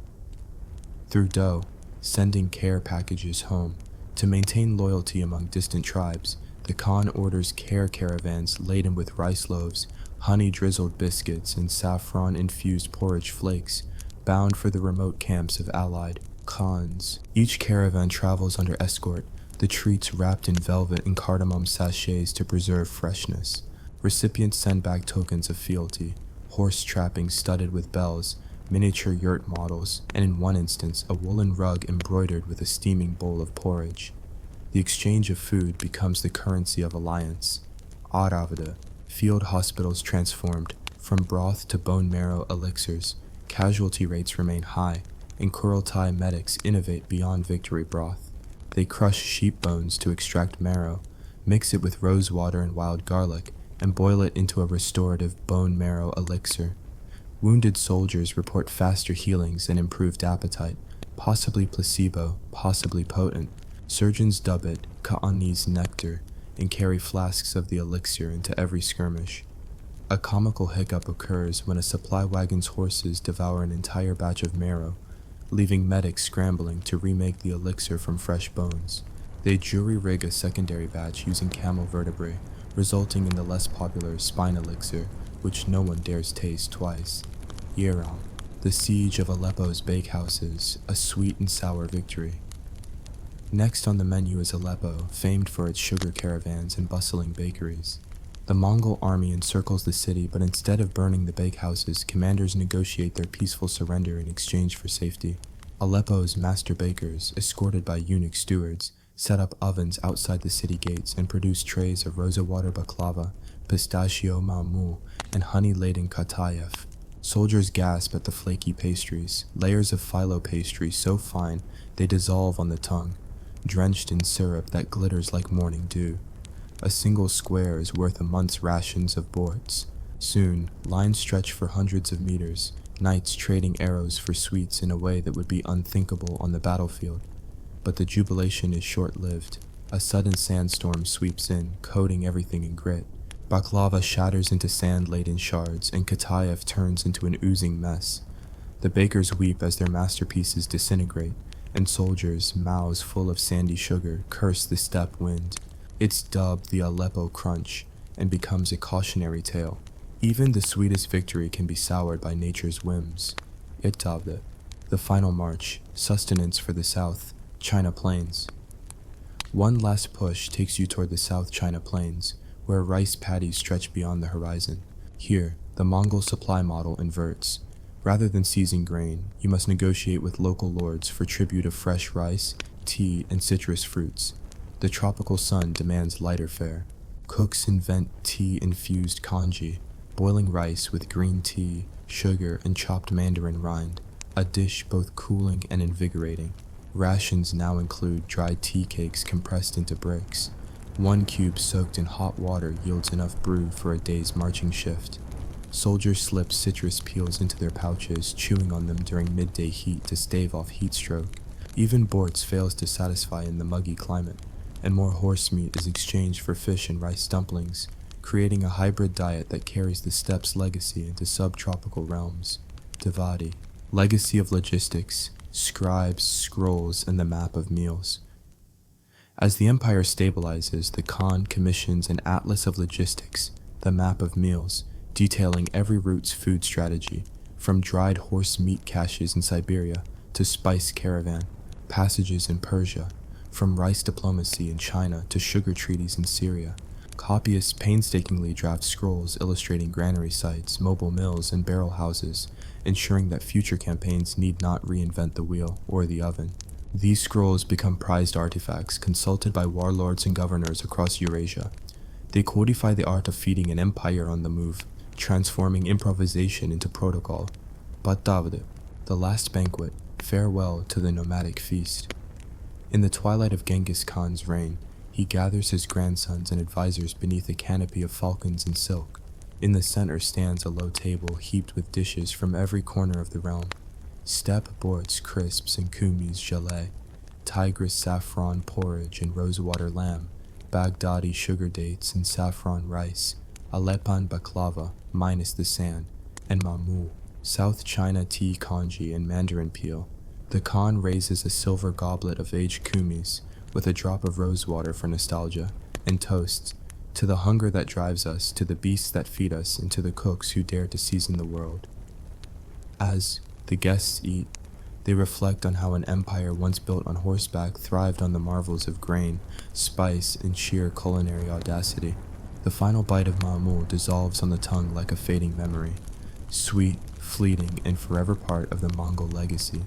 Through dough, sending care packages home. To maintain loyalty among distant tribes, the Khan orders care caravans laden with rice loaves, honey-drizzled biscuits, and saffron-infused porridge flakes, bound for the remote camps of allied Khans. Each caravan travels under escort, the treats wrapped in velvet and cardamom sachets to preserve freshness. Recipients send back tokens of fealty, horse trappings studded with bells, miniature yurt models, and in one instance, a woolen rug embroidered with a steaming bowl of porridge. The exchange of food becomes the currency of alliance. Aravada, field hospitals transformed, from broth to bone marrow elixirs, casualty rates remain high, and Kurultai medics innovate beyond victory broth. They crush sheep bones to extract marrow, mix it with rose water and wild garlic, and boil it into a restorative bone marrow elixir. Wounded soldiers report faster healings and improved appetite, possibly placebo, possibly potent. Surgeons dub it Ka'ani's nectar and carry flasks of the elixir into every skirmish. A comical hiccup occurs when a supply wagon's horses devour an entire batch of marrow, leaving medics scrambling to remake the elixir from fresh bones. They jury-rig a secondary batch using camel vertebrae, resulting in the less popular spine elixir, which no one dares taste twice. Yeram, the siege of Aleppo's bakehouses, a sweet and sour victory. Next on the menu is Aleppo, famed for its sugar caravans and bustling bakeries. The Mongol army encircles the city, but instead of burning the bakehouses, commanders negotiate their peaceful surrender in exchange for safety. Aleppo's master bakers, escorted by eunuch stewards, set up ovens outside the city gates and produce trays of rosa water baklava, pistachio mamou, and honey-laden katayev. Soldiers gasp at the flaky pastries, layers of phyllo pastry so fine they dissolve on the tongue, drenched in syrup that glitters like morning dew. A single square is worth a month's rations of borts. Soon, lines stretch for hundreds of meters, knights trading arrows for sweets in a way that would be unthinkable on the battlefield. But the jubilation is short-lived. A sudden sandstorm sweeps in, coating everything in grit. Baklava shatters into sand-laden shards, and Katayev turns into an oozing mess. The bakers weep as their masterpieces disintegrate, and soldiers, mouths full of sandy sugar, curse the steppe wind. It's dubbed the Aleppo Crunch, and becomes a cautionary tale. Even the sweetest victory can be soured by nature's whims. Itavde, the final march, sustenance for the South China Plains. One last push takes you toward the South China Plains, where rice paddies stretch beyond the horizon. Here, the Mongol supply model inverts. Rather than seizing grain, you must negotiate with local lords for tribute of fresh rice, tea, and citrus fruits. The tropical sun demands lighter fare. Cooks invent tea-infused congee, boiling rice with green tea, sugar, and chopped mandarin rind, a dish both cooling and invigorating. Rations now include dried tea cakes compressed into bricks. One cube soaked in hot water yields enough brew for a day's marching shift. Soldiers slip citrus peels into their pouches, chewing on them during midday heat to stave off heat stroke. Even Bortz fails to satisfy in the muggy climate, and more horse meat is exchanged for fish and rice dumplings, creating a hybrid diet that carries the steppe's legacy into subtropical realms. Devadi, legacy of logistics, scribes, scrolls, and the map of meals. As the empire stabilizes, the Khan commissions an atlas of logistics, the map of meals, detailing every route's food strategy, from dried horse meat caches in Siberia to spice caravan passages in Persia, from rice diplomacy in China to sugar treaties in Syria. Copyists painstakingly draft scrolls illustrating granary sites, mobile mills, and barrel houses, ensuring that future campaigns need not reinvent the wheel or the oven. These scrolls become prized artifacts consulted by warlords and governors across Eurasia. They codify the art of feeding an empire on the move, transforming improvisation into protocol. Batavde, the last banquet, farewell to the nomadic feast. In the twilight of Genghis Khan's reign, he gathers his grandsons and advisors beneath a canopy of falcons and silk. In the center stands a low table heaped with dishes from every corner of the realm. Steppe Bortz crisps and kumis gelée, Tigris saffron porridge and rosewater lamb, Baghdadi sugar dates and saffron rice, Aleppan baklava, minus the sand, and mamou, South China tea congee and mandarin peel. The Khan raises a silver goblet of aged kumis, with a drop of rosewater for nostalgia, and toasts, to the hunger that drives us, to the beasts that feed us, and to the cooks who dare to season the world. As the guests eat, they reflect on how an empire once built on horseback thrived on the marvels of grain, spice, and sheer culinary audacity. The final bite of mamou dissolves on the tongue like a fading memory, sweet, fleeting, and forever part of the Mongol legacy,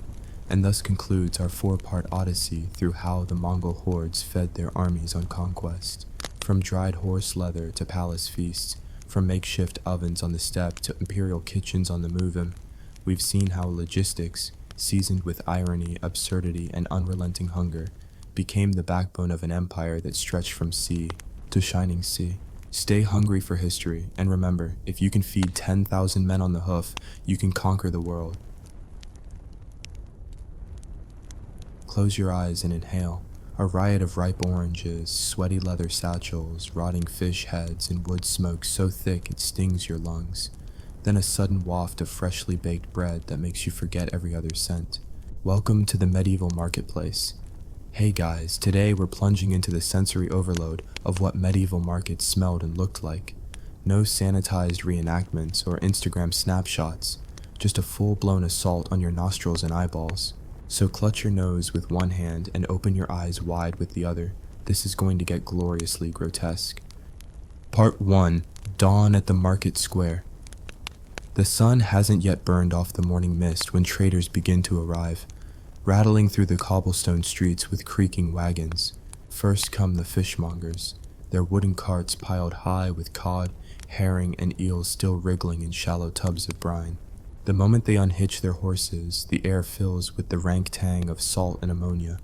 and thus concludes our 4-part odyssey through how the Mongol hordes fed their armies on conquest. From dried horse leather to palace feasts, from makeshift ovens on the steppe to imperial kitchens on the move-in, we've seen how logistics, seasoned with irony, absurdity, and unrelenting hunger, became the backbone of an empire that stretched from sea to shining sea. Stay hungry for history, and remember, if you can feed 10,000 men on the hoof, you can conquer the world. Close your eyes and inhale. A riot of ripe oranges, sweaty leather satchels, rotting fish heads, and wood smoke so thick it stings your lungs. Then a sudden waft of freshly baked bread that makes you forget every other scent. Welcome to the medieval marketplace. Hey guys, today we're plunging into the sensory overload of what medieval markets smelled and looked like. No sanitized reenactments or Instagram snapshots, just a full-blown assault on your nostrils and eyeballs. So clutch your nose with one hand and open your eyes wide with the other. This is going to get gloriously grotesque. Part 1. Dawn at the Market Square. The sun hasn't yet burned off the morning mist when traders begin to arrive, rattling through the cobblestone streets with creaking wagons. First come the fishmongers, their wooden carts piled high with cod, herring, and eels still wriggling in shallow tubs of brine. The moment they unhitch their horses, the air fills with the rank tang of salt and ammonia,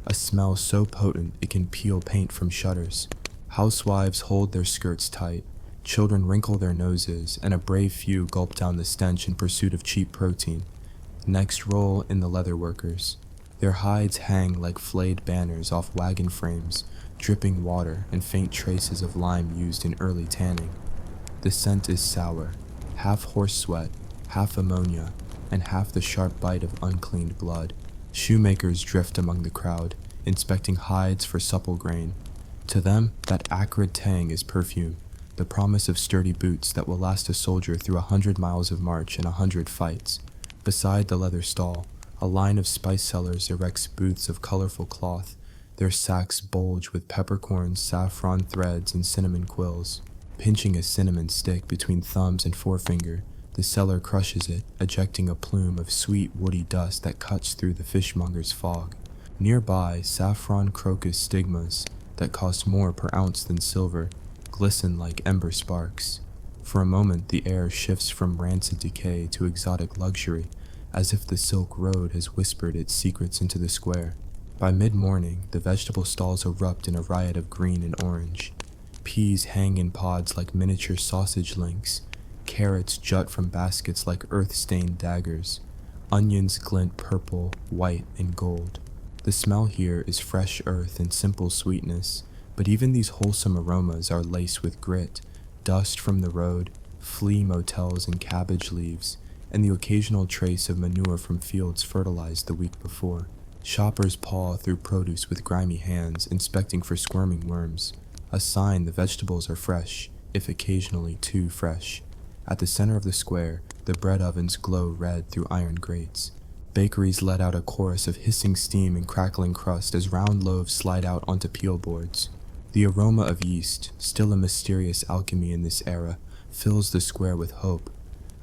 a smell so potent it can peel paint from shutters. Housewives hold their skirts tight, children wrinkle their noses, and a brave few gulp down the stench in pursuit of cheap protein. Next roll in the leather workers. Their hides hang like flayed banners off wagon frames, dripping water and faint traces of lime used in early tanning. The scent is sour, half horse sweat, half ammonia, and half the sharp bite of uncleaned blood. Shoemakers drift among the crowd, inspecting hides for supple grain. To them, that acrid tang is perfume, the promise of sturdy boots that will last a soldier through 100 miles of march and 100 fights. Beside the leather stall, a line of spice sellers erects booths of colorful cloth. Their sacks bulge with peppercorns, saffron threads, and cinnamon quills. Pinching a cinnamon stick between thumbs and forefinger, the seller crushes it, ejecting a plume of sweet woody dust that cuts through the fishmonger's fog. Nearby, saffron crocus stigmas that cost more per ounce than silver glisten like ember sparks. For a moment, the air shifts from rancid decay to exotic luxury, as if the Silk Road has whispered its secrets into the square. By mid-morning, the vegetable stalls erupt in a riot of green and orange. Peas hang in pods like miniature sausage links. Carrots jut from baskets like earth-stained daggers. Onions glint purple, white, and gold. The smell here is fresh earth and simple sweetness, but even these wholesome aromas are laced with grit, dust from the road, flea motels and cabbage leaves, and the occasional trace of manure from fields fertilized the week before. Shoppers paw through produce with grimy hands, inspecting for squirming worms, a sign the vegetables are fresh, if occasionally too fresh. At the center of the square, the bread ovens glow red through iron grates. Bakeries let out a chorus of hissing steam and crackling crust as round loaves slide out onto peel boards. The aroma of yeast, still a mysterious alchemy in this era, fills the square with hope,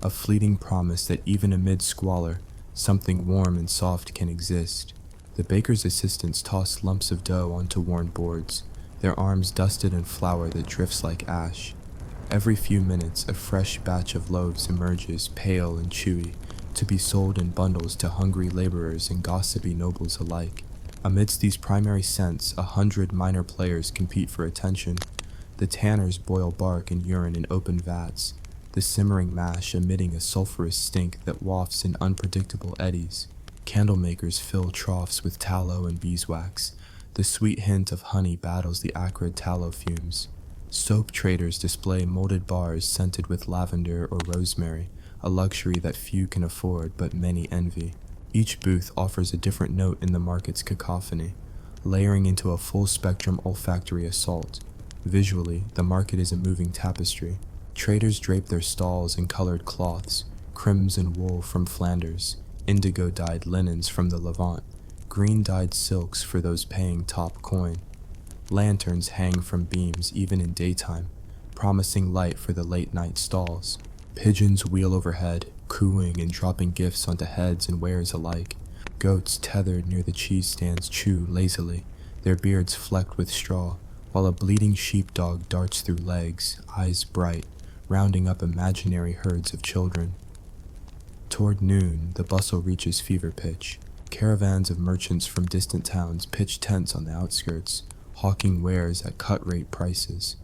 a fleeting promise that even amid squalor, something warm and soft can exist. The baker's assistants toss lumps of dough onto worn boards, their arms dusted in flour that drifts like ash. Every few minutes, a fresh batch of loaves emerges, pale and chewy, to be sold in bundles to hungry laborers and gossipy nobles alike. Amidst these primary scents, 100 minor players compete for attention. The tanners boil bark and urine in open vats, the simmering mash emitting a sulphurous stink that wafts in unpredictable eddies. Candle makers fill troughs with tallow and beeswax. The sweet hint of honey battles the acrid tallow fumes. Soap traders display molded bars scented with lavender or rosemary, a luxury that few can afford but many envy. Each booth offers a different note in the market's cacophony, layering into a full-spectrum olfactory assault. Visually, the market is a moving tapestry. Traders drape their stalls in colored cloths, crimson wool from Flanders, indigo-dyed linens from the Levant, green-dyed silks for those paying top coin. Lanterns hang from beams even in daytime, promising light for the late-night stalls. Pigeons wheel overhead, cooing and dropping gifts onto heads and wares alike. Goats tethered near the cheese stands chew lazily, their beards flecked with straw, while a bleating sheepdog darts through legs, eyes bright, rounding up imaginary herds of children. Toward noon, the bustle reaches fever pitch. Caravans of merchants from distant towns pitch tents on the outskirts, hawking wares at cut-rate prices.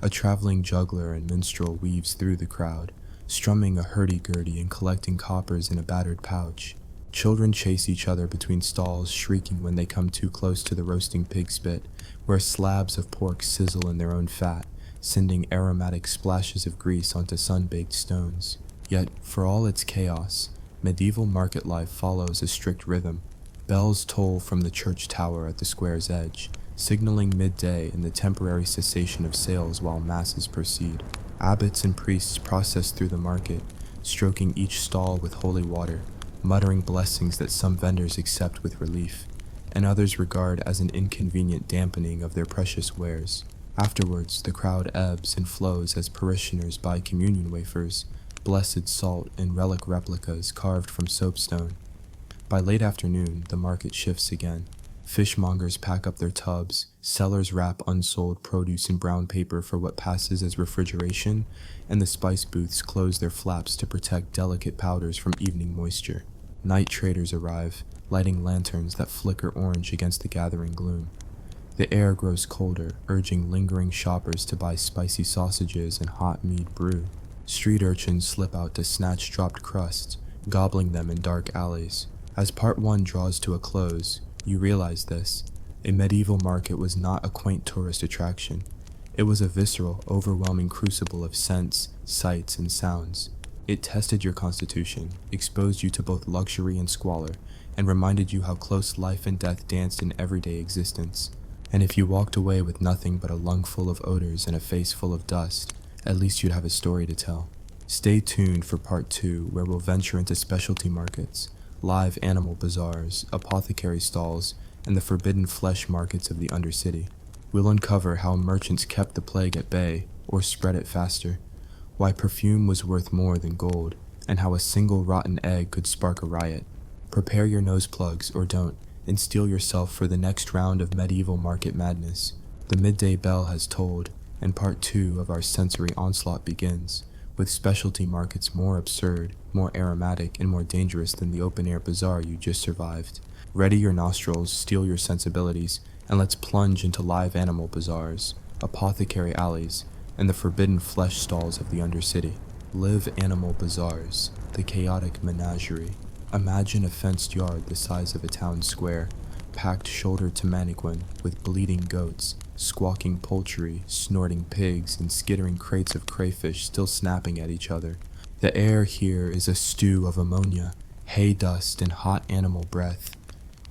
A traveling juggler and minstrel weaves through the crowd, strumming a hurdy-gurdy and collecting coppers in a battered pouch. Children chase each other between stalls, shrieking when they come too close to the roasting pig spit, where slabs of pork sizzle in their own fat, sending aromatic splashes of grease onto sun-baked stones. Yet, for all its chaos, medieval market life follows a strict rhythm. Bells toll from the church tower at the square's edge, signaling midday and the temporary cessation of sales while masses proceed. Abbots and priests process through the market, stroking each stall with holy water, muttering blessings that some vendors accept with relief, and others regard as an inconvenient dampening of their precious wares. Afterwards, the crowd ebbs and flows as parishioners buy communion wafers, blessed salt, and relic replicas carved from soapstone. By late afternoon, the market shifts again. Fishmongers pack up their tubs, sellers wrap unsold produce in brown paper for what passes as refrigeration, and the spice booths close their flaps to protect delicate powders from evening moisture. Night traders arrive, lighting lanterns that flicker orange against the gathering gloom. The air grows colder, urging lingering shoppers to buy spicy sausages and hot mead brew. Street urchins slip out to snatch dropped crusts, gobbling them in dark alleys. As part 1 draws to a close, you realize this. A medieval market was not a quaint tourist attraction. It was a visceral, overwhelming crucible of scents, sights, and sounds. It tested your constitution, exposed you to both luxury and squalor, and reminded you how close life and death danced in everyday existence. And if you walked away with nothing but a lung full of odors and a face full of dust, at least you'd have a story to tell. Stay tuned for part 2, where we'll venture into specialty markets, live animal bazaars, apothecary stalls, and the forbidden flesh markets of the Undercity. We'll uncover how merchants kept the plague at bay, or spread it faster, why perfume was worth more than gold, and how a single rotten egg could spark a riot. Prepare your nose plugs, or don't, and steel yourself for the next round of medieval market madness. The midday bell has tolled, and part 2 of our sensory onslaught begins, with specialty markets more absurd, more aromatic, and more dangerous than the open-air bazaar you just survived. Ready your nostrils, steel your sensibilities, and let's plunge into live animal bazaars, apothecary alleys, and the forbidden flesh stalls of the Undercity. Live animal bazaars, the chaotic menagerie. Imagine a fenced yard the size of a town square, packed shoulder to mannequin with bleeding goats, squawking poultry, snorting pigs, and skittering crates of crayfish still snapping at each other. The air here is a stew of ammonia, hay dust, and hot animal breath.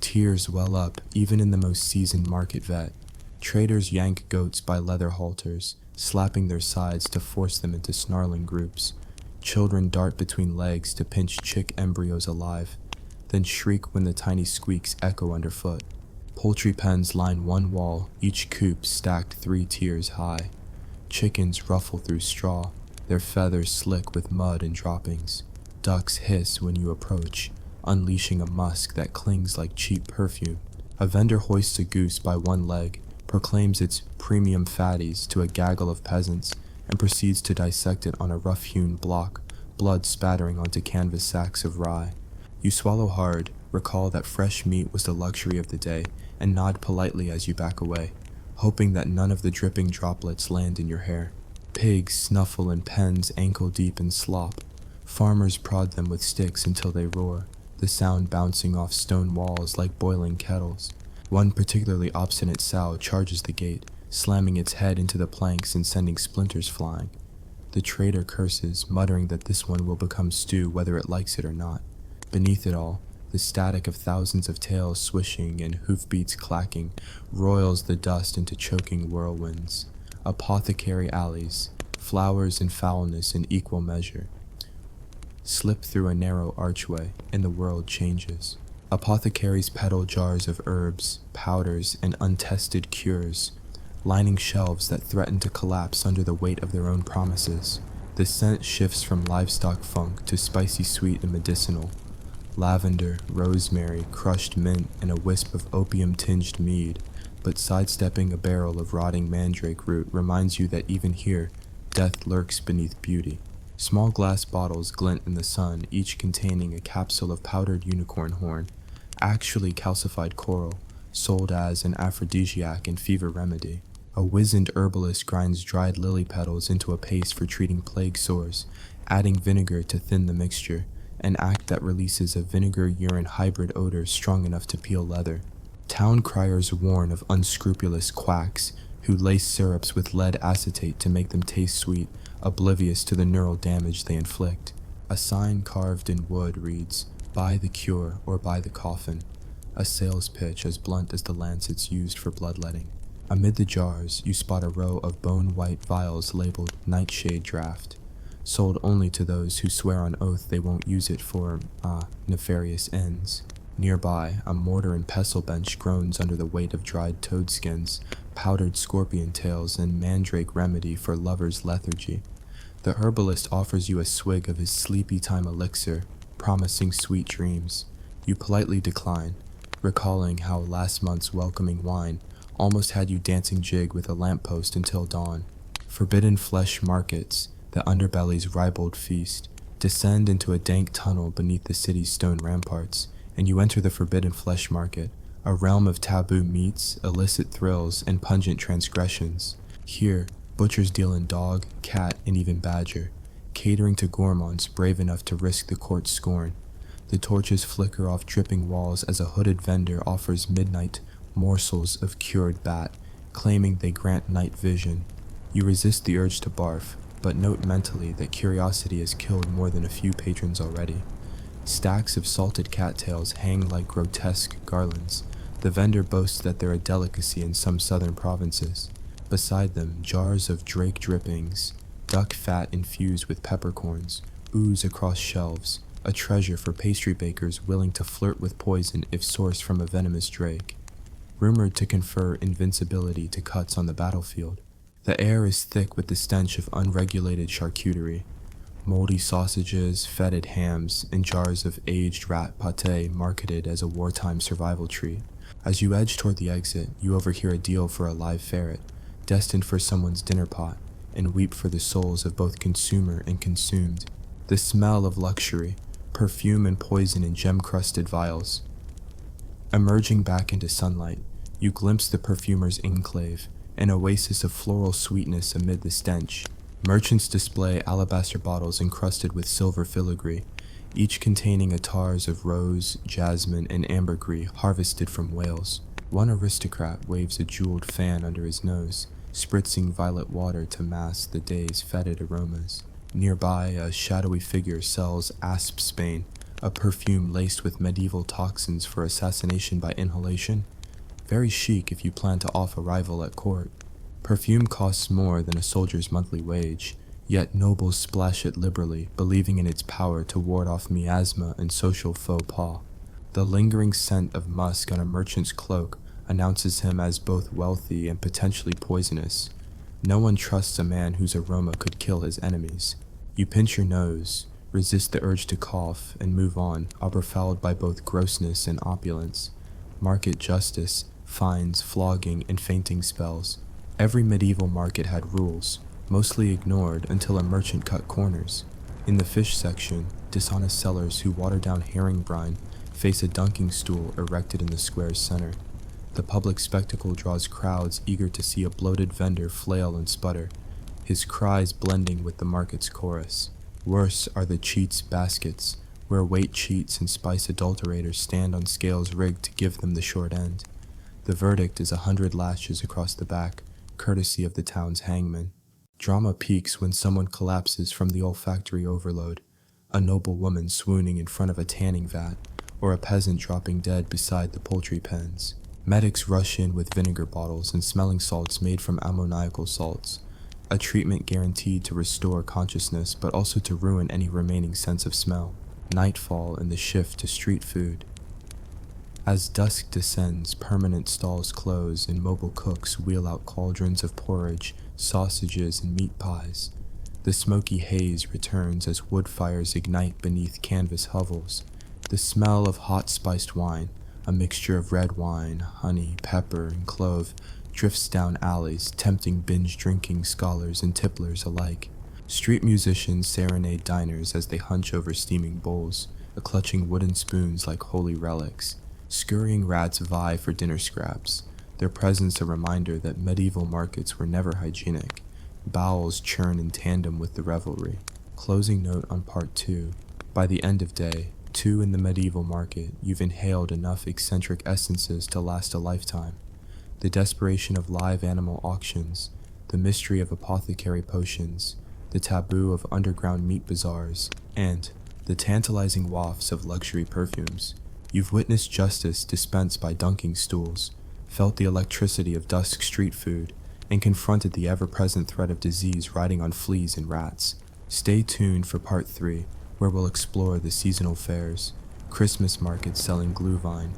Tears well up even in the most seasoned market vet. Traders yank goats by leather halters, slapping their sides to force them into snarling groups. Children dart between legs to pinch chick embryos alive, then shriek when the tiny squeaks echo underfoot. Poultry pens line one wall, each coop stacked 3 tiers high. Chickens ruffle through straw, their feathers slick with mud and droppings. Ducks hiss when you approach, unleashing a musk that clings like cheap perfume. A vendor hoists a goose by one leg, proclaims its premium fatties to a gaggle of peasants, and proceeds to dissect it on a rough-hewn block, blood spattering onto canvas sacks of rye. You swallow hard, recall that fresh meat was the luxury of the day, and nod politely as you back away, hoping that none of the dripping droplets land in your hair. Pigs snuffle in pens ankle-deep in slop. Farmers prod them with sticks until they roar, the sound bouncing off stone walls like boiling kettles. One particularly obstinate sow charges the gate, slamming its head into the planks and sending splinters flying. The trader curses, muttering that this one will become stew whether it likes it or not. Beneath it all, the static of thousands of tails swishing and hoofbeats clacking roils the dust into choking whirlwinds. Apothecary alleys, flowers and foulness in equal measure. Slip through a narrow archway, and the world changes. Apothecaries peddle jars of herbs, powders, and untested cures, lining shelves that threaten to collapse under the weight of their own promises. The scent shifts from livestock funk to spicy sweet and medicinal. Lavender, rosemary, crushed mint, and a wisp of opium-tinged mead, but sidestepping a barrel of rotting mandrake root reminds you that even here, death lurks beneath beauty. Small glass bottles glint in the sun, each containing a capsule of powdered unicorn horn, actually calcified coral, sold as an aphrodisiac and fever remedy. A wizened herbalist grinds dried lily petals into a paste for treating plague sores, adding vinegar to thin the mixture, an act that releases a vinegar-urine hybrid odor strong enough to peel leather. Town criers warn of unscrupulous quacks who lace syrups with lead acetate to make them taste sweet, oblivious to the neural damage they inflict. A sign carved in wood reads, "Buy the cure or buy the coffin," a sales pitch as blunt as the lancets used for bloodletting. Amid the jars, you spot a row of bone-white vials labeled Nightshade Draft, sold only to those who swear on oath they won't use it for, nefarious ends. Nearby, a mortar and pestle bench groans under the weight of dried toad skins, powdered scorpion tails, and mandrake remedy for lovers' lethargy. The herbalist offers you a swig of his sleepy time elixir, promising sweet dreams. You politely decline, recalling how last month's welcoming wine almost had you dancing jig with a lamppost until dawn. Forbidden flesh markets, the underbelly's ribald feast, descend into a dank tunnel beneath the city's stone ramparts, and you enter the forbidden flesh market, a realm of taboo meats, illicit thrills, and pungent transgressions. Here, butchers deal in dog, cat, and even badger, catering to gourmands brave enough to risk the court's scorn. The torches flicker off dripping walls as a hooded vendor offers midnight morsels of cured bat, claiming they grant night vision. You resist the urge to barf, but note mentally that curiosity has killed more than a few patrons already. Stacks of salted cattails hang like grotesque garlands. The vendor boasts that they're a delicacy in some southern provinces. Beside them, jars of drake drippings, duck fat infused with peppercorns, ooze across shelves, a treasure for pastry bakers willing to flirt with poison if sourced from a venomous drake. Rumored to confer invincibility to cuts on the battlefield. The air is thick with the stench of unregulated charcuterie. Moldy sausages, fetid hams, and jars of aged rat pâté marketed as a wartime survival treat. As you edge toward the exit, you overhear a deal for a live ferret, destined for someone's dinner pot, and weep for the souls of both consumer and consumed. The smell of luxury, perfume and poison in gem-crusted vials. Emerging back into sunlight, you glimpse the perfumer's enclave, an oasis of floral sweetness amid the stench. Merchants display alabaster bottles encrusted with silver filigree, each containing attars of rose, jasmine, and ambergris harvested from Wales. One aristocrat waves a jeweled fan under his nose, spritzing violet water to mask the day's fetid aromas. Nearby, a shadowy figure sells aspsbane, a perfume laced with medieval toxins for assassination by inhalation. Very chic if you plan to off a rival at court. Perfume costs more than a soldier's monthly wage, yet nobles splash it liberally, believing in its power to ward off miasma and social faux pas. The lingering scent of musk on a merchant's cloak announces him as both wealthy and potentially poisonous. No one trusts a man whose aroma could kill his enemies. You pinch your nose, resist the urge to cough, and move on, aberfouled by both grossness and opulence. Market justice, fines, flogging, and fainting spells. Every medieval market had rules, mostly ignored until a merchant cut corners. In the fish section, dishonest sellers who water down herring brine face a dunking stool erected in the square's center. The public spectacle draws crowds eager to see a bloated vendor flail and sputter, his cries blending with the market's chorus. Worse are the cheats' baskets, where weight cheats and spice adulterators stand on scales rigged to give them the short end. The verdict is 100 lashes across the back, courtesy of the town's hangman. Drama peaks when someone collapses from the olfactory overload, a noble woman swooning in front of a tanning vat, or a peasant dropping dead beside the poultry pens. Medics rush in with vinegar bottles and smelling salts made from ammoniacal salts, a treatment guaranteed to restore consciousness but also to ruin any remaining sense of smell. Nightfall and the shift to street food. As dusk descends, permanent stalls close and mobile cooks wheel out cauldrons of porridge, sausages, and meat pies. The smoky haze returns as wood fires ignite beneath canvas hovels. The smell of hot spiced wine, a mixture of red wine, honey, pepper, and clove, drifts down alleys, tempting binge-drinking scholars and tipplers alike. Street musicians serenade diners as they hunch over steaming bowls, clutching wooden spoons like holy relics. Scurrying rats vie for dinner scraps, their presence a reminder that medieval markets were never hygienic. Bowels churn in tandem with the revelry. Closing note on part 2. By By the end of day 2 in the medieval market, you've inhaled enough eccentric essences to last a lifetime. The desperation of live animal auctions, the mystery of apothecary potions, the taboo of underground meat bazaars, and the tantalizing wafts of luxury perfumes. You've witnessed justice dispensed by dunking stools, felt the electricity of dusk street food, and confronted the ever-present threat of disease riding on fleas and rats. Stay tuned for part 3, where we'll explore the seasonal fairs, Christmas markets selling glühwein,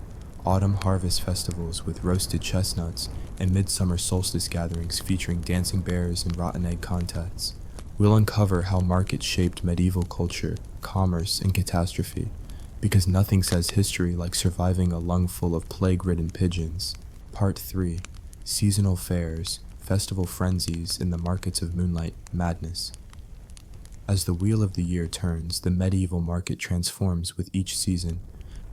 autumn harvest festivals with roasted chestnuts, and midsummer solstice gatherings featuring dancing bears and rotten egg contests. We'll uncover how markets shaped medieval culture, commerce, and catastrophe, because nothing says history like surviving a lungful of plague-ridden pigeons. Part 3, Seasonal Fairs, Festival Frenzies in the Markets of Moonlight Madness. As the wheel of the year turns, the medieval market transforms with each season,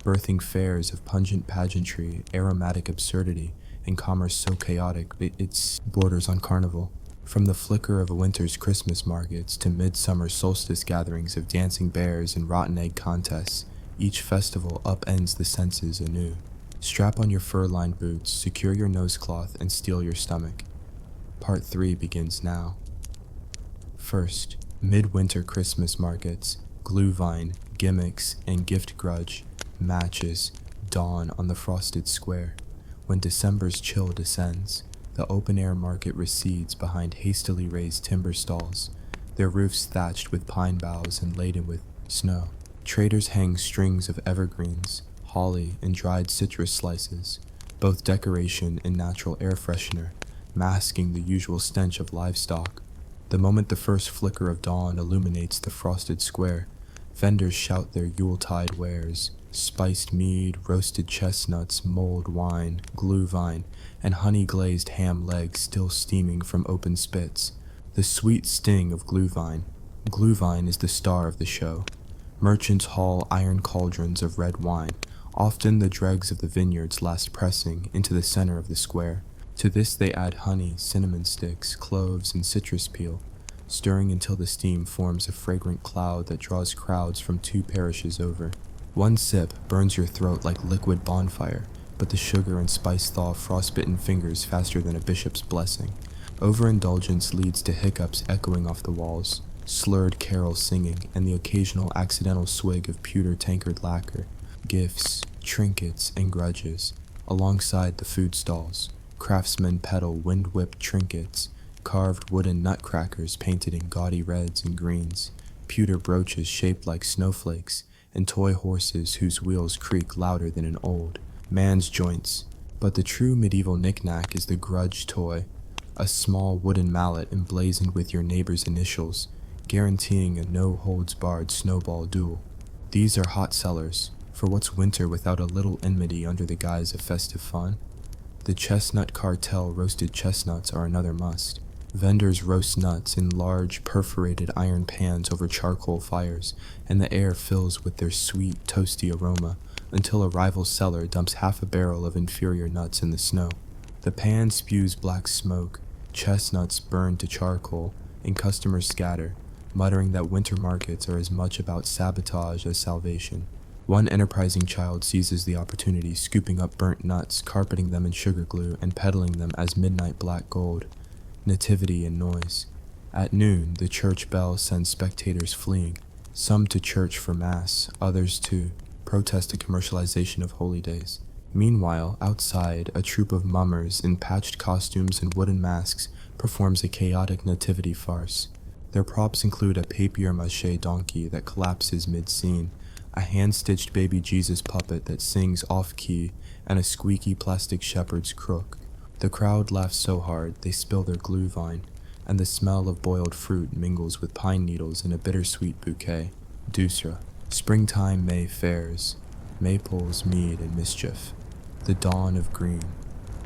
birthing fairs of pungent pageantry, aromatic absurdity, and commerce so chaotic its borders on carnival. From the flicker of a winter's Christmas markets to midsummer solstice gatherings of dancing bears and rotten egg contests, each festival upends the senses anew. Strap on your fur-lined boots, secure your nosecloth, and steel your stomach. Part 3 begins now. First, midwinter Christmas markets, glühwein, gimmicks, and gift grudge, matches, dawn on the frosted square. When December's chill descends, the open-air market recedes behind hastily raised timber stalls, their roofs thatched with pine boughs and laden with snow. Traders hang strings of evergreens, holly, and dried citrus slices, both decoration and natural air freshener, masking the usual stench of livestock. The moment the first flicker of dawn illuminates the frosted square, vendors shout their Yuletide wares, spiced mead, roasted chestnuts, mulled wine, glühwein, and honey-glazed ham legs still steaming from open spits. The sweet sting of glühwein. Glühwein is the star of the show. Merchants haul iron cauldrons of red wine, often the dregs of the vineyards last pressing, into the center of the square. To this they add honey, cinnamon sticks, cloves, and citrus peel, stirring until the steam forms a fragrant cloud that draws crowds from 2 parishes over. One sip burns your throat like liquid bonfire, but the sugar and spice thaw frostbitten fingers faster than a bishop's blessing. Overindulgence leads to hiccups echoing off the walls, slurred carols singing, and the occasional accidental swig of pewter tankard lacquer. Gifts, trinkets, and grudges, alongside the food stalls. Craftsmen peddle wind-whipped trinkets, carved wooden nutcrackers painted in gaudy reds and greens, pewter brooches shaped like snowflakes, and toy horses whose wheels creak louder than an old man's joints. But the true medieval knick-knack is the grudge toy, a small wooden mallet emblazoned with your neighbor's initials, guaranteeing a no-holds-barred snowball duel. These are hot sellers, for what's winter without a little enmity under the guise of festive fun? The chestnut cartel roasted chestnuts are another must. Vendors roast nuts in large, perforated iron pans over charcoal fires, and the air fills with their sweet, toasty aroma, until a rival seller dumps half a barrel of inferior nuts in the snow. The pan spews black smoke, chestnuts burn to charcoal, and customers scatter, muttering that winter markets are as much about sabotage as salvation. One enterprising child seizes the opportunity, scooping up burnt nuts, carpeting them in sugar glue, and peddling them as midnight black gold. Nativity and noise. At noon, the church bell sends spectators fleeing, some to church for mass, others to protest the commercialization of holy days. Meanwhile, outside, a troupe of mummers in patched costumes and wooden masks performs a chaotic nativity farce. Their props include a papier-mâché donkey that collapses mid-scene, a hand-stitched baby Jesus puppet that sings off-key, and a squeaky plastic shepherd's crook. The crowd laughs so hard they spill their glühwein, and the smell of boiled fruit mingles with pine needles in a bittersweet bouquet. Dusra. Springtime May fairs, maples, mead, and mischief. The dawn of green.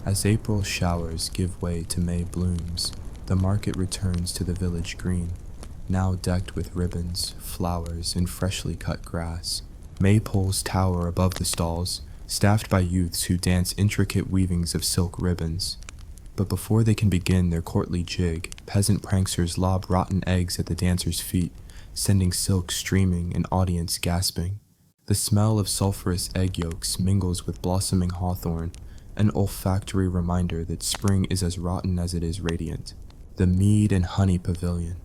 As April showers give way to May blooms, the market returns to the village green, now decked with ribbons, flowers, and freshly cut grass. Maypoles tower above the stalls, staffed by youths who dance intricate weavings of silk ribbons. But before they can begin their courtly jig, peasant pranksters lob rotten eggs at the dancers' feet, sending silk streaming and audience gasping. The smell of sulphurous egg yolks mingles with blossoming hawthorn, an olfactory reminder that spring is as rotten as it is radiant. The Mead and Honey Pavilion.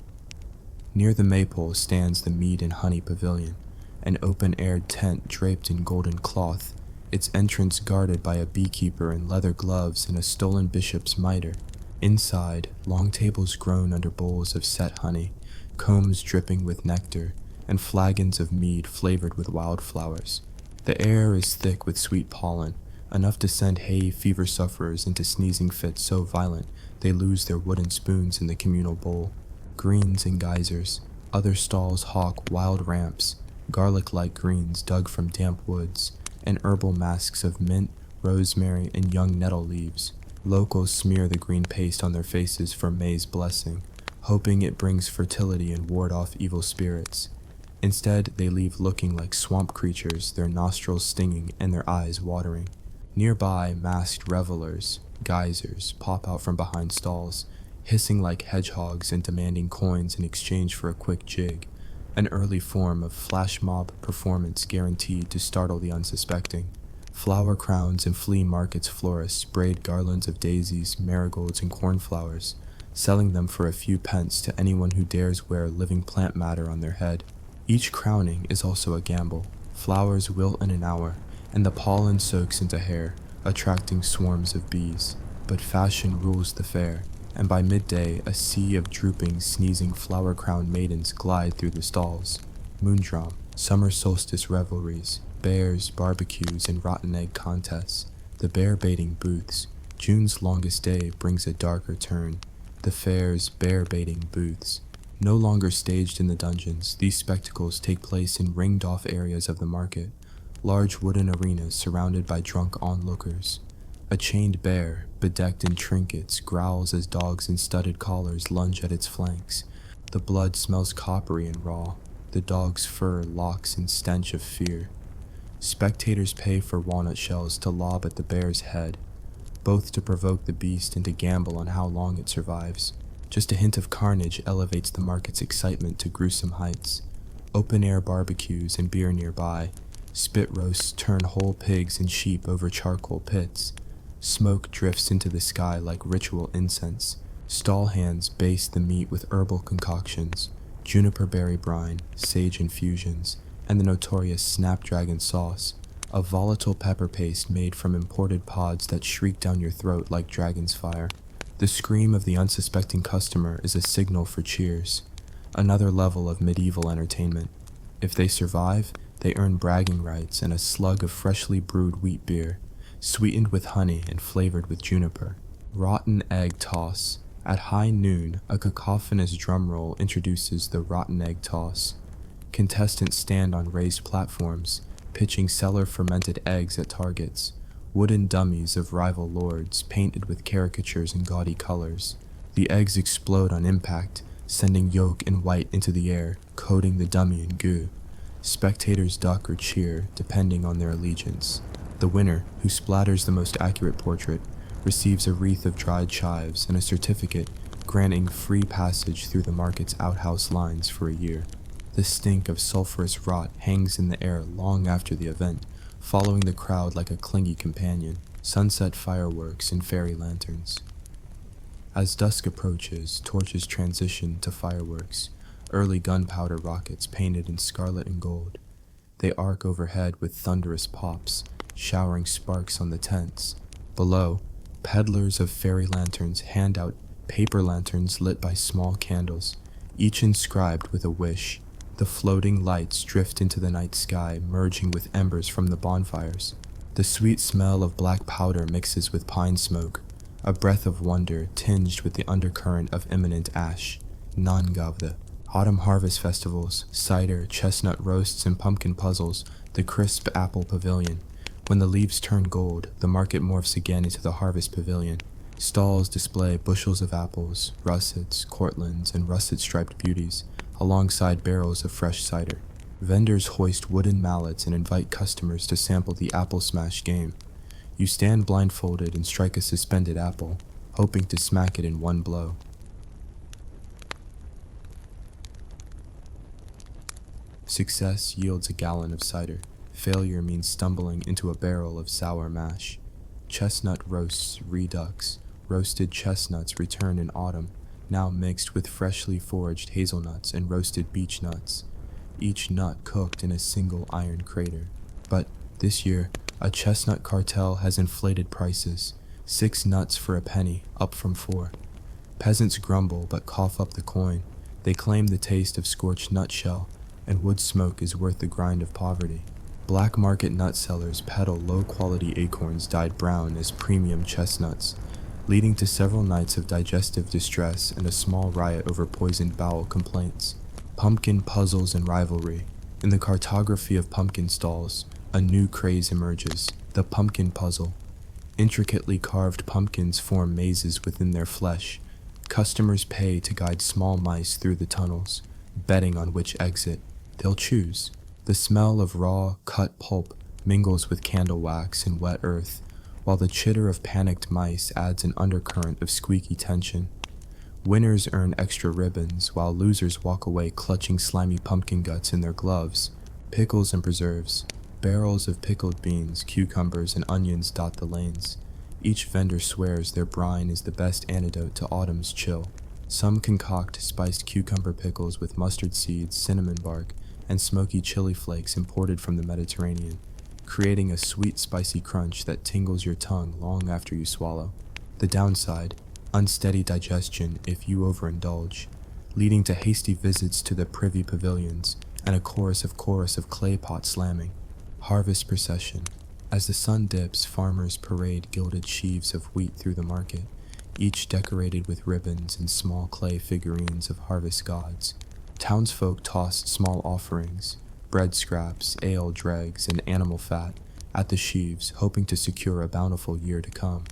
Near the maypole stands the Mead and Honey Pavilion, an open-aired tent draped in golden cloth, its entrance guarded by a beekeeper in leather gloves and a stolen bishop's mitre. Inside, long tables groan under bowls of set honey, combs dripping with nectar, and flagons of mead flavored with wildflowers. The air is thick with sweet pollen, enough to send hay fever sufferers into sneezing fits so violent they lose their wooden spoons in the communal bowl. Greens and geysers. Other stalls hawk wild ramps, garlic-like greens dug from damp woods, and herbal masks of mint, rosemary, and young nettle leaves. Locals smear the green paste on their faces for May's blessing, hoping it brings fertility and ward off evil spirits. Instead, they leave looking like swamp creatures, their nostrils stinging and their eyes watering. Nearby, masked revelers, geysers, pop out from behind stalls, hissing like hedgehogs and demanding coins in exchange for a quick jig, an early form of flash mob performance guaranteed to startle the unsuspecting. Flower crowns and flea markets florists braid garlands of daisies, marigolds, and cornflowers, selling them for a few pence to anyone who dares wear living plant matter on their head. Each crowning is also a gamble. Flowers wilt in an hour, and the pollen soaks into hair, attracting swarms of bees. But fashion rules the fair, and by midday a sea of drooping, sneezing, flower-crowned maidens glide through the stalls. Moondrum, summer solstice revelries, bears, barbecues, and rotten egg contests. The bear-baiting booths. June's longest day brings a darker turn. The fair's bear-baiting booths. No longer staged in the dungeons, these spectacles take place in ringed-off areas of the market, large wooden arenas surrounded by drunk onlookers. A chained bear, bedecked in trinkets, growls as dogs in studded collars lunge at its flanks. The blood smells coppery and raw. The dog's fur locks in stench of fear. Spectators pay for walnut shells to lob at the bear's head, both to provoke the beast and to gamble on how long it survives. Just a hint of carnage elevates the market's excitement to gruesome heights. Open-air barbecues and beer nearby. Spit roasts turn whole pigs and sheep over charcoal pits. Smoke drifts into the sky like ritual incense. Stall hands baste the meat with herbal concoctions, juniper berry brine, sage infusions, and the notorious snapdragon sauce, a volatile pepper paste made from imported pods that shriek down your throat like dragon's fire. The scream of the unsuspecting customer is a signal for cheers, another level of medieval entertainment. If they survive, they earn bragging rights and a slug of freshly brewed wheat beer, sweetened with honey and flavored with juniper. Rotten egg toss. At high noon, a cacophonous drum roll introduces the rotten egg toss. Contestants stand on raised platforms, pitching cellar-fermented eggs at targets, wooden dummies of rival lords painted with caricatures and gaudy colors. The eggs explode on impact, sending yolk and white into the air, coating the dummy in goo. Spectators duck or cheer, depending on their allegiance. The winner, who splatters the most accurate portrait, receives a wreath of dried chives and a certificate granting free passage through the market's outhouse lines for a year. The stink of sulphurous rot hangs in the air long after the event, following the crowd like a clingy companion. Sunset fireworks and fairy lanterns. As dusk approaches, torches transition to fireworks, early gunpowder rockets painted in scarlet and gold. They arc overhead with thunderous pops, showering sparks on the tents. Below, peddlers of fairy lanterns hand out paper lanterns lit by small candles, each inscribed with a wish. The floating lights drift into the night sky, merging with embers from the bonfires. The sweet smell of black powder mixes with pine smoke, a breath of wonder tinged with the undercurrent of imminent ash. Nangavda. Autumn harvest festivals, cider, chestnut roasts, and pumpkin puzzles, the crisp apple pavilion. When the leaves turn gold, the market morphs again into the harvest pavilion. Stalls display bushels of apples, russets, cortlands, and russet-striped beauties, alongside barrels of fresh cider. Vendors hoist wooden mallets and invite customers to sample the apple smash game. You stand blindfolded and strike a suspended apple, hoping to smack it in one blow. Success yields a gallon of cider. Failure means stumbling into a barrel of sour mash. Chestnut roasts redux. Roasted chestnuts return in autumn, now mixed with freshly foraged hazelnuts and roasted beech nuts, each nut cooked in a single iron crater. But this year, a chestnut cartel has inflated prices. 6 nuts for a penny, up from 4. Peasants grumble but cough up the coin. They claim the taste of scorched nutshell, and wood smoke is worth the grind of poverty. Black market nut sellers peddle low-quality acorns dyed brown as premium chestnuts, leading to several nights of digestive distress and a small riot over poisoned bowel complaints. Pumpkin puzzles and rivalry. In the cartography of pumpkin stalls, a new craze emerges: the pumpkin puzzle. Intricately carved pumpkins form mazes within their flesh. Customers pay to guide small mice through the tunnels, betting on which exit they'll choose. The smell of raw, cut pulp mingles with candle wax and wet earth, while the chitter of panicked mice adds an undercurrent of squeaky tension. Winners earn extra ribbons, while losers walk away clutching slimy pumpkin guts in their gloves. Pickles and preserves. Barrels of pickled beans, cucumbers, and onions dot the lanes. Each vendor swears their brine is the best antidote to autumn's chill. Some concoct spiced cucumber pickles with mustard seeds, cinnamon bark, and smoky chili flakes imported from the Mediterranean, creating a sweet, spicy crunch that tingles your tongue long after you swallow. The downside: unsteady digestion if you overindulge, leading to hasty visits to the privy pavilions and a chorus of clay pot slamming. Harvest procession. As the sun dips, farmers parade gilded sheaves of wheat through the market, each decorated with ribbons and small clay figurines of harvest gods. Townsfolk toss small offerings, bread scraps, ale dregs, and animal fat at the sheaves, hoping to secure a bountiful year to come.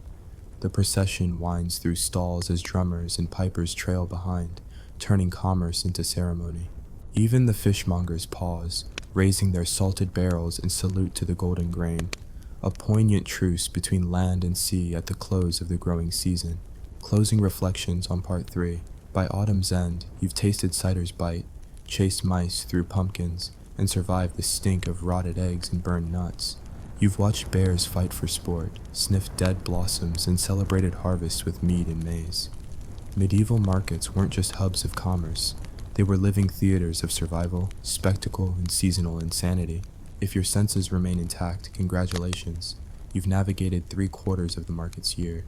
The procession winds through stalls as drummers and pipers trail behind, turning commerce into ceremony. Even the fishmongers pause, raising their salted barrels in salute to the golden grain, a poignant truce between land and sea at the close of the growing season. Closing reflections on Part 3. By autumn's end, you've tasted cider's bite, chased mice through pumpkins, and survived the stink of rotted eggs and burned nuts. You've watched bears fight for sport, sniffed dead blossoms, and celebrated harvests with mead and maize. Medieval markets weren't just hubs of commerce. They were living theaters of survival, spectacle, and seasonal insanity. If your senses remain intact, congratulations. You've navigated 3/4 of the market's year,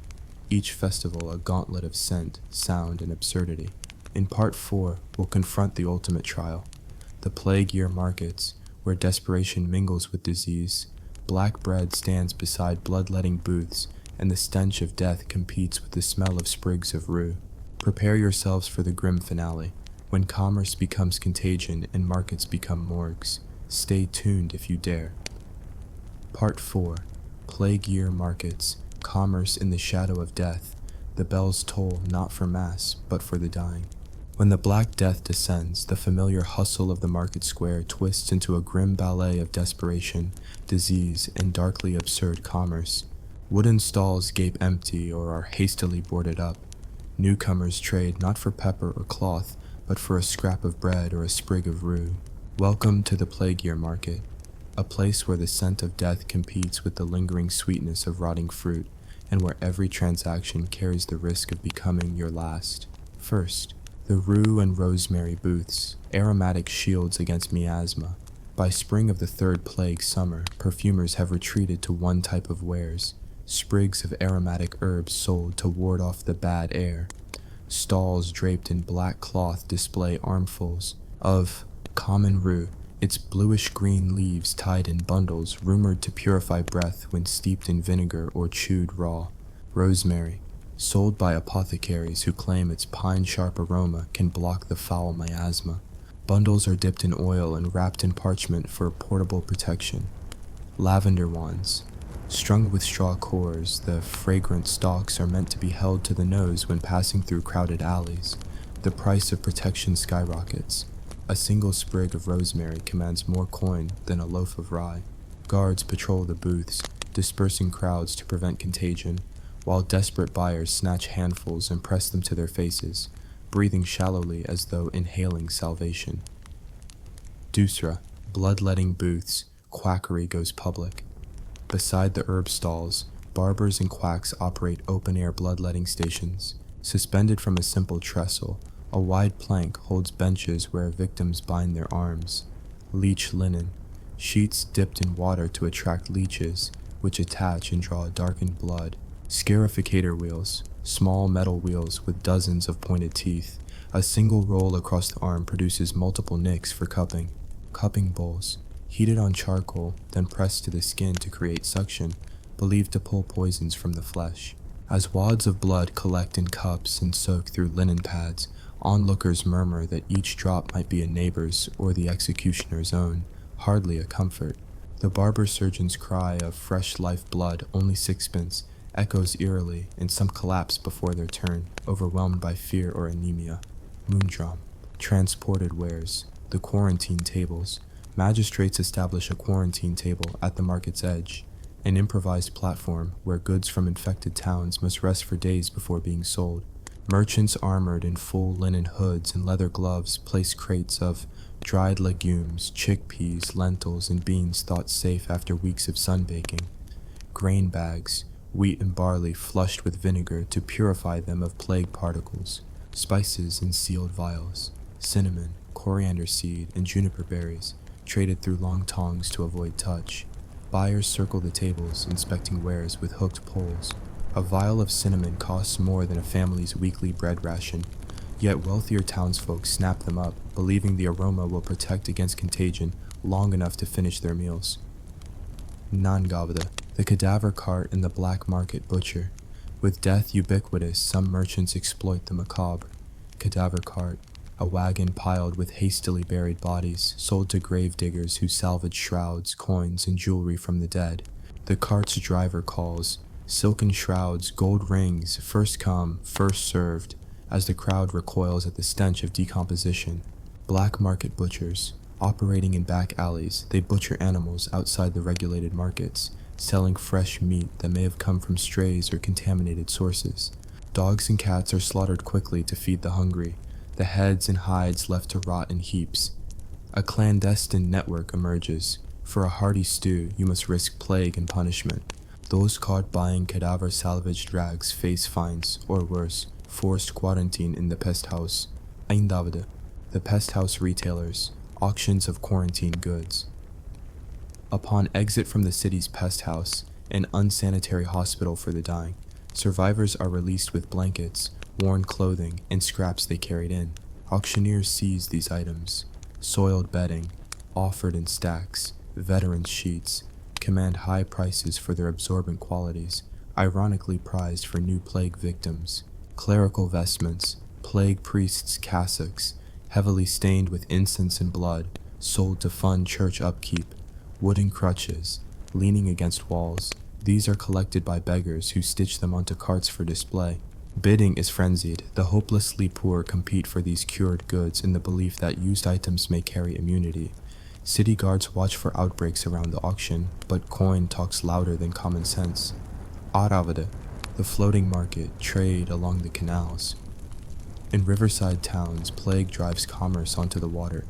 each festival a gauntlet of scent, sound, and absurdity. In Part 4, we'll confront the ultimate trial: the plague year markets, where desperation mingles with disease. Black bread stands beside bloodletting booths, and the stench of death competes with the smell of sprigs of rue. Prepare yourselves for the grim finale, when commerce becomes contagion and markets become morgues. Stay tuned if you dare. Part 4. Plague Year Markets. Commerce in the shadow of death. The bells toll not for mass, but for the dying. When the Black Death descends, the familiar hustle of the market square twists into a grim ballet of desperation, disease, and darkly absurd commerce. Wooden stalls gape empty or are hastily boarded up. Newcomers trade not for pepper or cloth, but for a scrap of bread or a sprig of rue. Welcome to the Plague Year Market, a place where the scent of death competes with the lingering sweetness of rotting fruit, and where every transaction carries the risk of becoming your last. First, the rue and rosemary booths, aromatic shields against miasma. By spring of the third plague summer, perfumers have retreated to one type of wares: sprigs of aromatic herbs sold to ward off the bad air. Stalls draped in black cloth display armfuls of common rue, its bluish-green leaves tied in bundles rumored to purify breath when steeped in vinegar or chewed raw. Rosemary, sold by apothecaries who claim its pine-sharp aroma can block the foul miasma. Bundles are dipped in oil and wrapped in parchment for portable protection. Lavender wands, strung with straw cores, the fragrant stalks are meant to be held to the nose when passing through crowded alleys. The price of protection skyrockets. A single sprig of rosemary commands more coin than a loaf of rye. Guards patrol the booths, dispersing crowds to prevent contagion, while desperate buyers snatch handfuls and press them to their faces, breathing shallowly as though inhaling salvation. Dusra, bloodletting booths, quackery goes public. Beside the herb stalls, barbers and quacks operate open-air bloodletting stations. Suspended from a simple trestle, a wide plank holds benches where victims bind their arms. Leech linen, sheets dipped in water to attract leeches, which attach and draw darkened blood. Scarificator wheels, small metal wheels with dozens of pointed teeth. A single roll across the arm produces multiple nicks for cupping. Cupping bowls, heated on charcoal, then pressed to the skin to create suction, believed to pull poisons from the flesh. As wads of blood collect in cups and soak through linen pads, onlookers murmur that each drop might be a neighbor's or the executioner's own, hardly a comfort. The barber-surgeon's cry of fresh life blood, only sixpence, echoes eerily, and some collapse before their turn, overwhelmed by fear or anemia. Moondrum, transported wares, the quarantine tables. Magistrates establish a quarantine table at the market's edge, an improvised platform where goods from infected towns must rest for days before being sold. Merchants armored in full linen hoods and leather gloves place crates of dried legumes, chickpeas, lentils, and beans thought safe after weeks of sunbaking. Grain bags, wheat and barley flushed with vinegar to purify them of plague particles. Spices in sealed vials, cinnamon, coriander seed, and juniper berries, traded through long tongs to avoid touch. Buyers circle the tables, inspecting wares with hooked poles. A vial of cinnamon costs more than a family's weekly bread ration, yet wealthier townsfolk snap them up, believing the aroma will protect against contagion long enough to finish their meals. Nangavda, the cadaver cart in the black market butcher. With death ubiquitous, some merchants exploit the macabre. Cadaver cart, a wagon piled with hastily buried bodies, sold to grave diggers who salvage shrouds, coins, and jewelry from the dead. The cart's driver calls, silken shrouds, gold rings, first come, first served, as the crowd recoils at the stench of decomposition. Black market butchers, operating in back alleys, they butcher animals outside the regulated markets, selling fresh meat that may have come from strays or contaminated sources. Dogs and cats are slaughtered quickly to feed the hungry, the heads and hides left to rot in heaps. A clandestine network emerges. For a hearty stew, you must risk plague and punishment. Those caught buying cadaver salvaged rags face fines, or worse, forced quarantine in the pest house. Eindavde, the pest house retailers, auctions of quarantine goods. Upon exit from the city's pest house, an unsanitary hospital for the dying, survivors are released with blankets, worn clothing, and scraps they carried in. Auctioneers seize these items. Soiled bedding, offered in stacks, veteran sheets, command high prices for their absorbent qualities, ironically prized for new plague victims. Clerical vestments, plague priests' cassocks, heavily stained with incense and blood, sold to fund church upkeep. Wooden crutches, leaning against walls. These are collected by beggars who stitch them onto carts for display. Bidding is frenzied. The hopelessly poor compete for these cured goods in the belief that used items may carry immunity. City guards watch for outbreaks around the auction, but coin talks louder than common sense. Aravade, the floating market, trade along the canals. In riverside towns, plague drives commerce onto the water.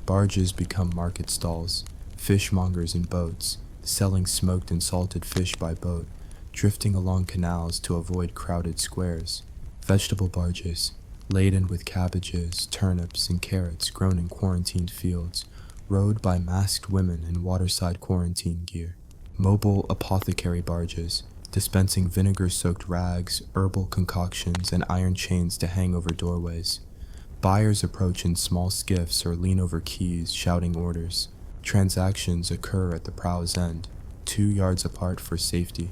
Barges become market stalls, fishmongers in boats, selling smoked and salted fish by boat, drifting along canals to avoid crowded squares. Vegetable barges, laden with cabbages, turnips, and carrots grown in quarantined fields, rowed by masked women in waterside quarantine gear. Mobile apothecary barges, dispensing vinegar-soaked rags, herbal concoctions, and iron chains to hang over doorways. Buyers approach in small skiffs or lean over quays, shouting orders. Transactions occur at the prow's end, 2 yards apart for safety.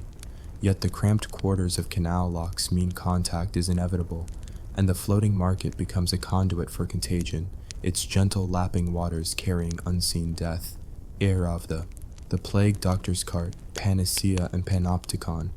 Yet the cramped quarters of canal locks mean contact is inevitable, and the floating market becomes a conduit for contagion, its gentle lapping waters carrying unseen death. Eravda, the plague doctor's cart, panacea and panopticon,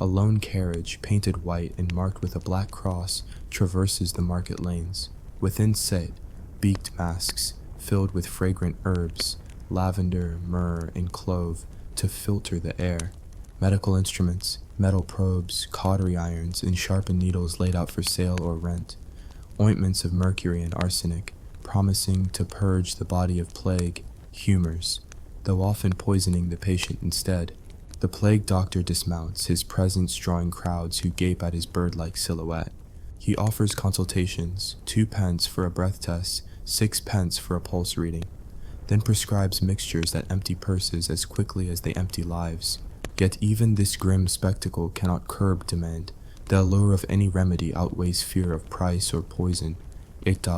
a lone carriage, painted white and marked with a black cross, traverses the market lanes. Within sit, beaked masks, filled with fragrant herbs, lavender, myrrh, and clove, to filter the air. Medical instruments, metal probes, cautery irons, and sharpened needles laid out for sale or rent. Ointments of mercury and arsenic, promising to purge the body of plague, humors, though often poisoning the patient instead. The plague doctor dismounts, his presence drawing crowds who gape at his bird-like silhouette. He offers consultations, 2 pence for a breath test, 6 pence for a pulse reading, then prescribes mixtures that empty purses as quickly as they empty lives. Yet even this grim spectacle cannot curb demand. The allure of any remedy outweighs fear of price or poison. Eighth,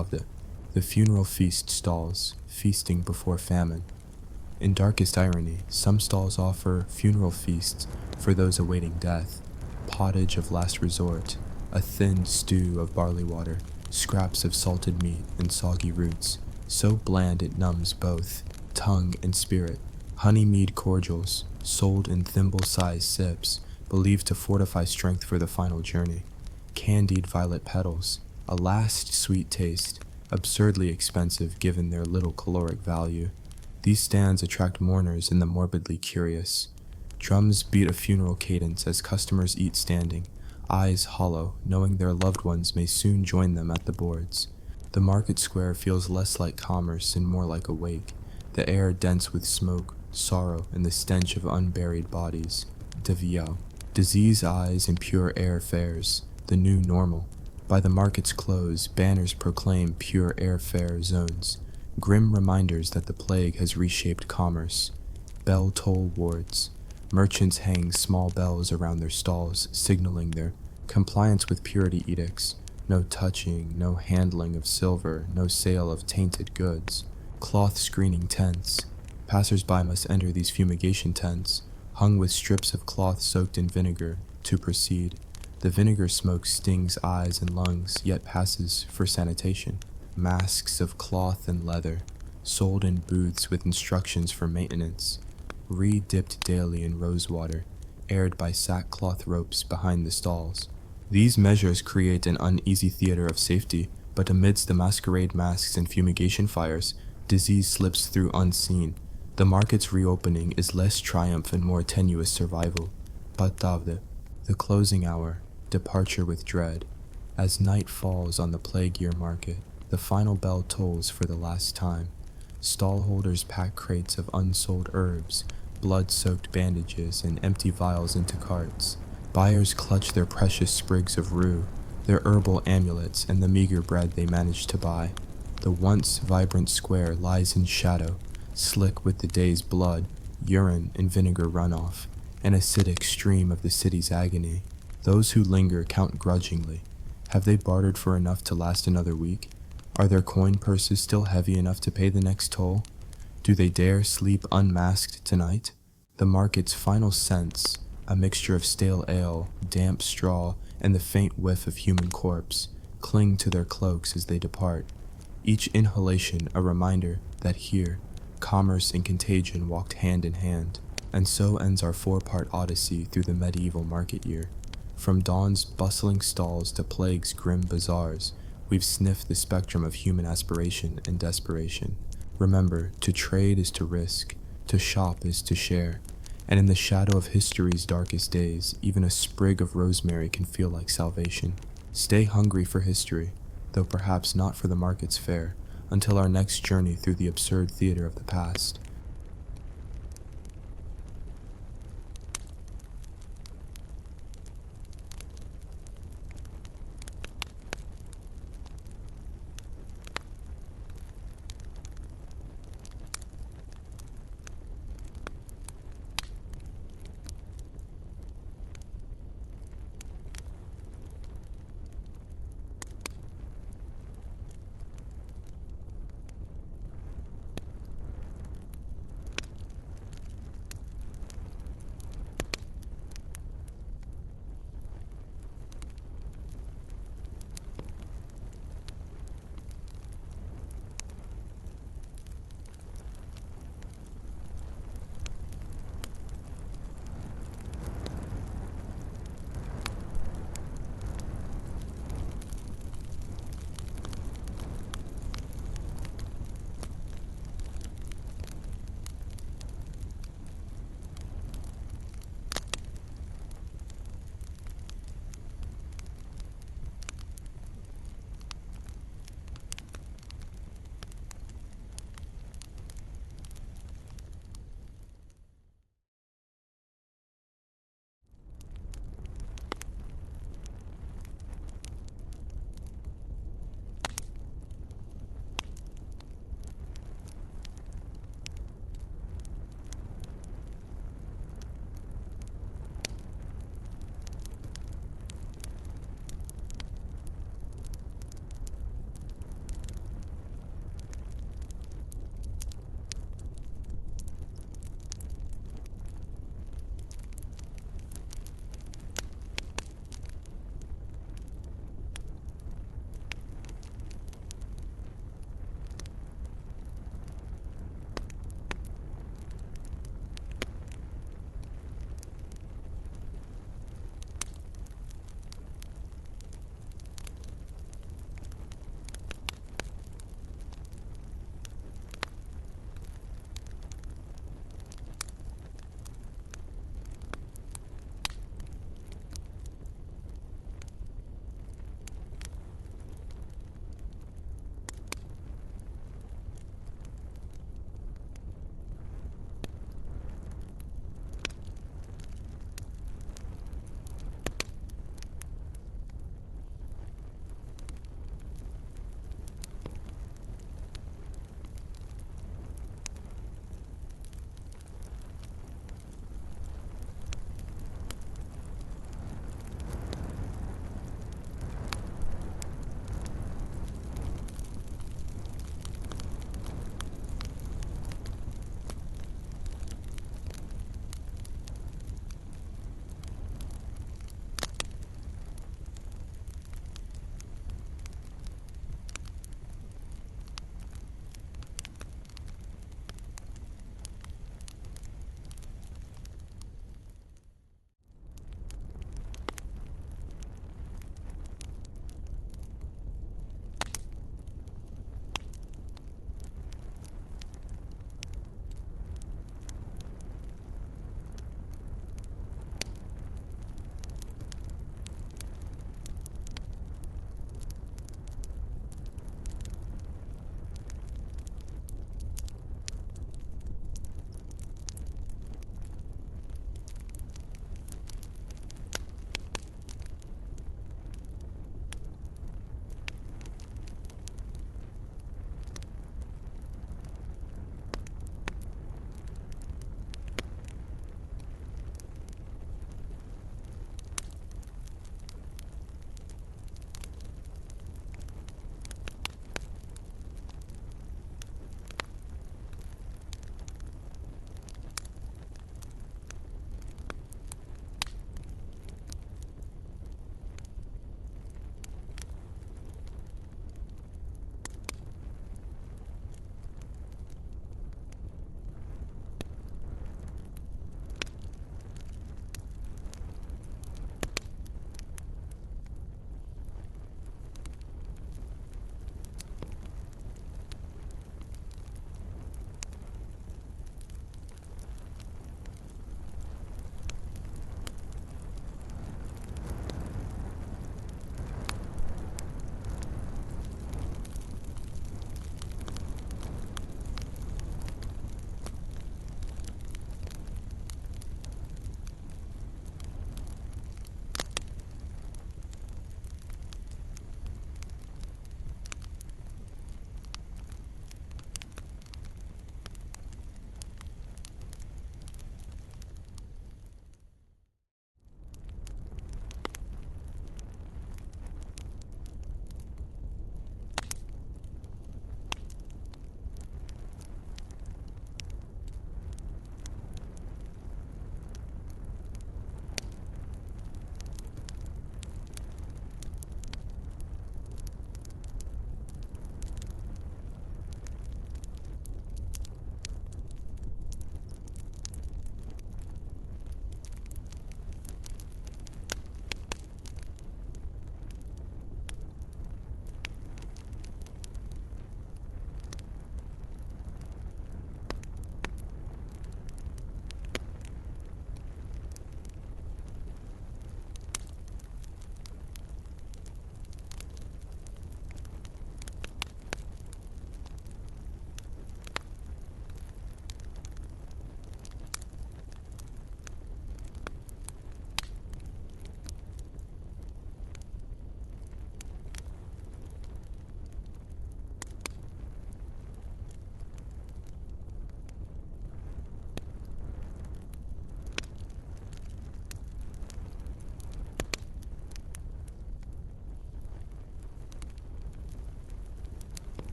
the funeral feast stalls, feasting before famine. In darkest irony, some stalls offer funeral feasts for those awaiting death, pottage of last resort, a thin stew of barley water, scraps of salted meat and soggy roots, so bland it numbs both tongue and spirit, honey mead cordials, sold in thimble-sized sips, believed to fortify strength for the final journey, candied violet petals, a last sweet taste, absurdly expensive given their little caloric value. These stands attract mourners and the morbidly curious. Drums beat a funeral cadence as customers eat standing, eyes hollow, knowing their loved ones may soon join them at the boards. The market square feels less like commerce and more like a wake, the air dense with smoke, sorrow, and the stench of unburied bodies. Deviao. Disease eyes and pure air fares, the new normal. By the market's close, banners proclaim pure air fare zones, grim reminders that the plague has reshaped commerce. Bell toll wards. Merchants hang small bells around their stalls, signaling their compliance with purity edicts. No touching, no handling of silver, no sale of tainted goods. Cloth screening tents. Passers-by must enter these fumigation tents, hung with strips of cloth soaked in vinegar, to proceed. The vinegar smoke stings eyes and lungs, yet passes for sanitation. Masks of cloth and leather, sold in booths with instructions for maintenance. Re-dipped daily in rosewater, aired by sackcloth ropes behind the stalls. These measures create an uneasy theater of safety, but amidst the masquerade masks and fumigation fires, disease slips through unseen. The market's reopening is less triumph and more tenuous survival. Patavde, the closing hour, departure with dread. As night falls on the plague year market, the final bell tolls for the last time. Stallholders pack crates of unsold herbs, blood-soaked bandages, and empty vials into carts. Buyers clutch their precious sprigs of rue, their herbal amulets, and the meager bread they managed to buy. The once vibrant square lies in shadow, slick with the day's blood, urine, and vinegar runoff, an acidic stream of the city's agony. Those who linger count grudgingly. Have they bartered for enough to last another week? Are their coin purses still heavy enough to pay the next toll? Do they dare sleep unmasked tonight? The market's final scents, a mixture of stale ale, damp straw, and the faint whiff of human corpse, cling to their cloaks as they depart. Each inhalation a reminder that here, commerce and contagion walked hand in hand. And so ends our 4-part odyssey through the medieval market year. From dawn's bustling stalls to plague's grim bazaars, we've sniffed the spectrum of human aspiration and desperation. Remember, to trade is to risk, to shop is to share, and in the shadow of history's darkest days, even a sprig of rosemary can feel like salvation. Stay hungry for history, though perhaps not for the market's fare, until our next journey through the absurd theater of the past.